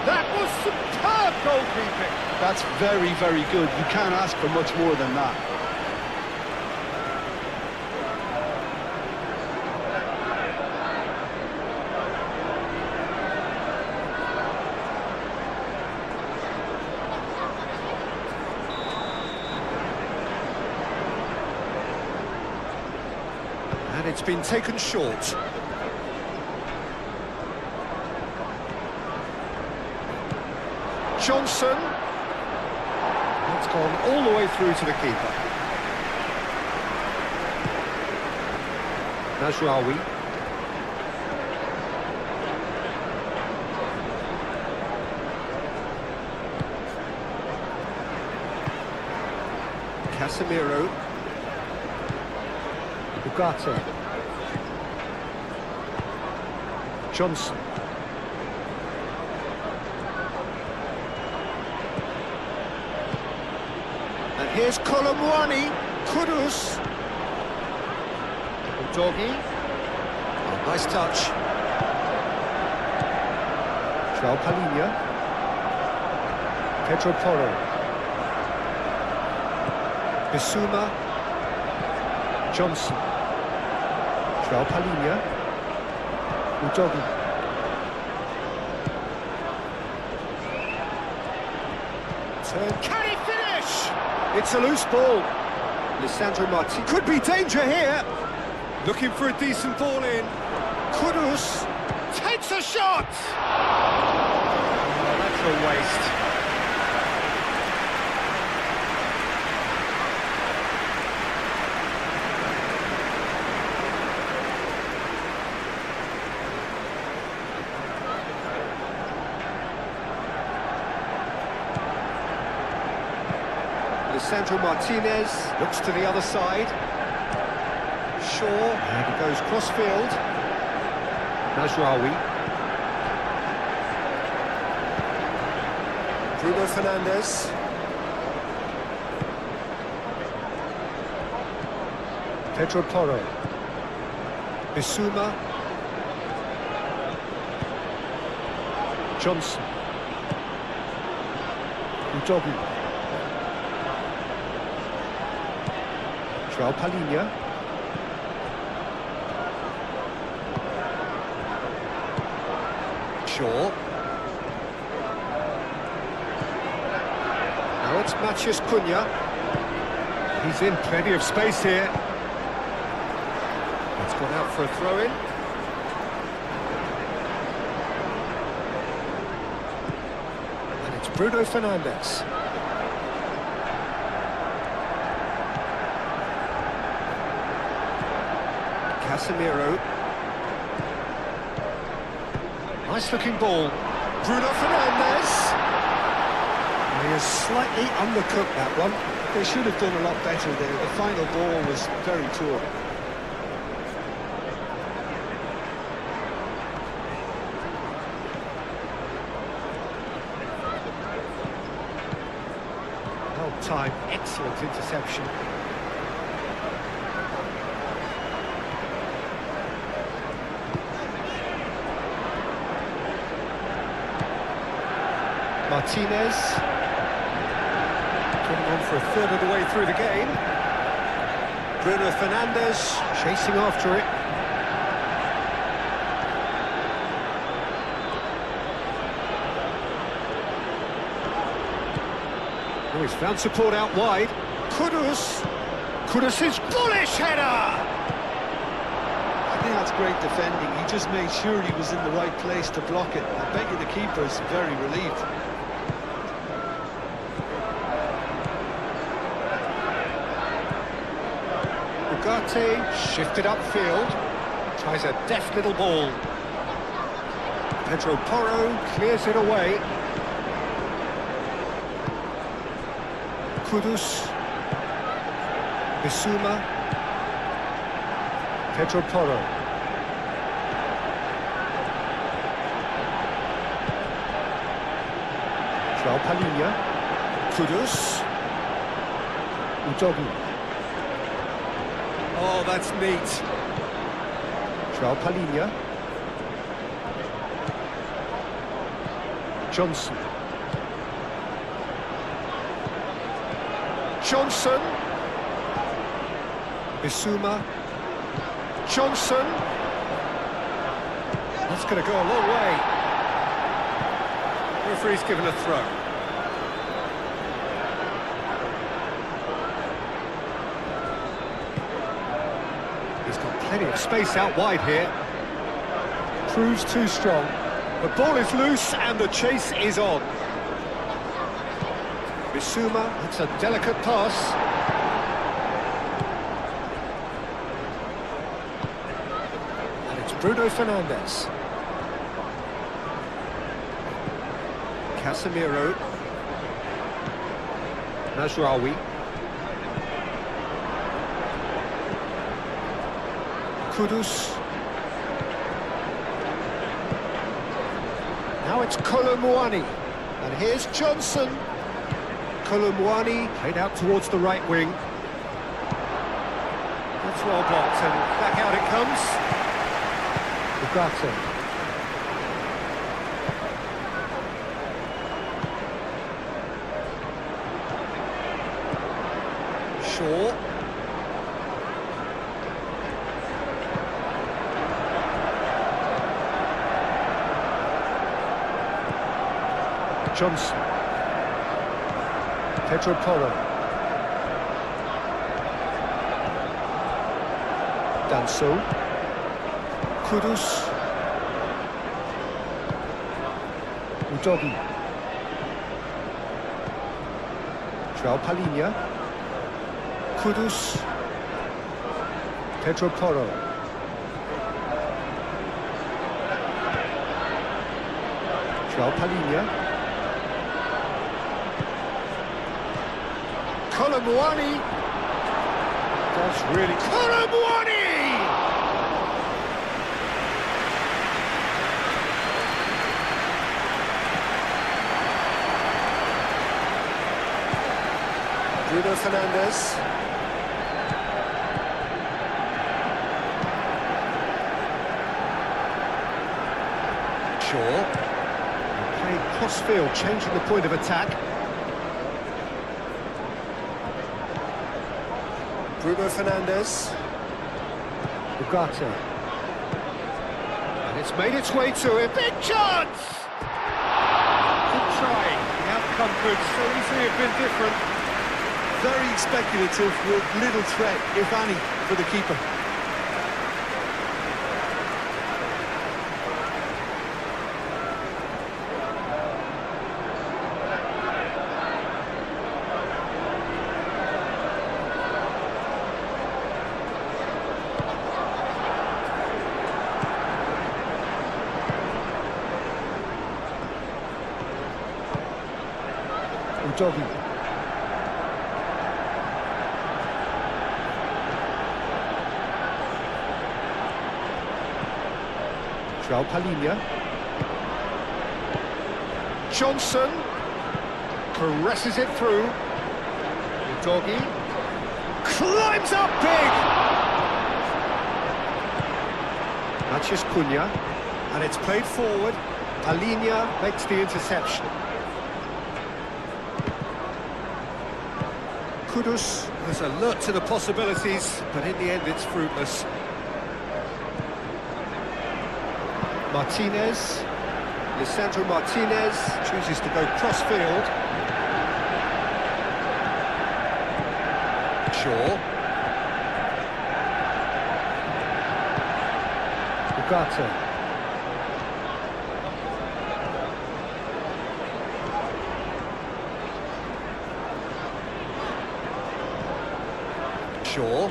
S1: That was superb goalkeeping!
S2: That's very, very good. You can't ask for much more than that.
S1: And it's been taken short. Johnson. It's gone all the way through to the keeper. Najraoui. Casemiro. Ugarte. Johnson. And here's Colomwani. Kudus. Doggy. Oh, nice touch. João Palhinha. Pedro Porro. Bissouma. Johnson. João Palhinha. Doggy. Turn. Can he finish? It's a loose ball. Lisandro Martinez. Could be danger here. Looking for a decent ball in. Kudus takes a shot! Oh, that's a waste. Lisandro Martinez looks to the other side. Shaw, and he goes cross-field. Mazraoui. Bruno Fernandes. Pedro Porro. Bissouma. Johnson. Udogi. João Palhinha. Shaw. Now it's Matheus Cunha. He's in plenty of space here. It's gone out for a throw-in. And it's Bruno Fernandes. Casemiro. Nice-looking ball. Bruno Fernandes. He has slightly undercooked that one.
S2: They should have done a lot better there. The final ball was very poor.
S1: Well timed, excellent interception. Martinez, getting on for a third of the way through the game. Bruno Fernandes chasing after it. Oh, he's found support out wide. Kudus's bullish header!
S2: I think that's great defending. He just made sure he was in the right place to block it. I bet you the keeper's very relieved.
S1: Ugarte shifted upfield, tries a deft little ball. Pedro Porro clears it away. Kudus, Bissouma, Pedro Porro. João Palhinha, Kudus, Udogi. Oh, that's neat. João Palhinha. Johnson. Johnson. Bissouma. Johnson. That's going to go a long way. Referee's given a throw. He's got plenty of space out wide here. Proves too strong. The ball is loose and the chase is on. Bissouma, it's a delicate pass. And it's Bruno Fernandes. Casemiro. Mazraoui. Kudus. Now it's Kolo Muani. And here's Johnson. Kolo Muani played out towards the right wing. That's well blocked, and back out it comes. Ugarte. Shaw. Johnson. Pedro Porro. Danso. Kudus. Udogi. João Palhinha. Kudus. Pedro Porro. João Palhinha. Colomwani. That's really... Colomwani! Bruno Fernandes. Shaw. Playing cross-field, changing the point of attack. Bruno Fernandes. Ugarte. And it's made its way to him. Big chance! Good try. The outcome could so easily have been different.
S2: Very speculative with little threat, if any, for the keeper.
S1: Udogi. João Palhinha. Johnson caresses it through. Udogi climbs up big. Matheus Cunha, and it's played forward. Palhinha makes the interception. Kudus was alert to the possibilities, but in the end it's fruitless. Martinez, Lisandro Martinez chooses to go cross-field. Shaw. Ugarte. Shaw.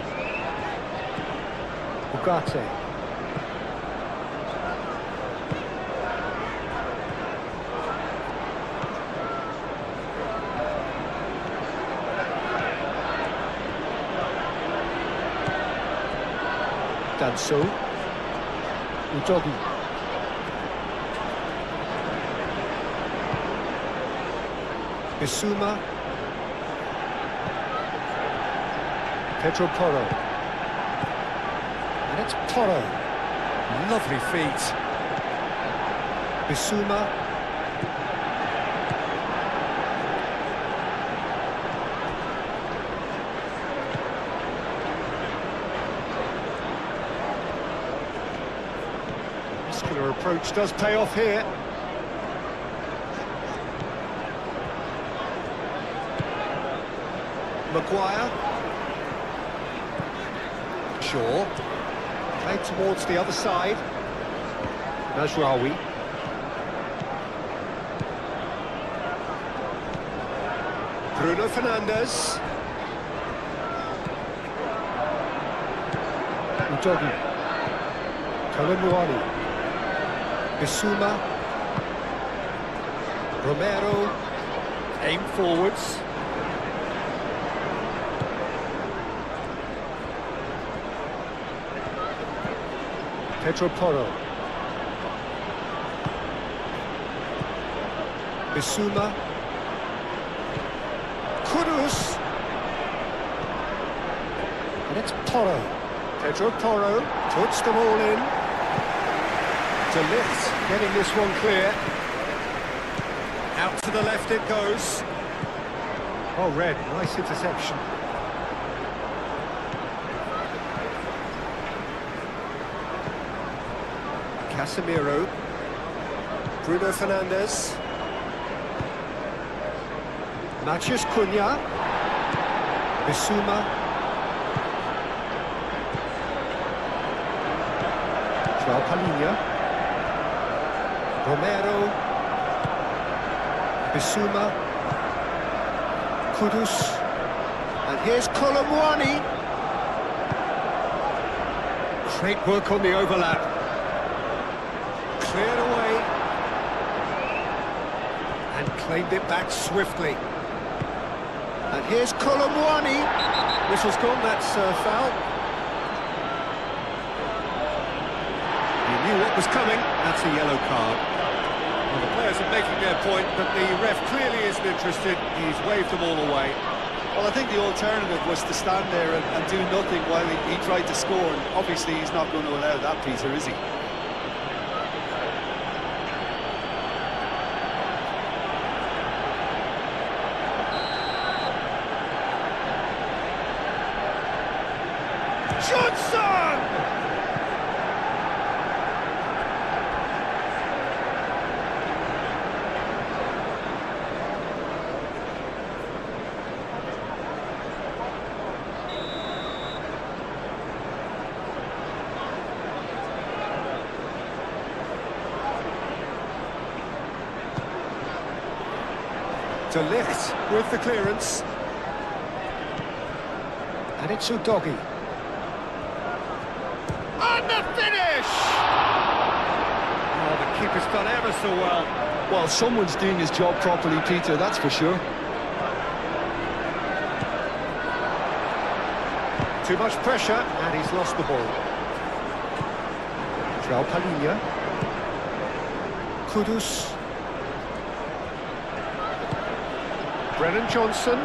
S1: Ugarte. Danso. Udogi. Bissouma. Pedro Porro. And it's Porro. Lovely feet. Bissouma. Muscular approach does pay off here. Maguire. Shaw. Played towards the other side. Mazraoui. Bruno Fernandes. Udogi. Colomwani. Bissouma. Romero. Aim forwards. Pedro Porro. Bissouma. Kudus. And it's Porro. Pedro Porro puts them all in. To lift, getting this one clear. Out to the left it goes. Oh, Red, nice interception. Casemiro. Bruno Fernandes. Matheus Cunha. Bissouma. João Palhinha. Romero. Bissouma. Kudus. And here's Kolomwani. Great work on the overlap. Cleared away. And claimed it back swiftly. And here's Kolomwani. Whistle's gone, that's foul. He knew what was coming, that's a yellow card. Well, the players are making their point, but the ref clearly isn't interested. He's waved them all away.
S2: Well, I think the alternative was to stand there and do nothing while he tried to score. And obviously, he's not going to allow that, Peter, is he?
S1: Johnson! De Ligt with the clearance. And it's Udogi. And the finish! Oh, the keeper's done ever so well.
S2: Well, someone's doing his job properly, Peter, that's for sure.
S1: Too much pressure, and he's lost the ball. João Palhinha. Kudus. Brennan Johnson.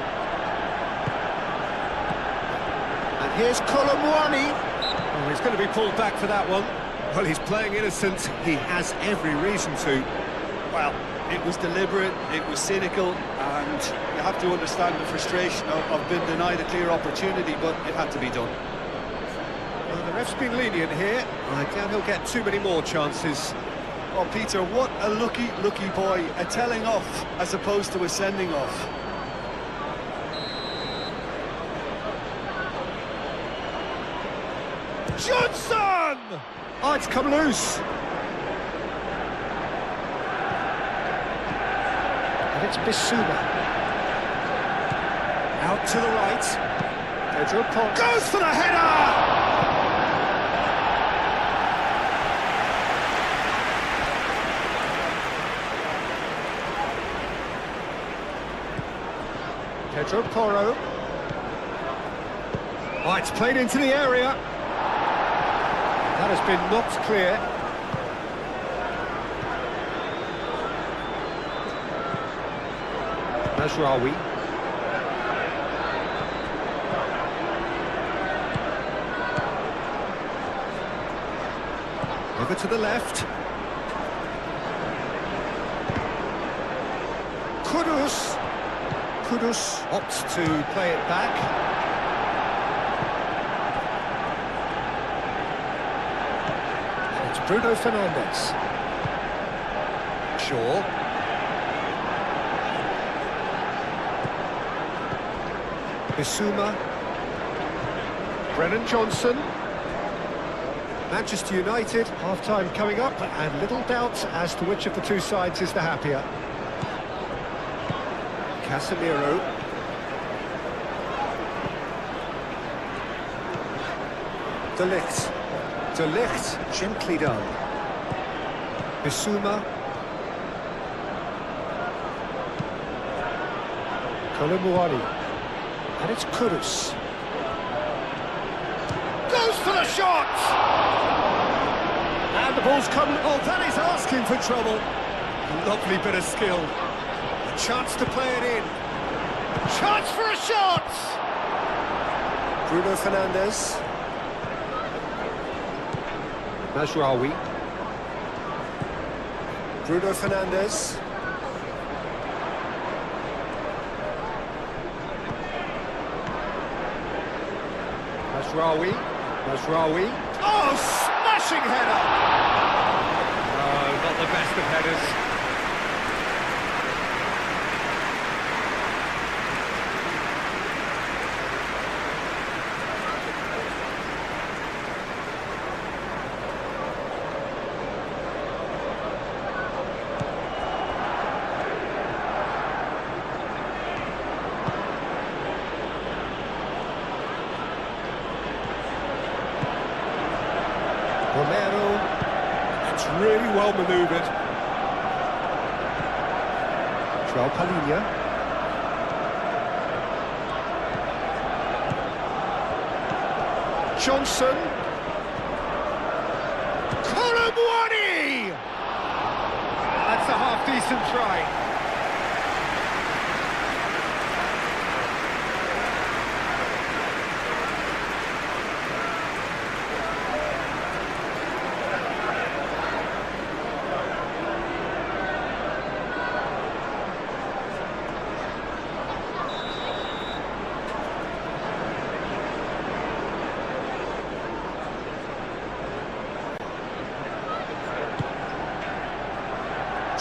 S1: And here's Kolomwani. Oh, he's going to be pulled back for that one. Well, he's playing innocent. He has every reason to.
S2: Well, it was deliberate, it was cynical, and you have to understand the frustration of being denied a clear opportunity, but it had to be done.
S1: Well, the ref's been lenient here. I doubt he'll get too many more chances.
S2: Oh, Peter, what a lucky boy. A telling off as opposed to a sending off.
S1: Johnson! Oh, it's come loose. And it's Bissouma. Out to the right. Pedro Pont goes for the header! Pedro Porro. Oh, it's played into the area. That has been knocked clear. Mazraoui. Over to the left. Kudus. Kudus opts to play it back. Bruno Fernandes. Shaw. Bissouma. Brennan Johnson. Manchester United, half-time coming up, and little doubt as to which of the two sides is the happier. Casemiro. De Ligt. De Ligt, gently done. Bissouma. Kolomwani. And it's Kudus. Goes for the shot! And the ball's come. Oh, that is asking for trouble. Lovely bit of skill. A chance to play it in. Chance for a shot! Bruno Fernandes. Mazraoui. Bruno Fernandes. Mazraoui. Mazraoui. Oh, smashing header! Oh, not the best of headers. Romero. It's really well manoeuvred. Palinha. Johnson. Colomwani! That's a half-decent try.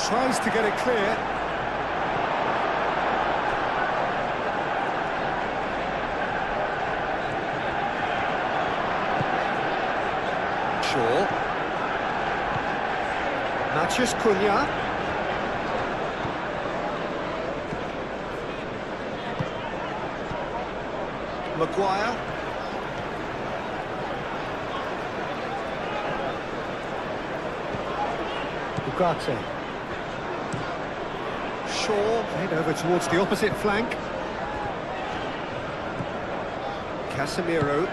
S1: Tries to get it clear. Shaw. Matheus Cunha. Maguire. Ugarte. Shaw, played over towards the opposite flank. Casemiro.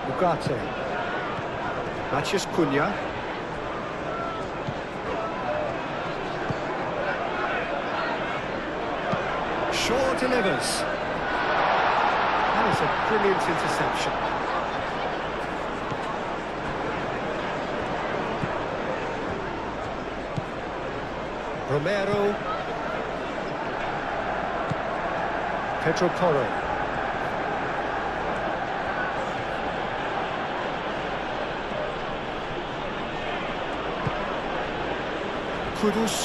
S1: Ugarte. Matheus Cunha. Shaw delivers. That is a brilliant interception. Romero. Pedro Porro. Kudus.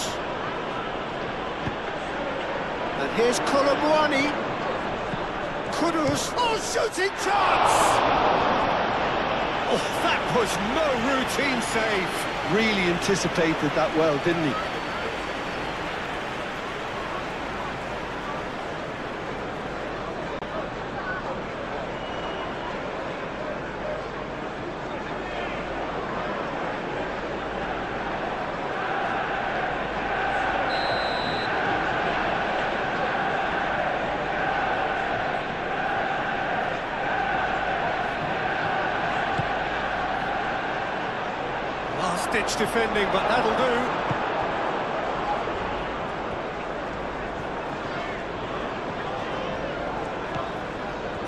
S1: And here's Colomwani. Kudus. Oh, shooting chance! Oh, that was no routine save.
S2: Really anticipated that well, didn't he?
S1: Last-ditch defending, but that'll do.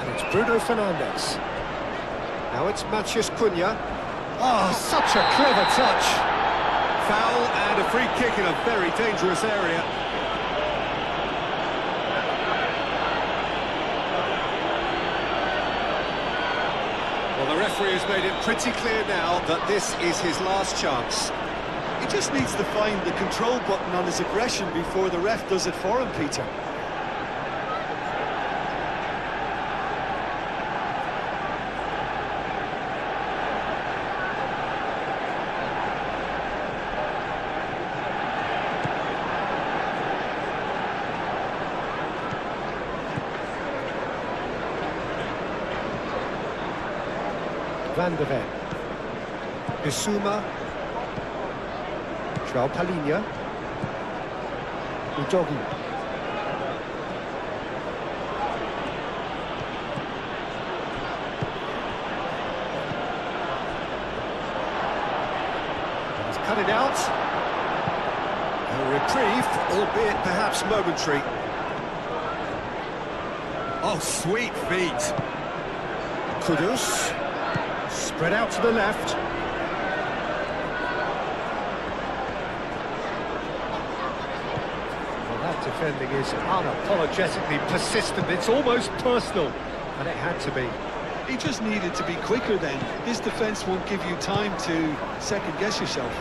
S1: And it's Bruno Fernandes. Now it's Matheus Cunha. Oh, such a clever touch. Foul and a free kick in a very dangerous area. Well, the referee has made it pretty clear now that this is his last chance.
S2: He just needs to find the control button on his aggression before the ref does it for him, Peter.
S1: Van de Ven. Bissouma. Palinha. Udogi. He's cut it out. A reprieve, albeit perhaps momentary. Oh, sweet feet. Kudus. Spread out to the left. Well, that defending is unapologetically persistent. It's almost personal, and it had to be.
S2: He just needed to be quicker then. This defence won't give you time to second-guess yourself.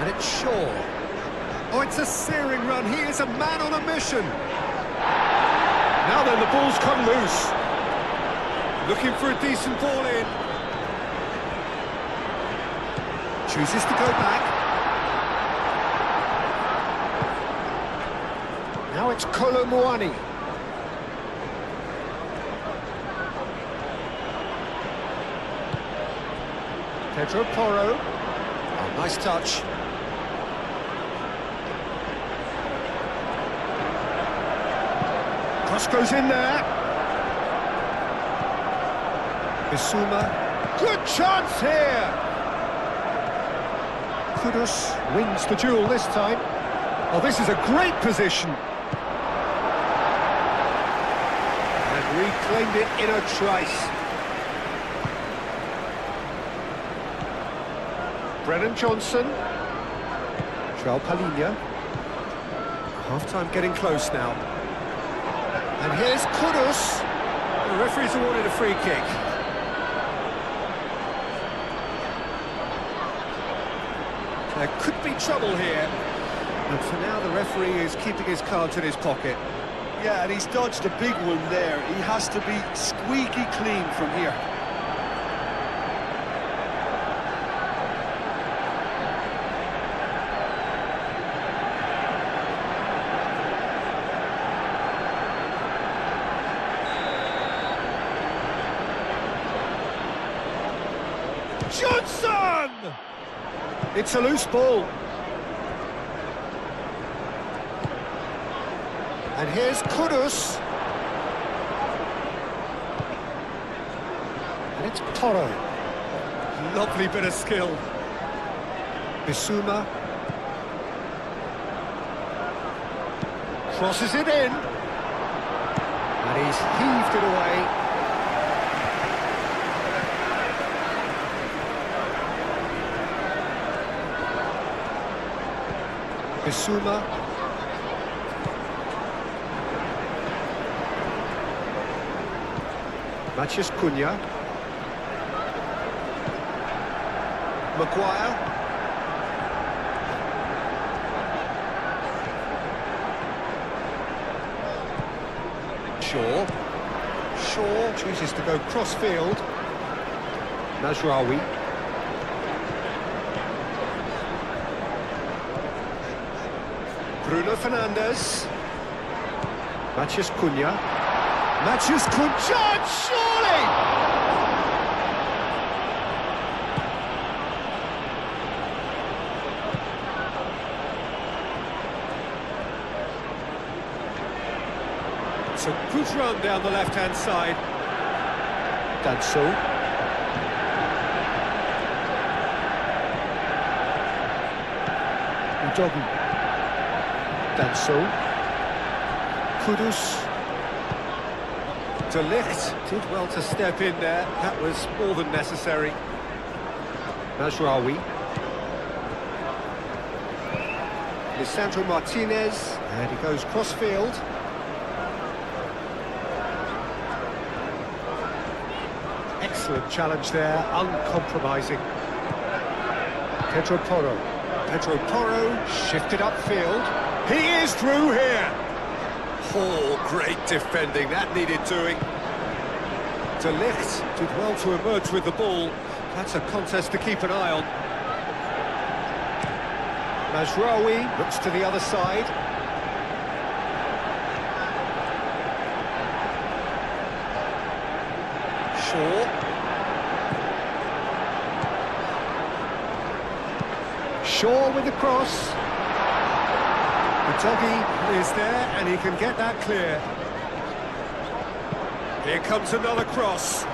S1: And it's Shaw. Oh, it's a searing run. He is a man on a mission. Now then, the ball's come loose. Looking for a decent ball in. Chooses to go back. Now it's Colomwani. Pedro Porro. Oh, nice touch. Cross goes in there. Bissouma. Good chance here. Kudus wins the duel this time. Oh, this is a great position. And reclaimed it in a trice. Brennan Johnson. João Palhinha. Half-time getting close now. And here's Kudus. The referee's awarded a free kick. There could be trouble here. And for now, the referee is keeping his cards in his pocket.
S2: Yeah, and he's dodged a big one there. He has to be squeaky clean from here.
S1: Johnson! It's a loose ball. And here's Kudus. And it's Porro. Lovely bit of skill. Bissouma. Crosses it in. And he's heaved it away. Bissouma. Matheus Cunha. Maguire. Shaw chooses to go cross-field. Mazraoui. Bruno Fernandes. Matheus Cunha. Matheus Cunha, surely! It's a good run down the left-hand side. Danso. Udogi. Danso. Kudus. De Ligt did well to step in there. That was more than necessary. Mazraoui. Lisandro Martinez. And he goes cross-field. Excellent challenge there, uncompromising. Pedro Porro. Pedro Porro shifted upfield. He is through here. Oh, great defending, that needed doing. De Ligt did well to emerge with the ball. That's a contest to keep an eye on. Mazraoui looks to the other side. Shaw with the cross. The doggy is there and he can get that clear. Here comes another cross.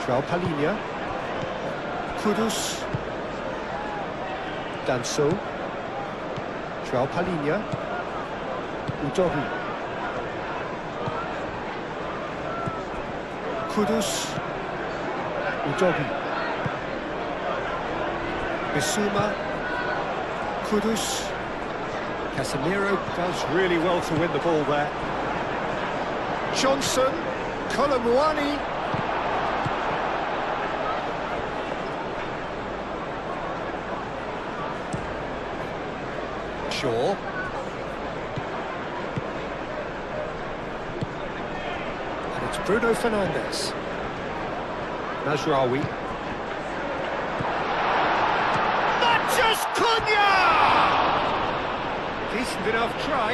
S1: João Palhinha. Kudus. Danso. João Palhinha. Udogi. Kudus. Udogi. Bissouma. Kudus. Casemiro does really well to win the ball there. Johnson. Colomwani. Shaw. And it's Bruno Fernandes. Mazraoui. Matheus Cunha! Decent enough try.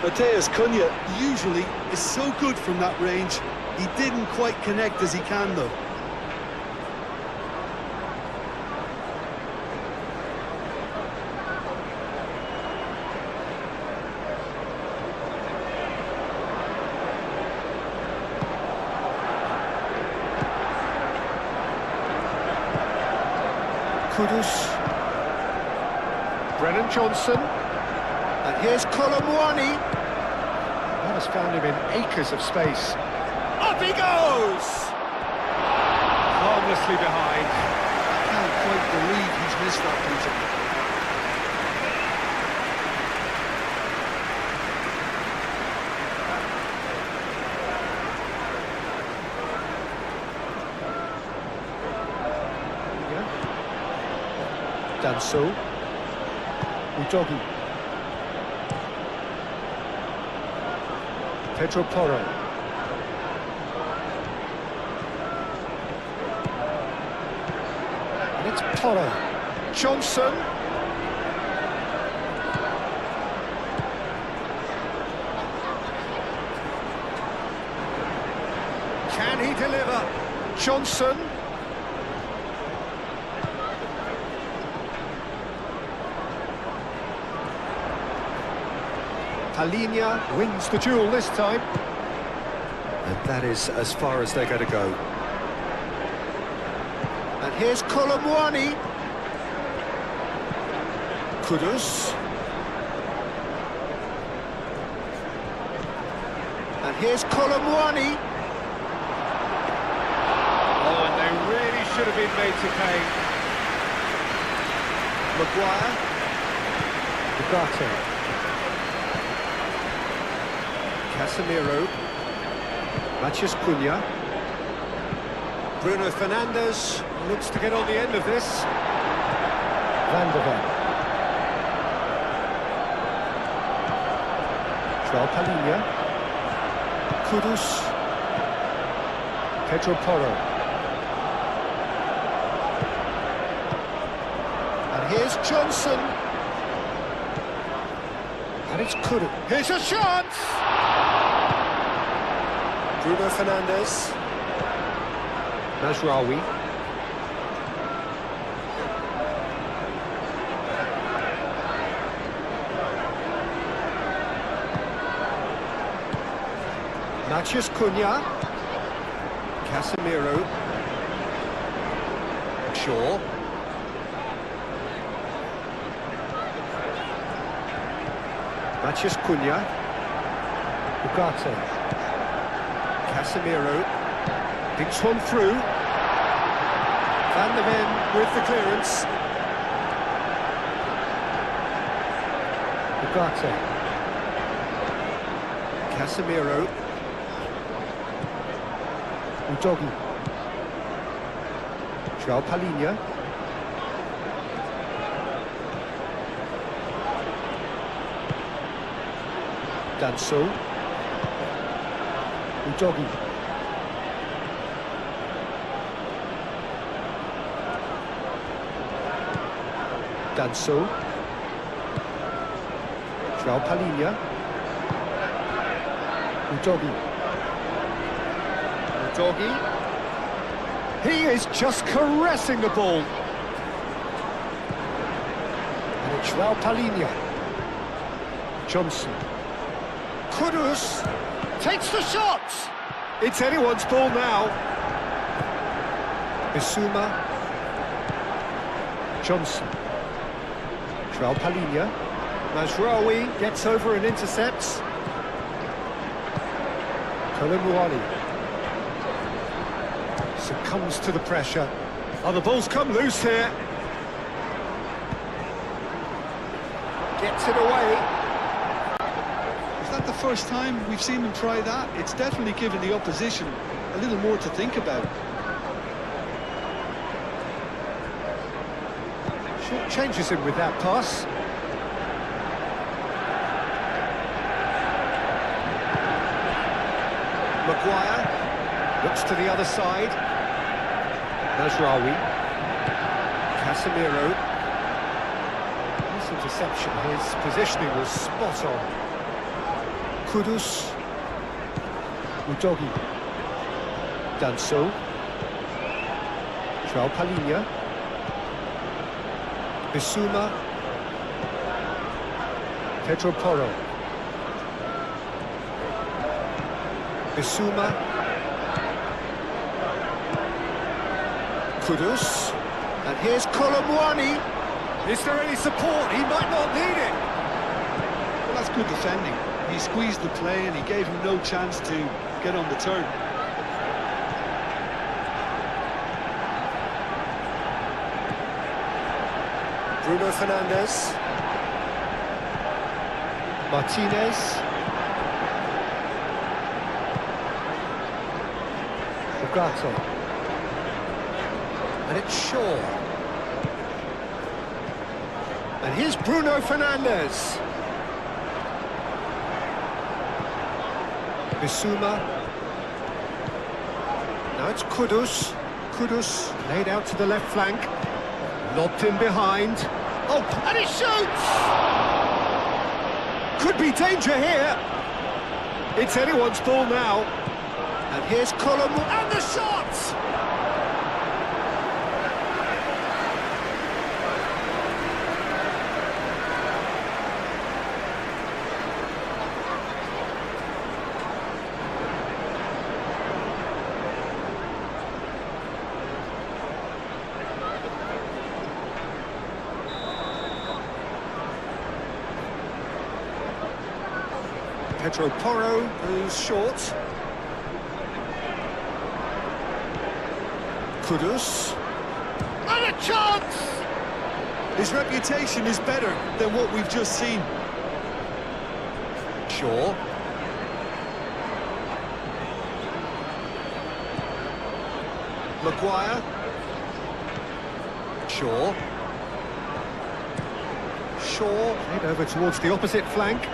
S2: Mateus Cunha usually is so good from that range. He didn't quite connect as he can though.
S1: Kudus. Brennan Johnson. And here's Colomwani. That has found him in acres of space. Up he goes! Harmlessly behind.
S2: I can't quite believe he's missed that, Peter.
S1: Danso. Udogi. Pedro Porro. And it's Porro. Johnson. Can he deliver? Johnson. Palinia wins the duel this time. And that is as far as they're going to go. And here's Colomwani. Kudus. And here's Colomwani. Oh, and they really should have been made to pay. Maguire. Ugarte. Casemiro, Matheus Cunha, Bruno Fernandes looks to get on the end of this. Van der Ven, João Palhinha, Kudus, Pedro Porro, and here's Johnson, and it's Kudus. Here's a chance! Bruno Fernandes. Mazraoui. Matheus Cunha. Casemiro. Shaw. Matheus Cunha. Ugarte. Casemiro, digs one through. Van der Ven with the clearance. Ugarte. Casemiro. Udogi. João Palhinha. Danso. Udogi. Danso. João Palhinha. Udogi. Udogi. He is just caressing the ball. And it's João Palhinha. Johnson. Kudus. Takes the shot! It's anyone's ball now. Bissouma. Johnson. João Palhinha. Mazraoui gets over and intercepts. Colomwani succumbs to the pressure. Oh, the ball's come loose here. Gets it away.
S2: The first time we've seen them try that, it's definitely given the opposition a little more to think about.
S1: Short changes him with that pass. Maguire looks to the other side. Mazraoui. Casemiro. Nice interception. His positioning was spot on. Kudus. Udogi. Danso. João Palhinha. Bissouma. Pedro Porro. Bissouma. Kudus. And here's Colomwani. Is there any support? He might not need it.
S2: Well, that's good defending. He squeezed the play and he gave him no chance to get on the turn.
S1: Bruno Fernandes. Martinez. Fugato. And it's Shaw. And here's Bruno Fernandes. Bissouma. Now it's Kudus. Kudus laid out to the left flank. Lobbed in behind. Oh, and he shoots! Could be danger here. It's anyone's ball now. And here's Colom, and the shot! Pedro Porro, who's short. Kudus. And a chance!
S2: His reputation is better than what we've just seen.
S1: Shaw. Maguire. Shaw. Shaw, head over towards the opposite flank.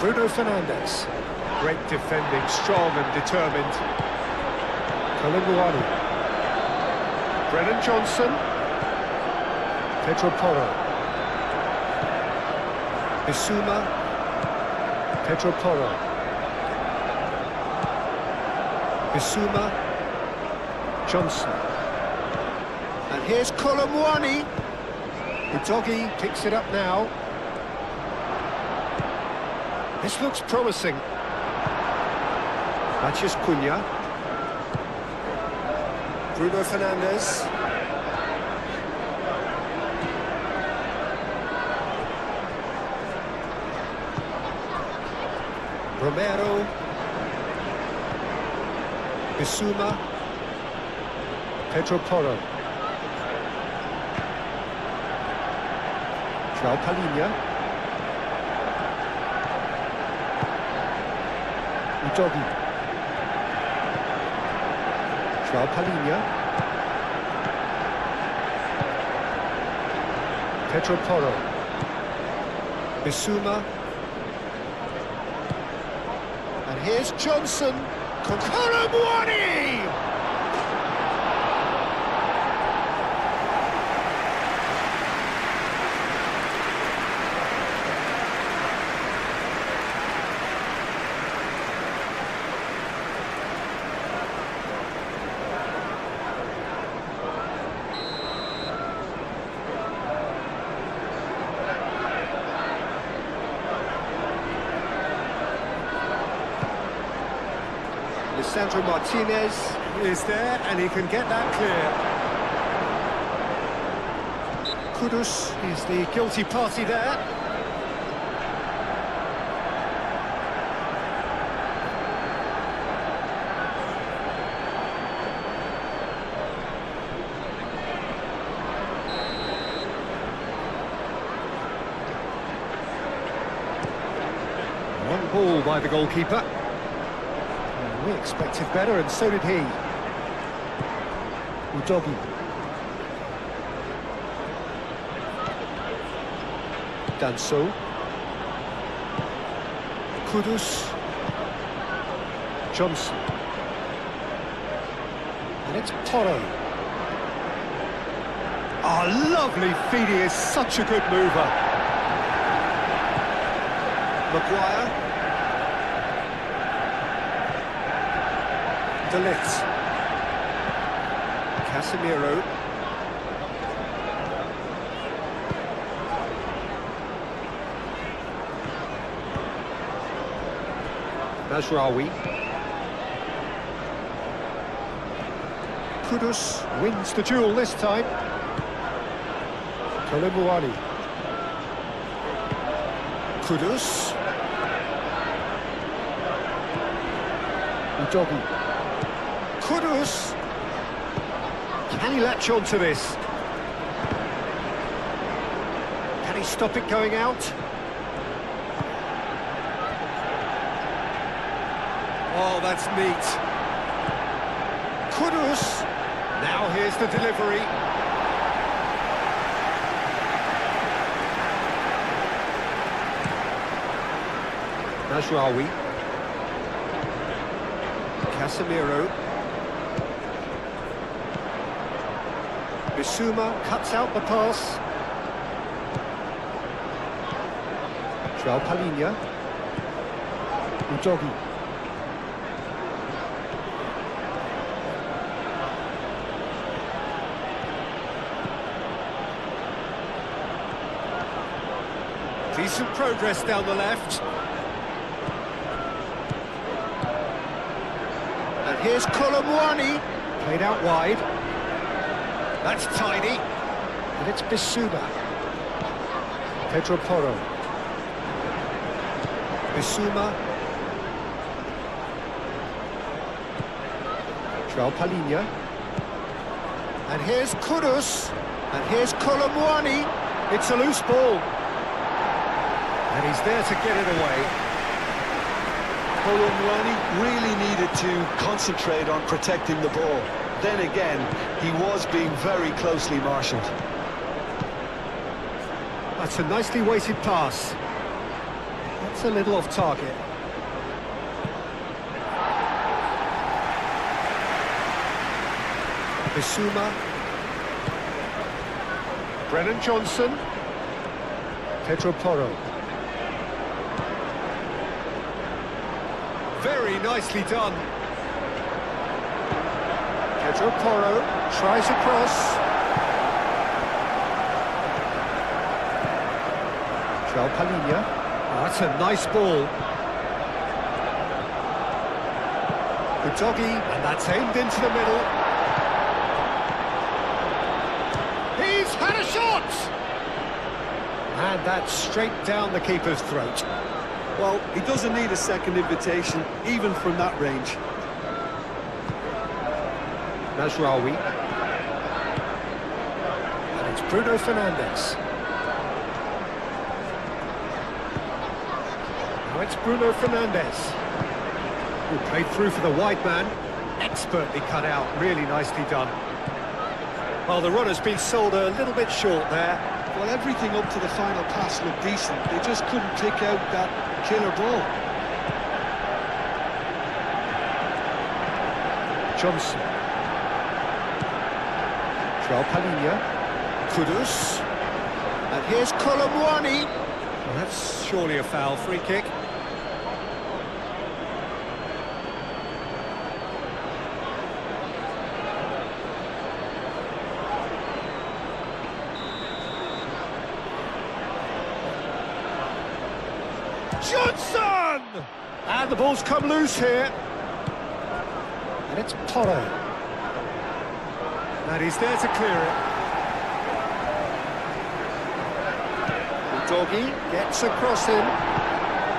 S1: Bruno Fernandes. Great defending, strong and determined. Colomwani. Brennan Johnson. Pedro Porro. Bissouma. Pedro Porro. Bissouma. Johnson. And here's Colomwani. Udogi picks it up now. This looks promising. Mathias Cunha. Bruno Fernandes. Romero. Bissouma. Pedro Porro. João Palhinha. Udogi. João Palhinha. Pedro Porro. Bissouma. And here's Johnson. Colomwani! Sandro Martinez is there, and he can get that clear. Kudus is the guilty party there. One ball by the goalkeeper. We expected better, and so did he. Udogi. Danso. Kudus. Johnson. And it's Porro. Oh, lovely feed, he is such a good mover.
S2: Maguire.
S1: De Ligt. Casemiro. Mazraoui. Kudus wins the duel this time. Koulibaly. Kudus. Udogi. Kudus. Can he latch on to this? Can he stop it going out? Oh, that's neat. Kudus. Now here's the delivery. Mazraoui. Casemiro. Bissouma cuts out the pass. João Palhinha. Udogi. Decent progress down the left. And here's Koulibaly, played out wide. That's tidy. And it's Bissouma. Pedro Porro. Bissouma. João Palhinha. And here's Kudus. And here's Koulibaly. It's a loose ball. And he's there to get it away.
S2: Koulibaly really needed to concentrate on protecting the ball. Then again, he was being very closely marshalled.
S1: That's a nicely weighted pass. That's a little off target. Bissouma. Brennan Johnson. Pedro Porro. Very nicely done. Pedro Porro tries across. João Palhinha. Oh, that's a nice ball. Udogi, and that's aimed into the middle. He's had a shot! And that's straight down the keeper's throat.
S2: Well, he doesn't need a second invitation, even from that range.
S1: Mazraoui. And it's Bruno Fernandes. Now it's Bruno Fernandes, who played through for the wide man. Expertly cut out, really nicely done. Well, the run has been sold a little bit short there.
S2: Well, everything up to the final pass looked decent. They just couldn't pick out that killer ball.
S1: Johnson. João Palhinha. Kudus. And here's Koulibaly. Well, that's surely a foul. Free kick. Johnson! And the ball's come loose here. And it's Porro. And he's there to clear it. Udogi gets across him.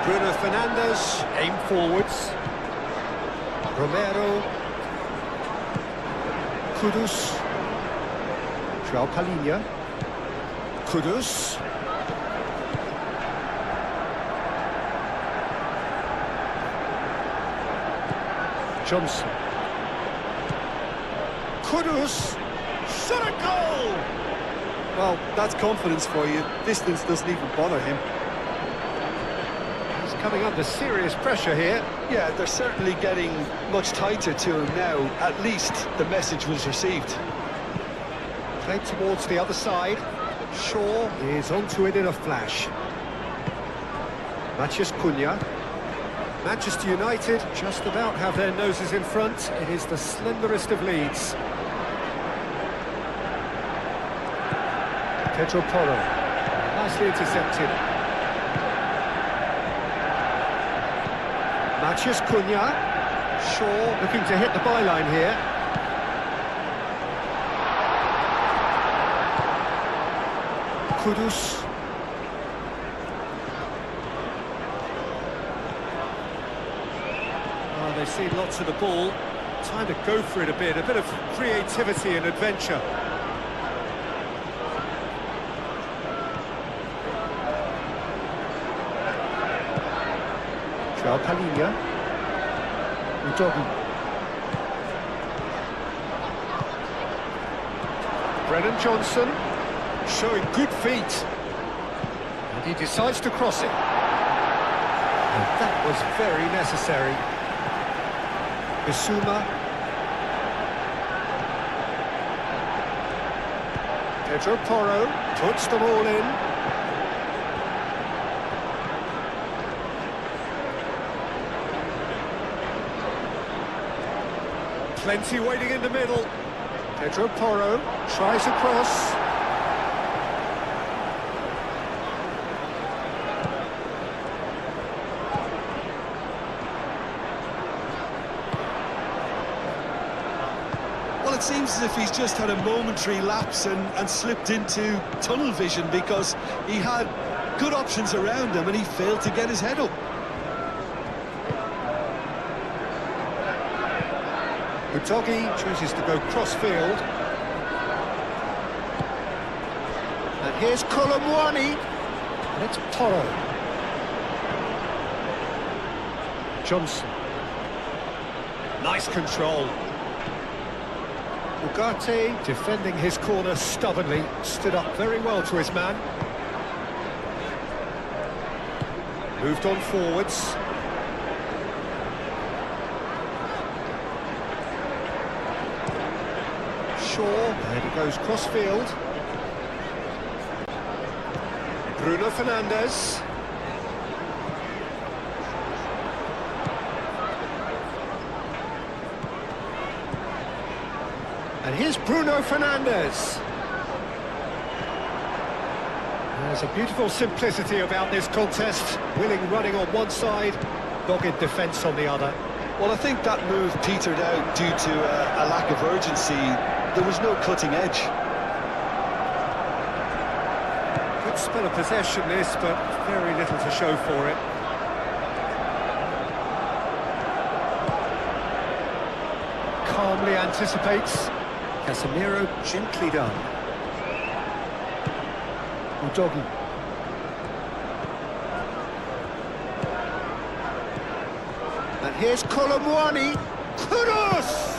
S1: Bruno Fernandes, aim forwards. Romero. Kudus. João Palhinha. Kudus. Johnson. Kudus. Shot a goal!
S2: Well, that's confidence for you. Distance doesn't even bother him.
S1: He's coming under serious pressure here.
S2: Yeah, they're certainly getting much tighter to him now. At least the message was received.
S1: Played towards the other side. Shaw is onto it in a flash. Matheus Cunha. Manchester United just about have their noses in front. It is the slenderest of leads. Pedro Porro. Nicely intercepted. Matheus Cunha. Shaw looking to hit the byline here. Kudus. Oh, they've seen lots of the ball. Time to go for it a bit of creativity and adventure. João Palhinha. Udogi. Brennan Johnson showing good feet. And he decides to cross it. And that was very necessary. Bissouma. Pedro Porro puts them all in. Plenty waiting in the middle. Pedro Porro tries a cross.
S2: Well, it seems as if he's just had a momentary lapse and slipped into tunnel vision, because he had good options around him and he failed to get his head up.
S1: Udogi chooses to go cross-field. And here's Colomwani. And it's Porro. Johnson. Nice control. Ugarte, defending his corner stubbornly, stood up very well to his man. Moved on forwards. And he goes cross-field. Bruno Fernandes. And here's Bruno Fernandes. There's a beautiful simplicity about this contest. Willing running on one side, dogged defence on the other.
S2: Well, I think that move petered out due to a lack of urgency. There was no cutting edge.
S1: Good spell of possession this, but very little to show for it. Calmly anticipates. Casemiro gently done. Udogi. And here's Colomwani. Kudus!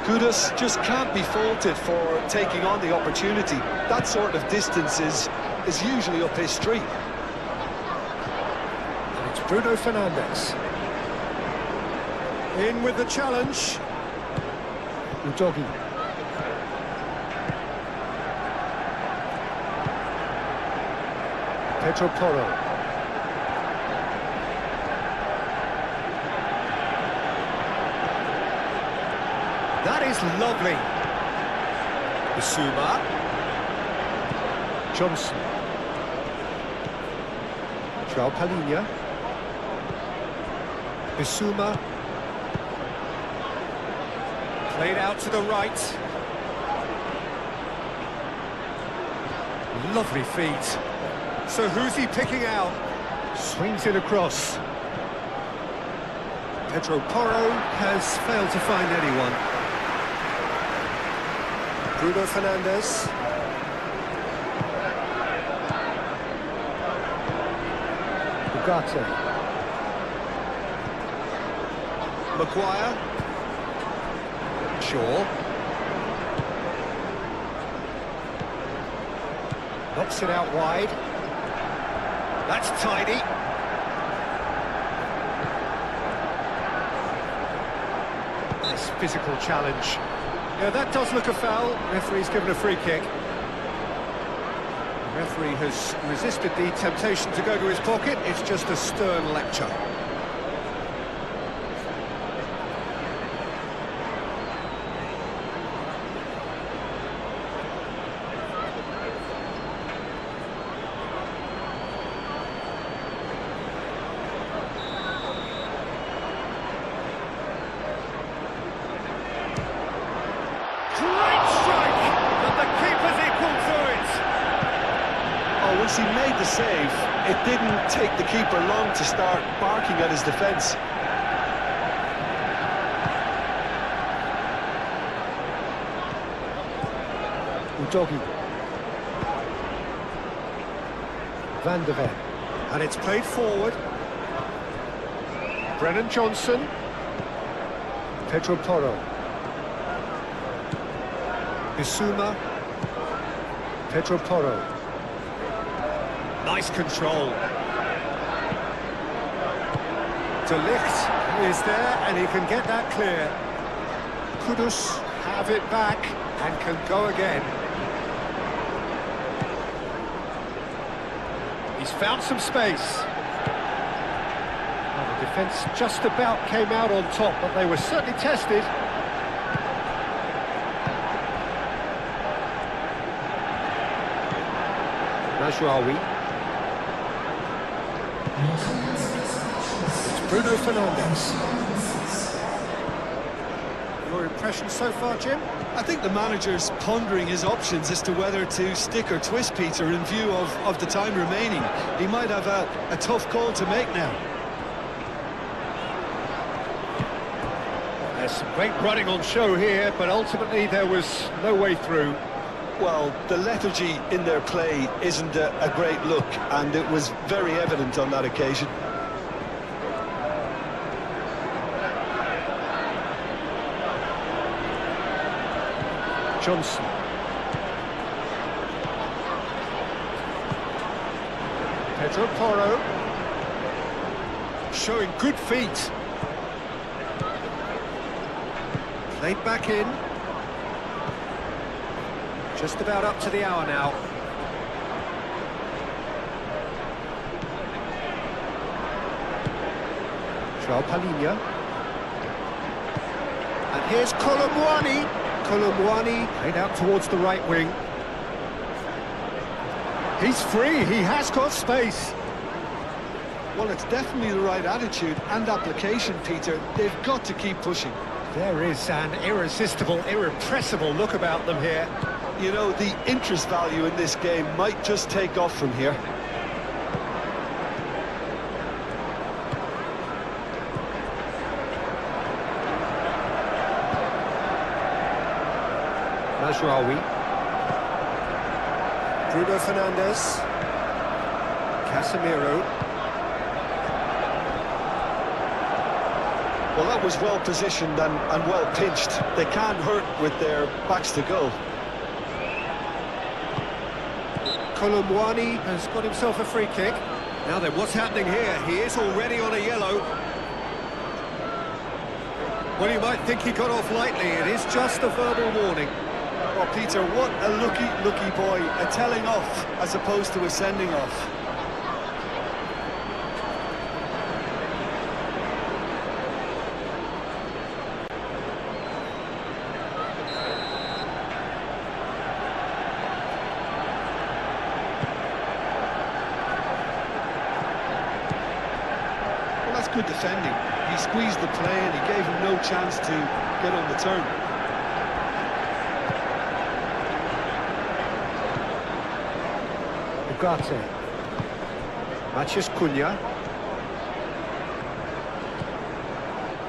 S2: Kudus just can't be faulted for taking on the opportunity. That sort of distance is usually up his street.
S1: And it's Bruno Fernandes. In with the challenge. Udogi. Pedro Porro. That is lovely. Bissouma. Johnson. João Palhinha. Bissouma. Played out to the right. Lovely feet. So who's he picking out? Swings it across. Pedro Porro has failed to find anyone. Bruno Fernandes. Ugarte. Maguire. Shaw. Knocks it out wide. That's tidy. Nice physical challenge. Yeah, that does look a foul. Referee's given a free kick. The referee has resisted the temptation to go to his pocket. It's just a stern lecture.
S2: Once he made the save, it didn't take the keeper long to start barking at his defence.
S1: Udogi. Van der Ven. And it's played forward. Brennan Johnson. Pedro Porro. Bissouma. Pedro Porro. Nice control. De Ligt is there and he can get that clear. Kudus have it back and can go again. He's found some space. Well, the defence just about came out on top, but they were certainly tested. Najraoui. It's Bruno Fernandes. Your impression so far, Jim?
S2: I think the manager's pondering his options as to whether to stick or twist Peter in view of the time remaining. He might have a tough call to make now.
S1: There's some great running on show here, but ultimately there was no way through.
S2: Well, the lethargy in their play isn't a great look, and it was very evident on that occasion.
S1: Johnson. Pedro Porro. Showing good feet. Played back in. Just about up to the hour now. João Palhinha. And here's Colomwani. Colomwani played out towards the right wing. He's free, he has got space.
S2: Well, it's definitely the right attitude and application, Peter. They've got to keep pushing.
S1: There is an irresistible, irrepressible look about them here.
S2: You know, the interest value in this game might just take off from here.
S1: Najraoui. Bruno Fernandes. Casemiro.
S2: Well, that was well positioned and well pinched. They can't hurt with their backs to goal.
S1: Colomwani has got himself a free kick. Now then, what's happening here? He is already on a yellow. Well, you might think he got off lightly. It is just a verbal warning.
S2: Well, Peter, what a lucky boy. A telling off as opposed to a sending off. Good defending. He squeezed the play and he gave him no chance to get on the turn.
S1: Ugarte. Matheus Cunha.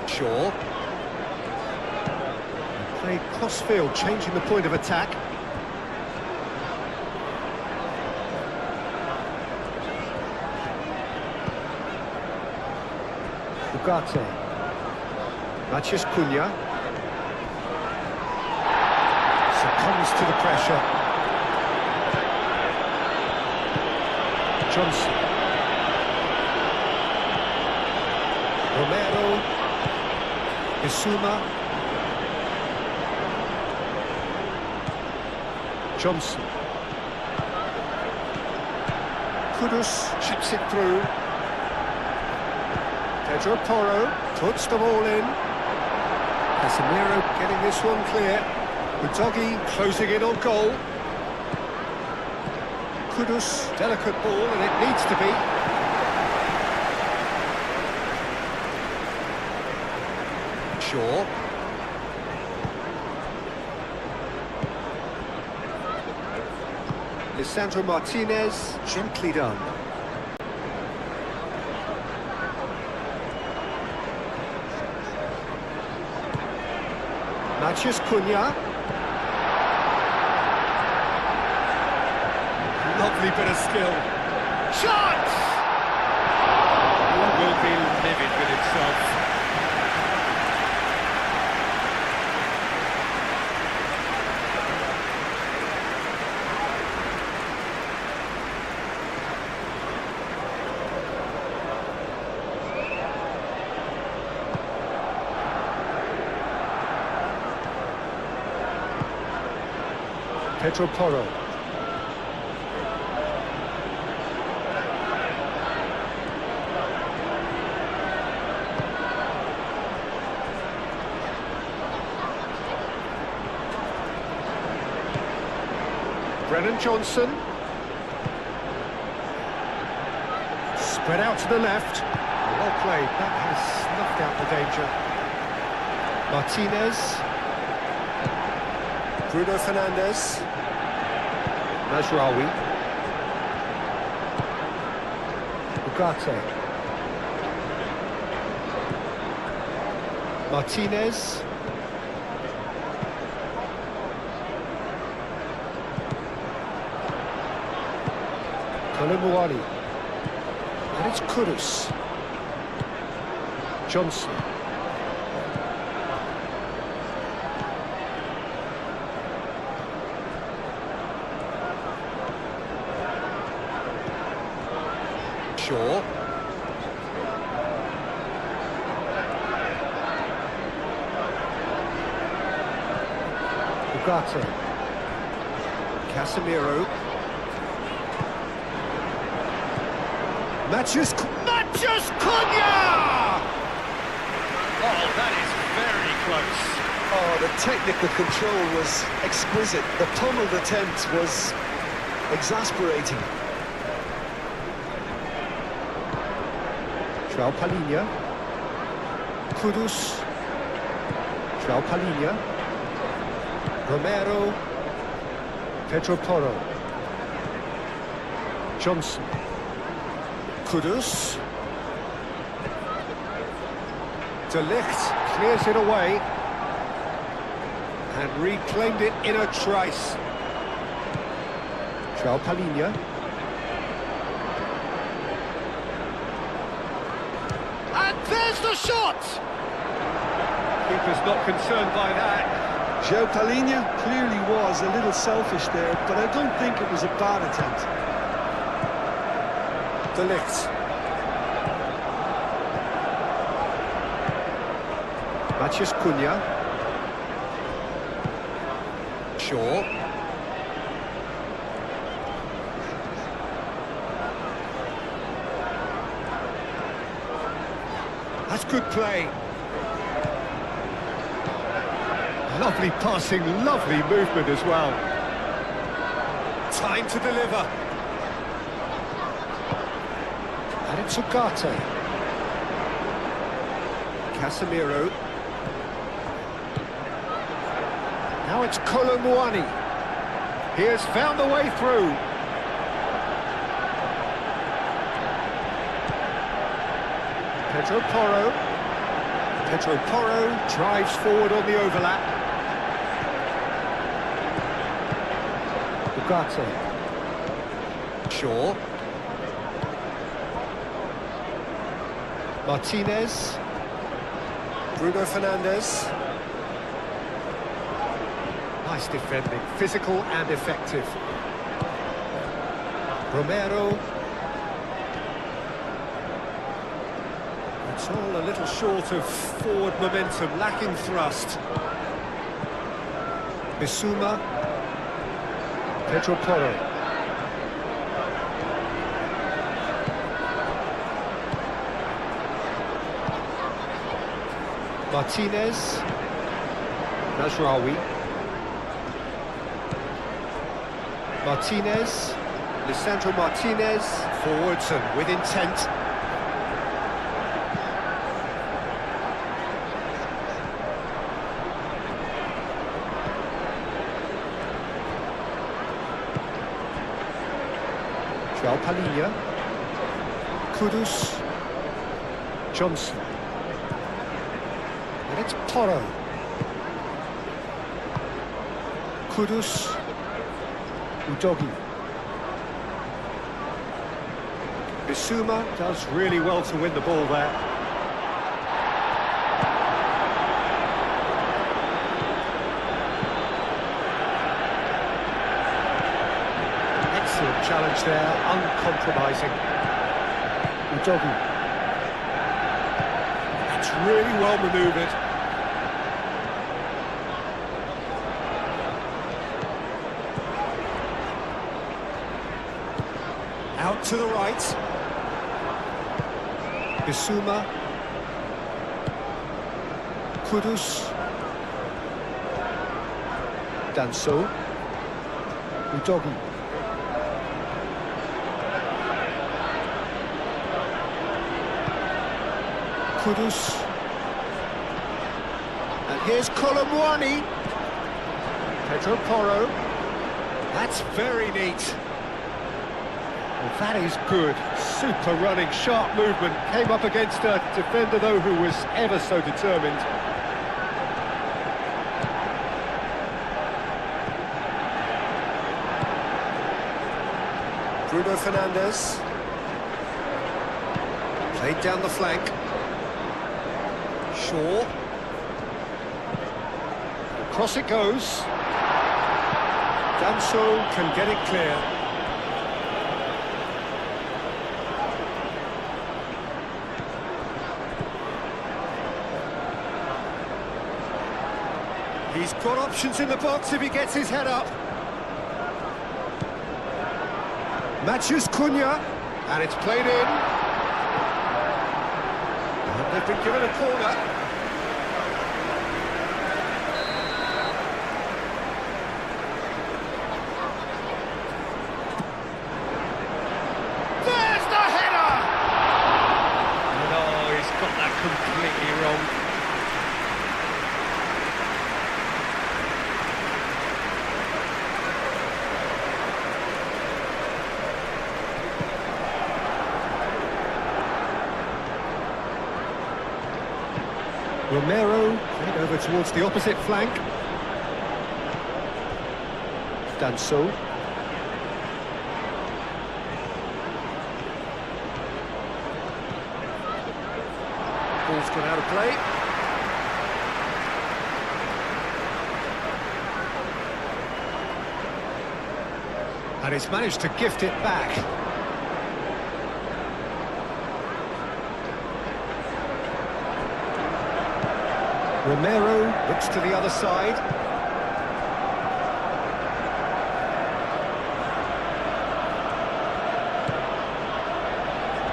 S1: Shaw. Played cross-field, changing the point of attack. Ugarte. Matheus Cunha. Succumbs to the pressure. Johnson. Romero. Bissouma. Johnson. Kudus chips it through. Pedro Porro puts the ball in. Casemiro getting this one clear. Udogi closing in on goal. Kudus, delicate ball, and it needs to be. Shaw. Lisandro Martinez, gently done. Matheus Cunha. Lovely bit of skill. Shot! He will be livid with himself. Pedro Porro. Brennan Johnson. Spread out to the left. Well played. That has snuffed out the danger. Martinez. Bruno Fernandes. Mazraoui. Ugarte. Martinez. Colomboani. And it's Kudus. Johnson. Shaw. Ugarte. Casemiro. Matheus Cunha! Oh, that is very close.
S2: Oh, the technical control was exquisite. The pummeled attempt was exasperating.
S1: João Palhinha. Kudus. João Palhinha. Romero. Pedro Porro. Johnson. Kudus. De Ligt clears it away and reclaimed it in a trice. João Palhinha. And there's the shot! Keeper's not concerned by that.
S2: João Palhinha clearly was a little selfish there, but I don't think it was a bad attempt.
S1: De Ligt. Matheus Cunha. Shaw. That's good play. Lovely passing, lovely movement as well. Time to deliver. And it's Ugarte. Casemiro. Now it's Colomboani. He has found the way through. Pedro Porro. Pedro Porro drives forward on the overlap. Ugarte. Shaw. Martinez. Bruno Fernandes. Nice defending, physical and effective. Romero. It's all a little short of forward momentum, lacking thrust. Bissouma. Pedro Porro. Martinez. Nasraoui. Martinez. Lisandro Martinez. Forwards and with intent. João Palhinha. Kudus. Johnson. And it's Porro. Kudus. Udogi. Bissouma does really well to win the ball there. Excellent challenge there, uncompromising. Udogi. That's really well manoeuvred. Out to the right. Bissouma. Kudus. Danso. Udogi. Kudus. And here's Colomwani. Pedro Porro. That's very neat. Well, that is good. Super running, sharp movement. Came up against a defender, though, who was ever so determined. Bruno Fernandes. Played down the flank. Shaw. Across it goes. Danso can get it clear. He's got options in the box if he gets his head up. Matthews Cunha, and it's played in. And they've been given a corner. There's the header! No, he's got that completely wrong. Romero, played over towards the opposite flank. Danso. Ball's gone out of play. And he's managed to gift it back. Romero looks to the other side.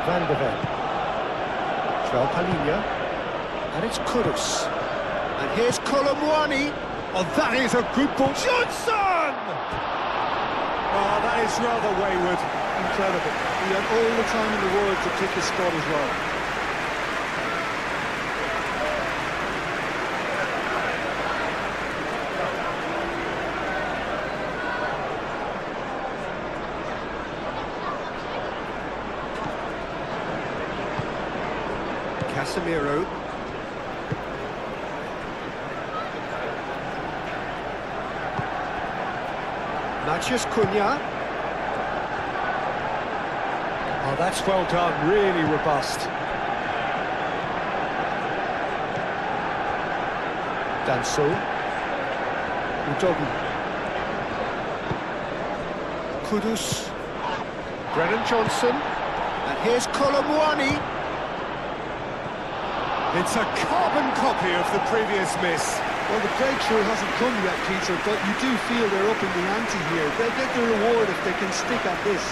S1: Van de Ven. João Palhinha. And it's Kudus. And here's Colomwani. Oh, that is a good ball. Johnson! Oh, that is rather wayward.
S2: Incredible. He had all the time in the world to pick his spot as well.
S1: Casemiro. Matthews Cunha. Oh, that's well done, really robust. Danso. Udogi. Kudus. Brennan Johnson. And here's Colomwani. It's a carbon copy of the previous miss.
S2: Well, the breakthrough hasn't come yet, Peter, but you do feel they're up in the ante here. They'll get the reward if they can stick at this.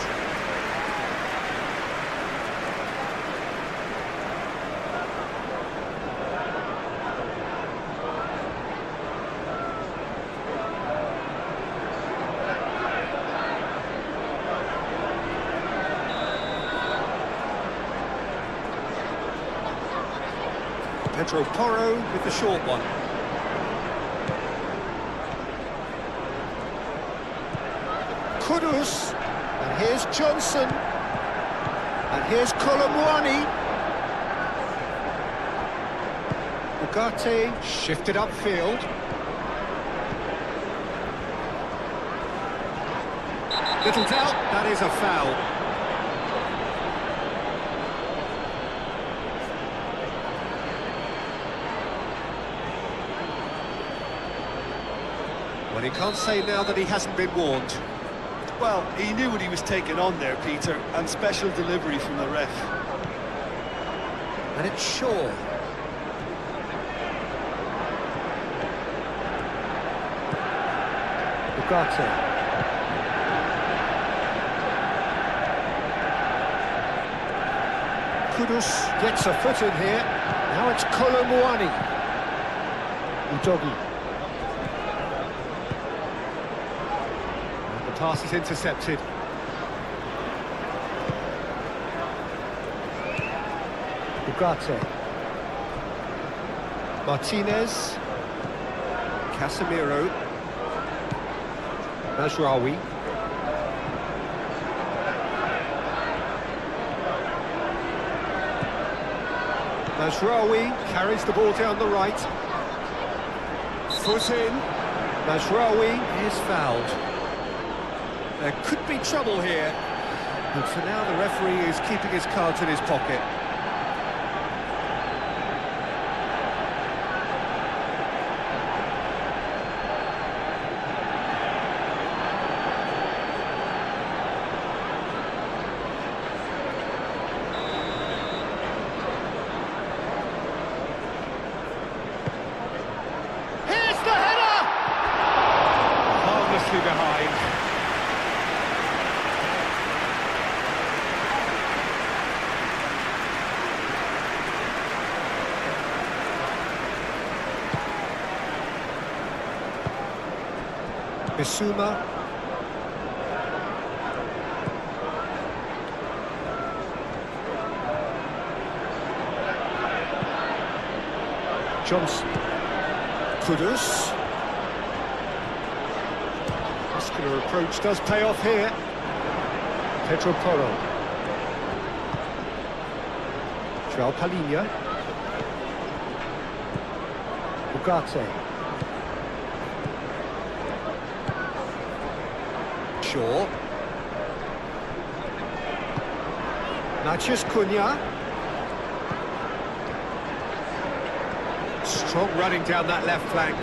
S1: Pedro Porro with the short one. Kudus, and here's Johnson, and here's Colomwani. Ugarte shifted upfield. Little doubt, that is a foul. Well, he can't say now that he hasn't been warned.
S2: Well, he knew what he was taking on there, Peter, and special delivery from the ref.
S1: And it's Shaw. Ugarte. Kudus gets a foot in here. Now it's Colomwani. Udogi. And the pass is intercepted. Ugarte. Martinez. Casemiro. Mazraoui. Mazraoui carries the ball down the right. Foot in. Mazraoui is fouled. There could be trouble here. But for now, the referee is keeping his cards in his pocket. Behind. Bissouma. Johnson. Kudus. Muscular approach does pay off here. Pedro Porro. João Palhinha. Ugarte. Shaw. Natchez Cunha. Strong running down that left flank.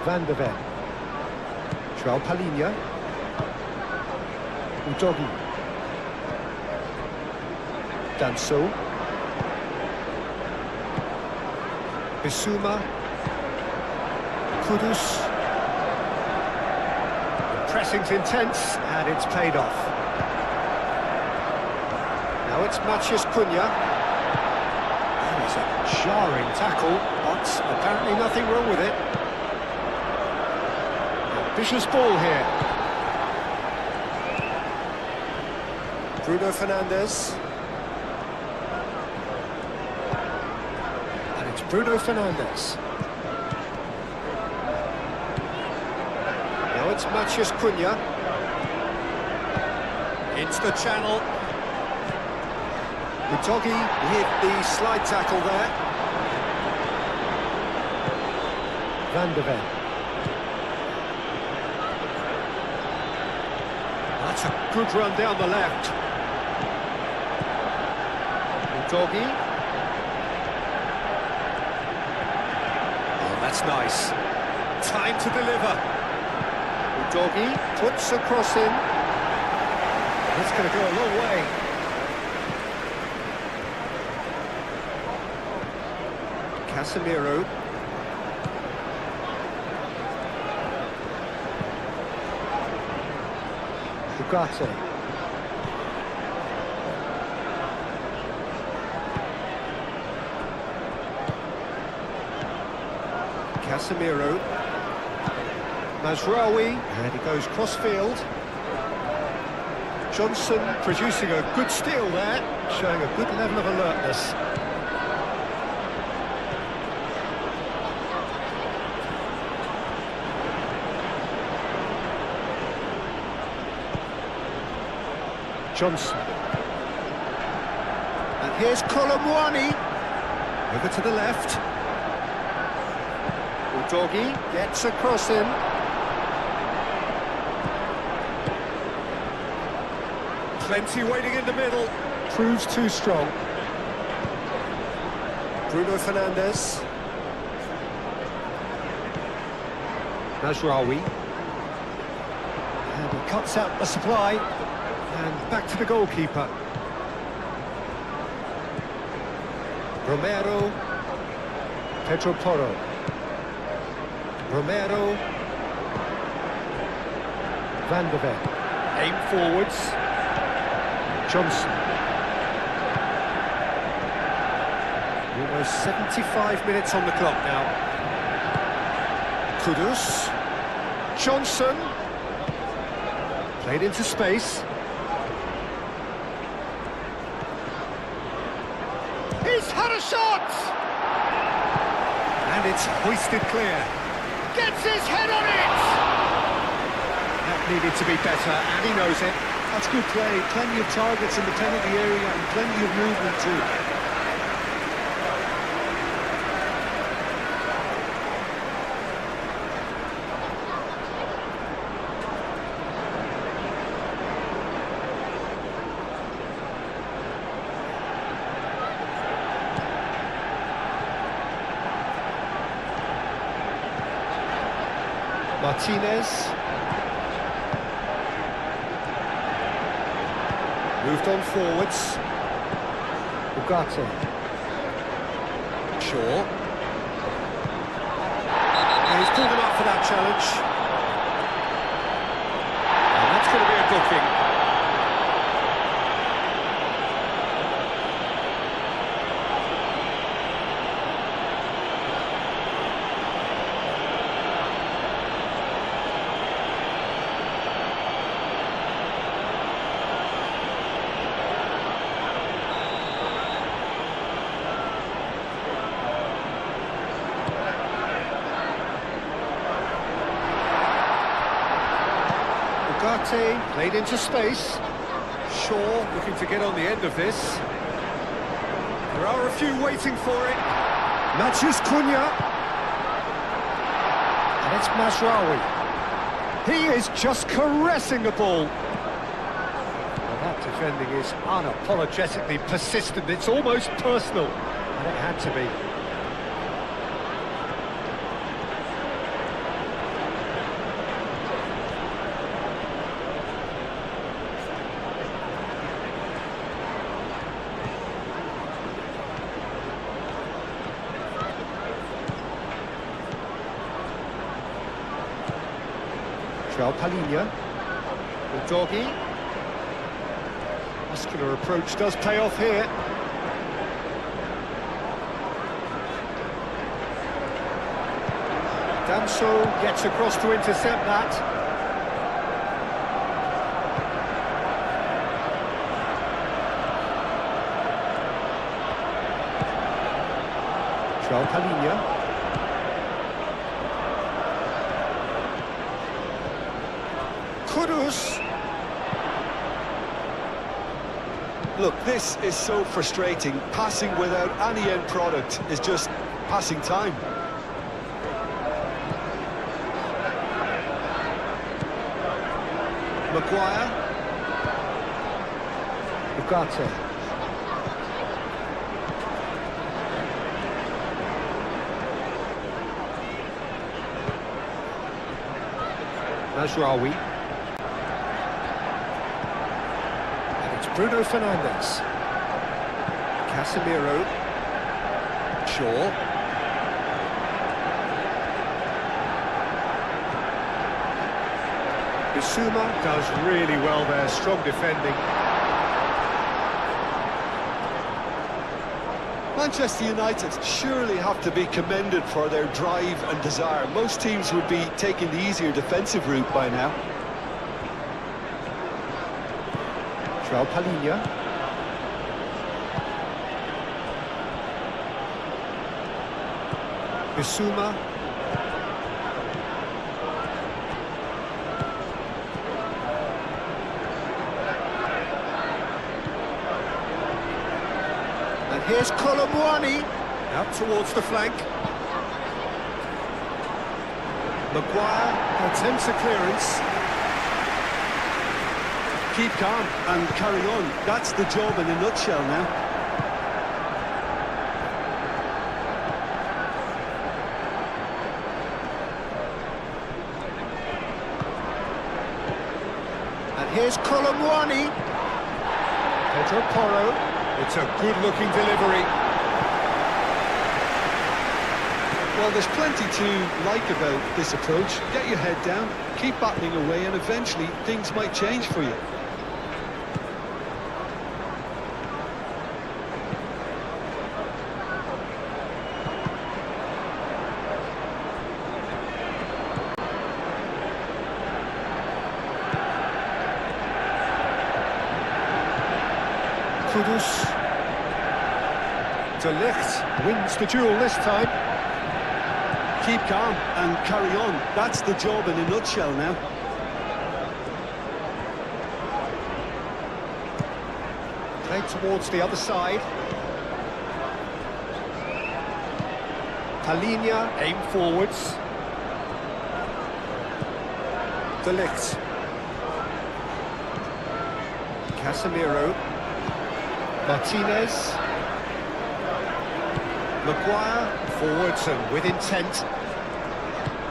S1: Van de Ven. João Palhinha. Udogi. Danso. Bissouma. Kudus. The pressing's intense and it's paid off. Now it's Natchez Cunha. That is a jarring tackle, but apparently nothing wrong with it. Vicious ball here. Bruno Fernandes. And it's Bruno Fernandes. Now it's Natchez Cunha. Into the channel. Udogi hit the slide tackle there. Van de Ven. That's a good run down the left. Udogi. Oh, that's nice. Time to deliver. Udogi puts a cross in. That's going to go a long way. Casemiro. Ugarte. Casemiro. Mazraoui, and he goes cross-field. Johnson producing a good steal there, showing a good level of alertness. Johnson. And here's Colomwani. Over to the left. Udogi gets across him. Plenty waiting in the middle. Proves too strong. Bruno Fernandes. Mazraoui. And he cuts out the supply. And back to the goalkeeper. Romero. Pedro Porro. Romero. Van de Ven. Aim forwards. Johnson. Almost 75 minutes on the clock now. Kudus. Johnson. Played into space. He's had a shot! And it's hoisted clear. Gets his head on it! That needed to be better, and he knows it.
S2: That's good play. Plenty of targets in the penalty area and plenty of movement too.
S1: Martinez. Moved on forwards. Ugarte. Shaw. And he's pulled him up for that challenge. And that's going to be a booking. Ugarte played into space. Shaw looking to get on the end of this. There are a few waiting for it. Matheus Cunha. And it's Mazraoui. He is just caressing the ball. Well, that defending is unapologetically persistent. It's almost personal. And it had to be. Palinha. Udogi. Muscular approach does pay off here. Danso gets across to intercept that. Palinha. Kudus.
S2: Look, this is so frustrating. Passing without any end product is just passing time.
S1: Maguire. Ugarte. Mazraoui. Bruno Fernandes. Casemiro. Shaw. Bissouma does really well there, strong defending.
S2: Manchester United surely have to be commended for their drive and desire. Most teams would be taking the easier defensive route by now.
S1: Palinha. Bissouma. And here's Colomwani, out towards the flank. Maguire attempts a clearance.
S2: Keep calm and carry on. That's the job in a nutshell now.
S1: And here's Colomwani. Pedro Porro. It's a good-looking delivery.
S2: Well, there's plenty to like about this approach. Get your head down, keep battling away, and eventually things might change for you.
S1: Kudus. De Ligt wins the duel this time.
S2: Keep calm and carry on. That's the job in a nutshell now.
S1: Played towards the other side. Palinha aim forwards. De Ligt. Casemiro. Martinez. Maguire forwards and with intent.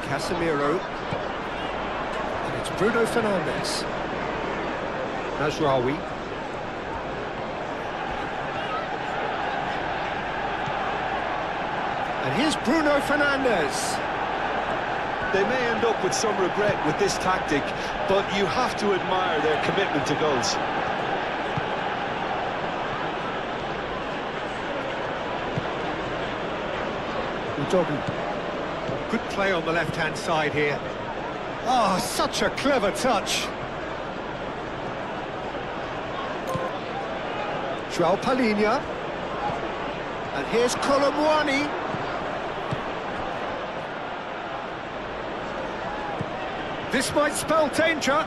S1: Casemiro. And it's Bruno Fernandes. Mazraoui. And here's Bruno Fernandes.
S2: They may end up with some regret with this tactic, but you have to admire their commitment to goals.
S1: Good play on the left-hand side here. Oh, such a clever touch. João Palinha. And here's Colomwani. This might spell danger.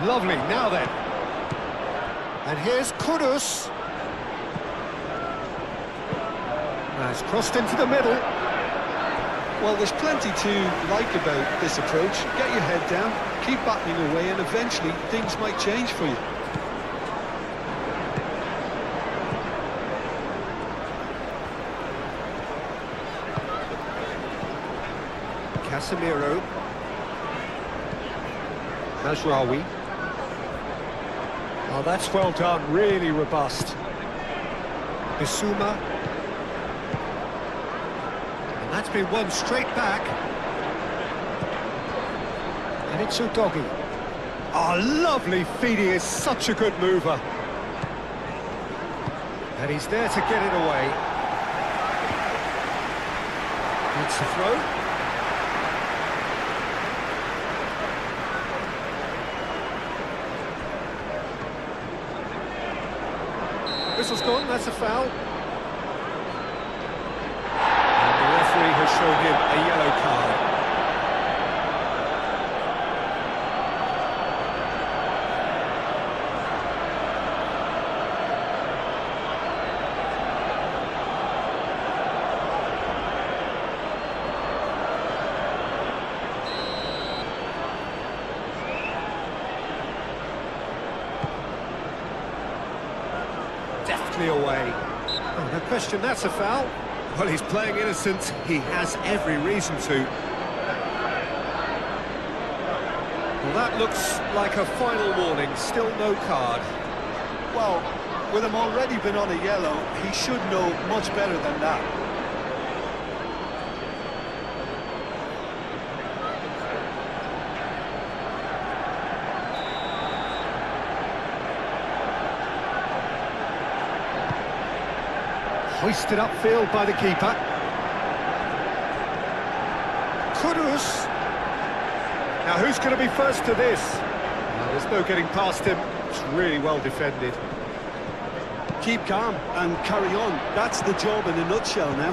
S1: Lovely, now then. And here's Kudus. Has crossed into the middle.
S2: Well, there's plenty to like about this approach. Get your head down, keep battling away, and eventually things might change for you.
S1: Casemiro. Mazraoui. Oh, that's well done, really robust. Bissouma. That's been won straight back. And it's Udogi. Oh, lovely feed, he is such a good mover. And he's there to get it away. It's a throw. Whistle's gone, that's a foul. Has shown him a yellow card. Deftly away. Oh, no question, that's a foul. Well, he's playing innocent. He has every reason to. Well, that looks like a final warning. Still no card.
S2: Well, with him already been on a yellow, he should know much better than that.
S1: Hoisted upfield by the keeper. Kudus. Now who's going to be first to this? There's no getting past him. It's really well defended.
S2: Keep calm and carry on. That's the job in a nutshell now.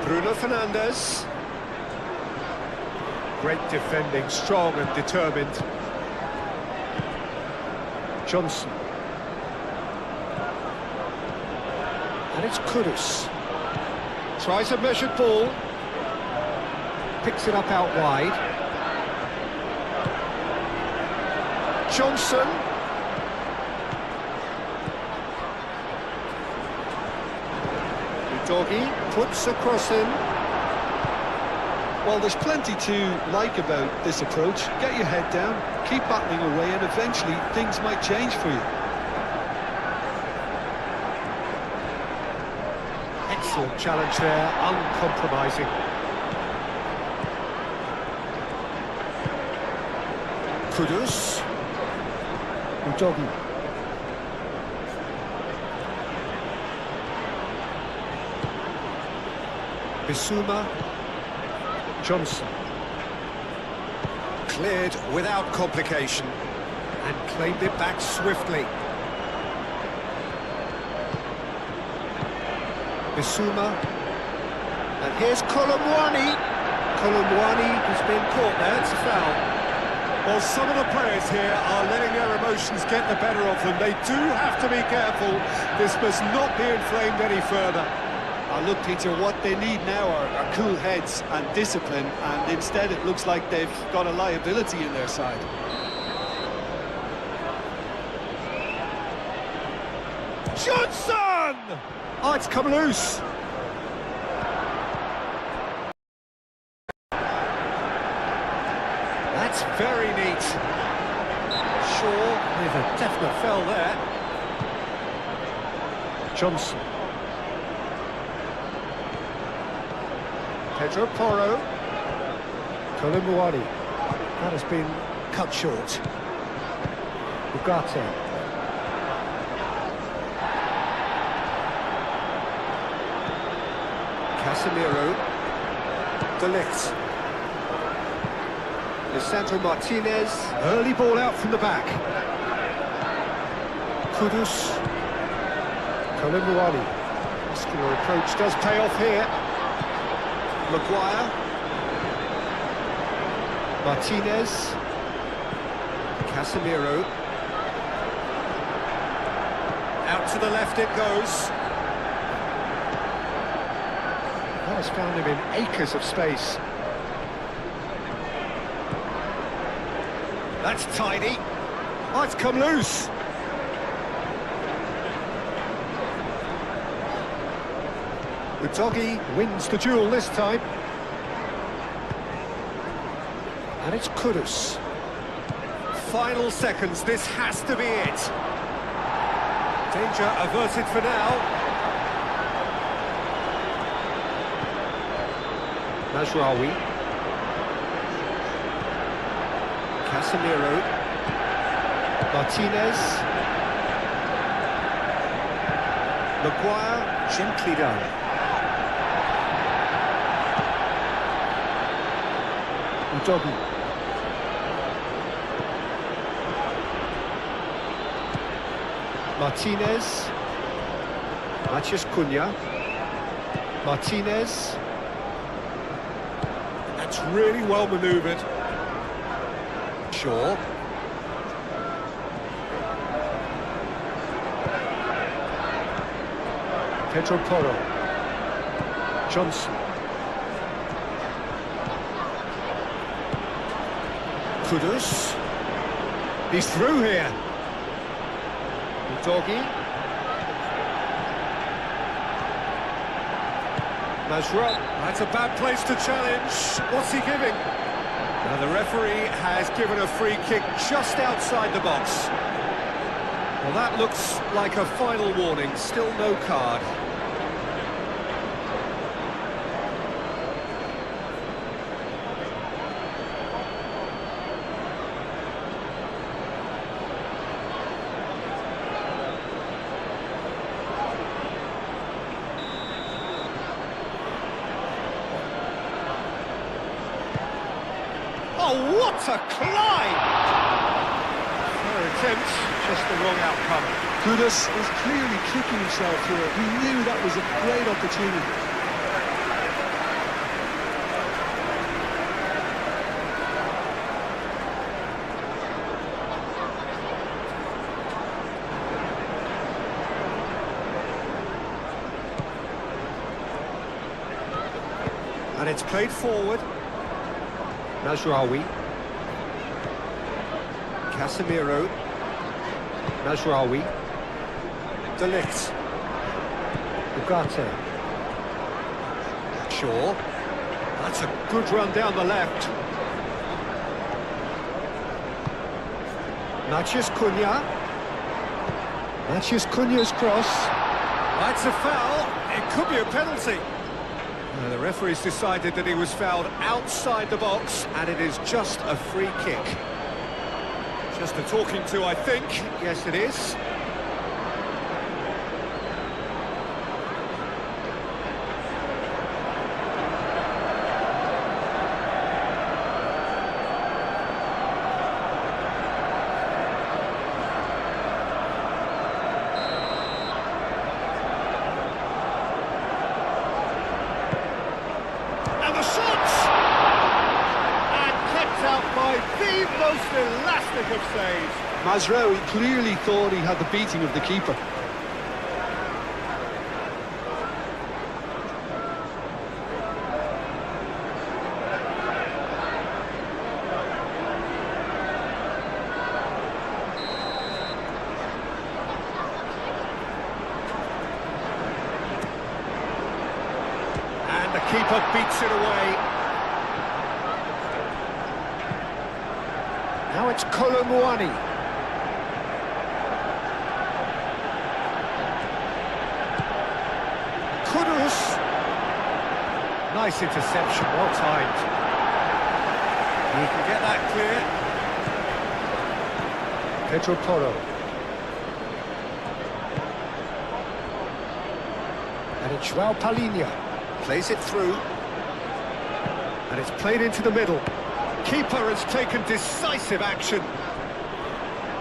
S1: Bruno Fernandes. Great defending, strong and determined. Johnson. And it's Kudus. Tries a measured ball. Picks it up out wide. Johnson. Doggy puts a cross in.
S2: Well, there's plenty to like about this approach. Get your head down, keep battling away, and eventually things might change for you.
S1: Excellent challenge there, uncompromising. Kudus. Udogi. Bissouma. Johnson. Cleared without complication and claimed it back swiftly. Bissouma. And here's Colomwani. Colomwani has been caught there, it's a foul.
S3: Well, some of the players here are letting their emotions get the better of them. They do have to be careful. This must not be inflamed any further.
S2: Look, Peter, what they need now are cool heads and discipline, and instead it looks like they've got a liability in their side.
S1: Johnson! Oh, it's come loose. That's very neat. Shaw with a definite foul there. Johnson. Pedro Porro. Colomwani. That has been cut short. Ugarte. Casemiro. De Ligt. Lisandro Martinez. Early ball out from the back. Kudus. Colomwani. Muscular approach does pay off here. Maguire. Martinez. Casemiro. Out to the left it goes. That has found him in acres of space. That's tidy. Oh, it's come loose. Udogi wins the duel this time. And it's Kudus. Final seconds, this has to be it. Danger averted for now. Mazraoui. Casemiro. Martinez. Maguire, gently done. Udogi. Martinez. Matheus Cunha. Martinez. That's really well manoeuvred. Shaw. Pedro Porro. Johnson. Kudus. He's through here. Udogi. Mazraoui. That's a bad place to challenge. What's he giving? Now the referee has given a free kick just outside the box. Well, that looks like a final warning. Still no card. Oh, what a climb! Fair attempt, just the wrong outcome.
S2: Kudus is clearly kicking himself here. He knew that was a great opportunity.
S1: And it's played forward. Mazraoui. Casemiro. Mazraoui. De Ligt. Ugarte. Shaw. That's a good run down the left. Matheus Cunha. Matheus Cunha's cross. That's a foul. It could be a penalty. The referee's decided that he was fouled outside the box, and it is just a free kick. Just a talking to, I think. Yes, it is. The most elastic of saves.
S2: Mazraoui clearly thought he had the beating of the keeper.
S1: And the keeper beats it away. Now it's Colomwani. Kudus. Nice interception, well timed. He can get that clear. Pedro Porro. And it's João Palhinha. Plays it through. And it's played into the middle. Keeper has taken decisive action.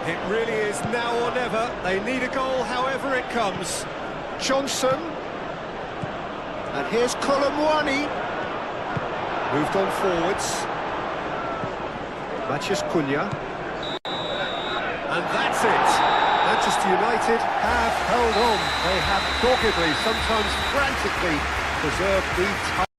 S1: It really is now or never. They need a goal however it comes. Johnson. And here's Colomwani. Moved on forwards. Matheus Cunha. And that's it. Manchester United have held on. They have doggedly, sometimes frantically, preserved the title.